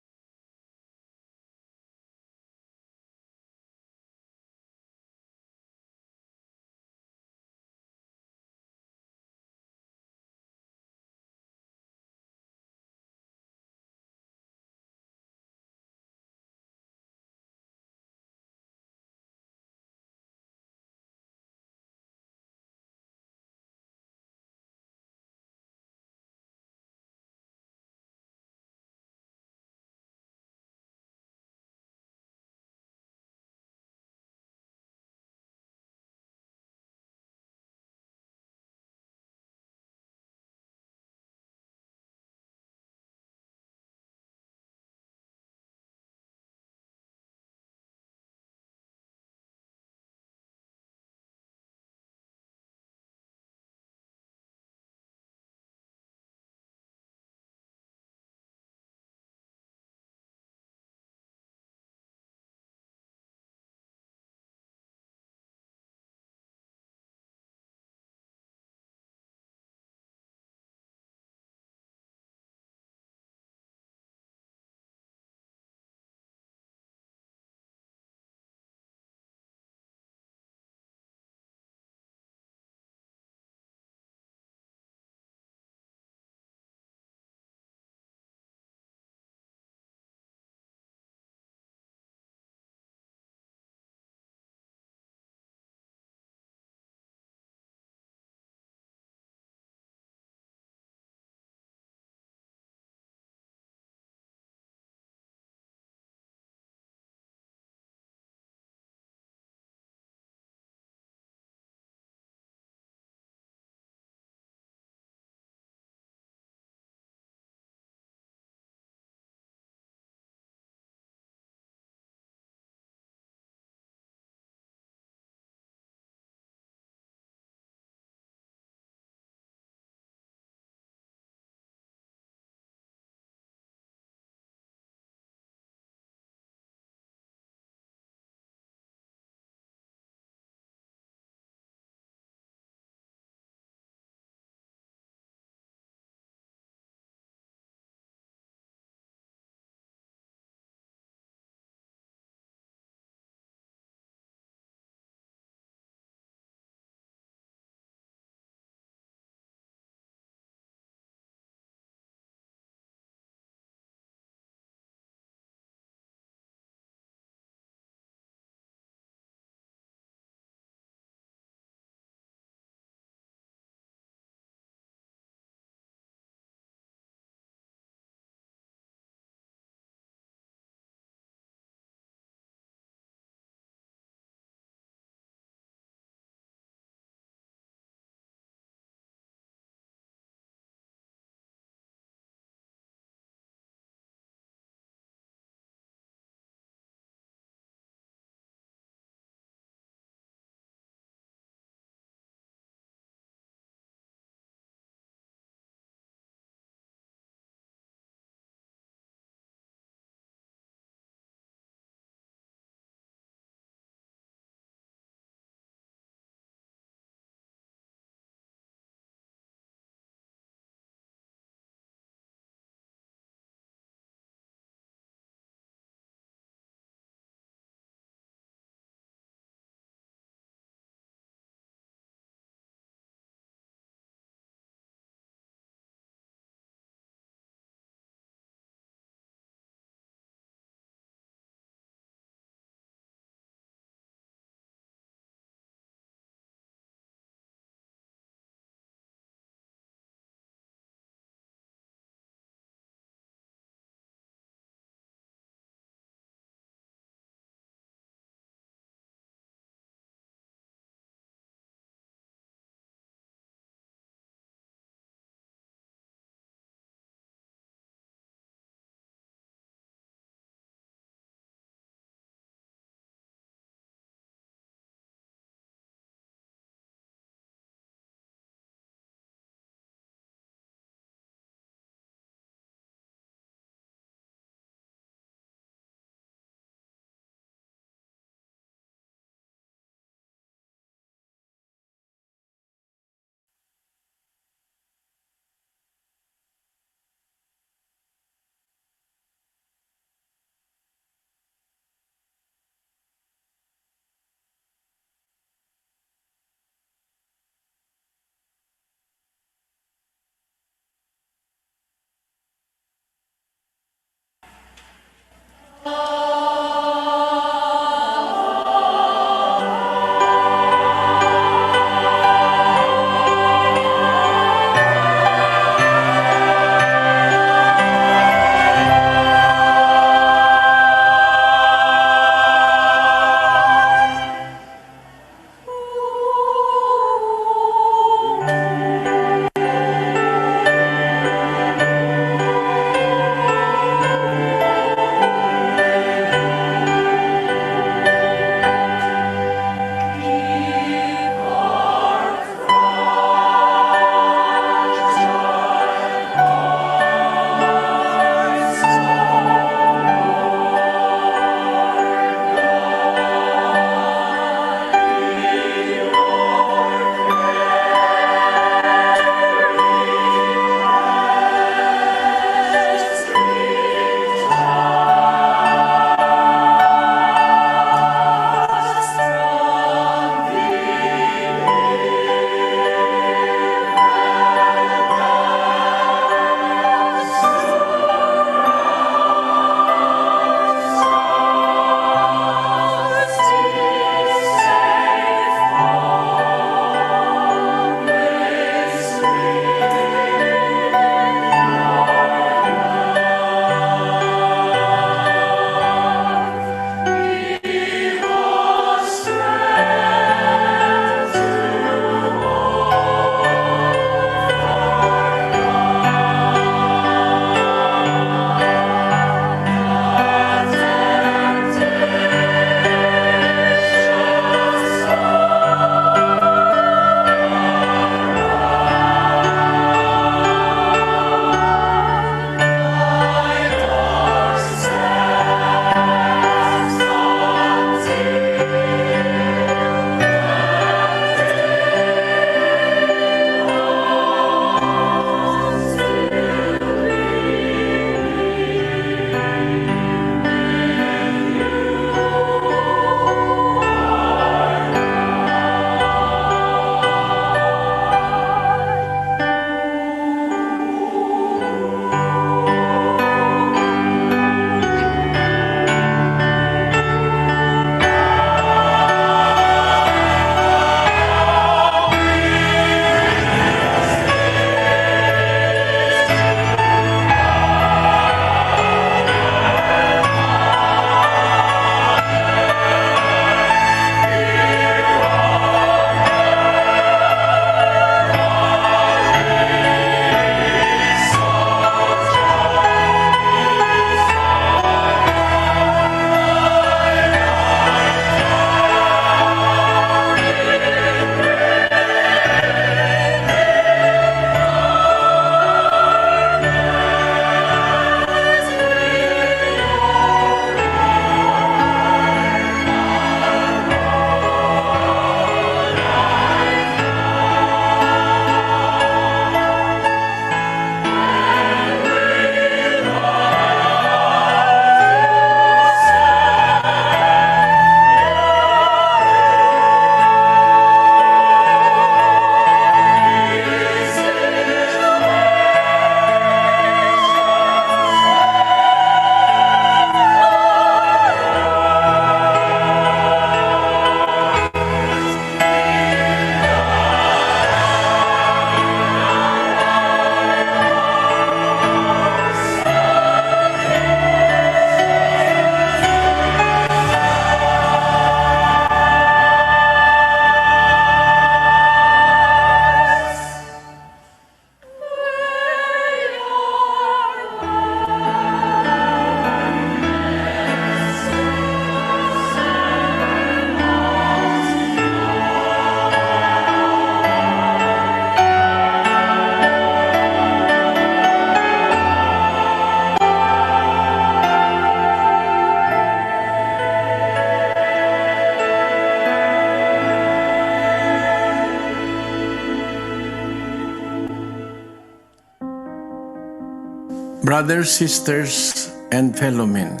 A: Brothers, sisters, and fellow men,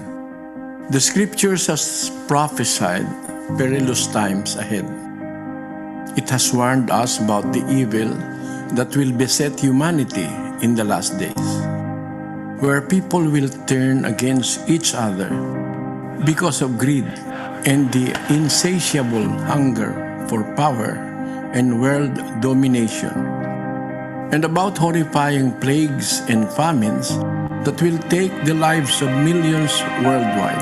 A: the scriptures has prophesied perilous times ahead. It has warned us about the evil that will beset humanity in the last days, where people will turn against each other because of greed and the insatiable hunger for power and world domination, and about horrifying plagues and famines that will take the lives of millions worldwide.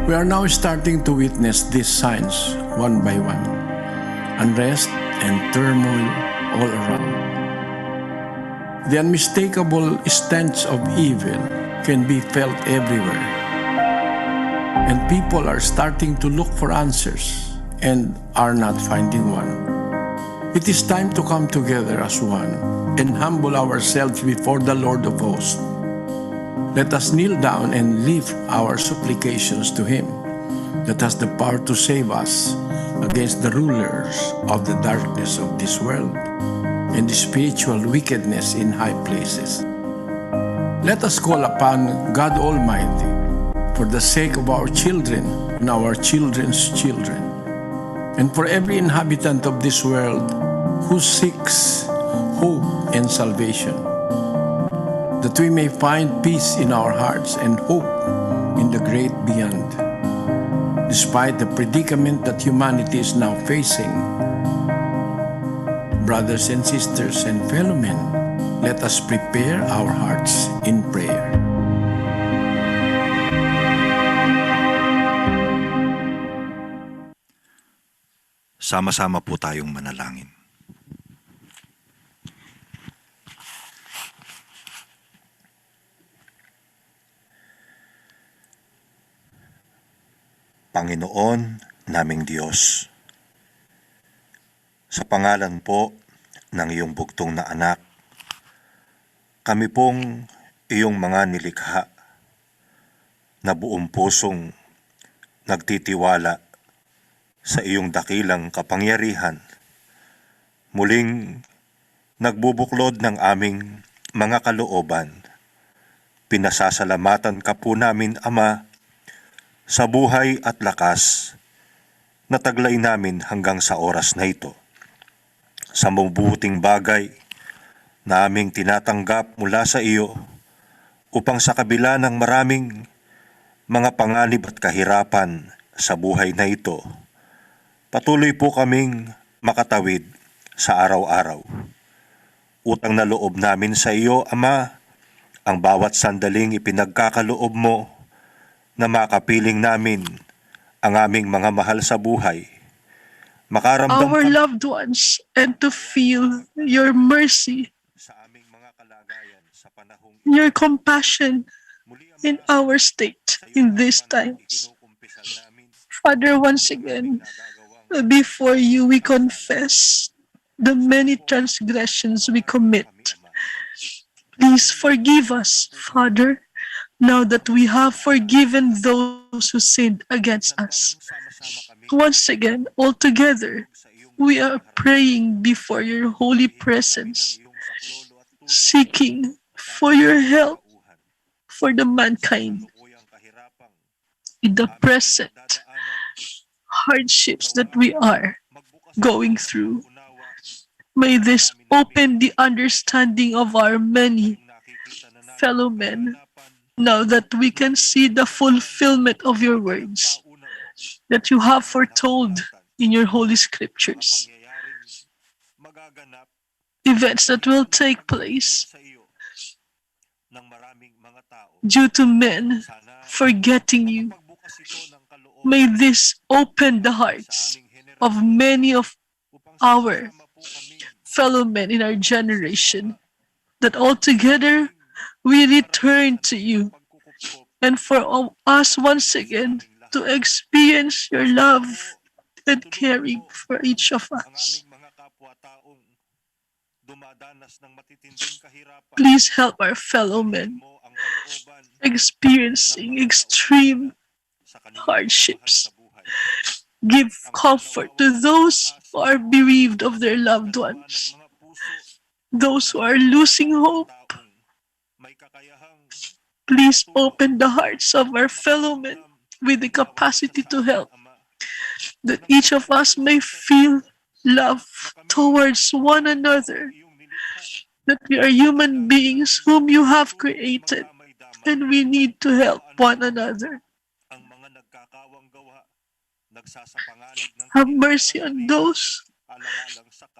A: We are now starting to witness these signs one by one. Unrest and turmoil all around. The unmistakable stench of evil can be felt everywhere. And people are starting to look for answers and are not finding one. It is time to come together as one and humble ourselves before the Lord of hosts. Let us kneel down and lift our supplications to Him that has the power to save us against the rulers of the darkness of this world and the spiritual wickedness in high places. Let us call upon God Almighty for the sake of our children and our children's children, and for every inhabitant of this world who seeks hope and salvation, that we may find peace in our hearts and hope in the great beyond. Despite the predicament that humanity is now facing, brothers and sisters and fellow men, let us prepare our hearts in prayer.
K: Sama-sama po tayong manalangin. Panginoon naming Diyos, sa pangalan po ng iyong bugtong na anak, kami pong iyong mga nilikha na buong pusong nagtitiwala sa iyong dakilang kapangyarihan, muling nagbubuklod ng aming mga kalooban. Pinasasalamatan ka po namin, Ama, sa buhay at lakas na taglay namin hanggang sa oras na ito. Sa mabubuting bagay na aming tinatanggap mula sa iyo upang sa kabila ng maraming mga panganib at kahirapan sa buhay na ito, patuloy po kaming makatawid sa araw-araw. Utang na loob namin sa iyo, Ama, ang bawat sandaling ipinagkakaloob mo na makapiling namin ang aming mga mahal sa buhay. Makaramdam
L: our loved ones and to feel your mercy, your compassion in our state in these times. Father, once again, before you we confess the many transgressions we commit. Please forgive us, Father, now that we have forgiven those who sinned against us. Once again, all together, we are praying before your holy presence, seeking for your help for the mankind in the present hardships that we are going through. May this open the understanding of our many fellow men, now that we can see the fulfillment of your words that you have foretold in your holy scriptures. Events that will take place due to men forgetting you. May this open the hearts of many of our fellow men in our generation, that altogether we return to you, and for us once again to experience your love and caring for each of us. Please help our fellow men experiencing extreme hardships. Give comfort to those who are bereaved of their loved ones, those who are losing hope. please open the hearts of our fellow men with the capacity to help, that each of us may feel love towards one another, that we are human beings whom you have created, and we need to help one another. Have mercy on those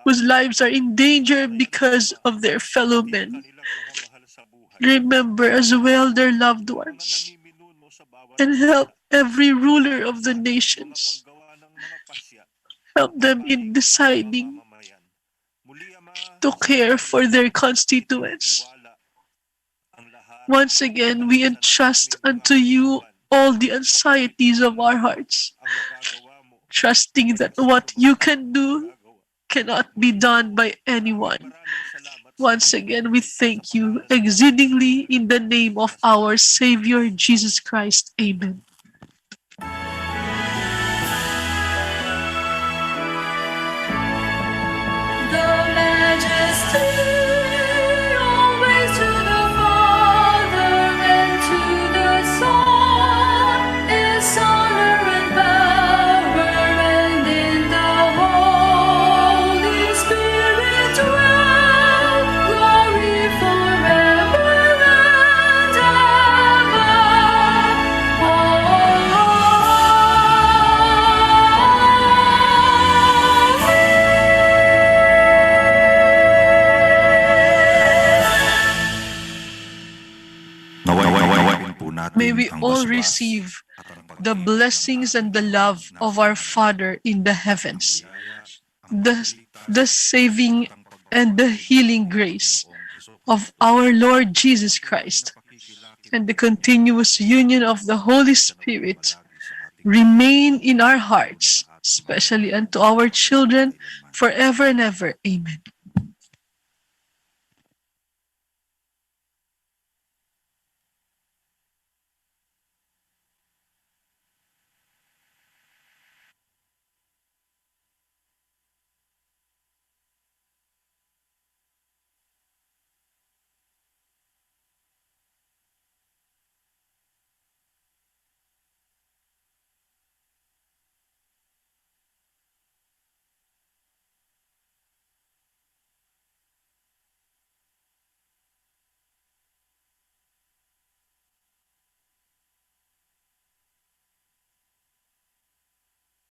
L: whose lives are in danger because of their fellow men. Remember as well their loved ones, and help every ruler of the nations. Help them in deciding to care for their constituents. Once again, we entrust unto you all the anxieties of our hearts, trusting that what you can do cannot be done by anyone. Once again, we thank you exceedingly in the name of our Savior Jesus Christ. Amen. May we all receive the blessings and the love of our Father in the heavens, the saving and the healing grace of our Lord Jesus Christ, and the continuous union of the Holy Spirit remain in our hearts, especially unto our children, forever and ever. Amen.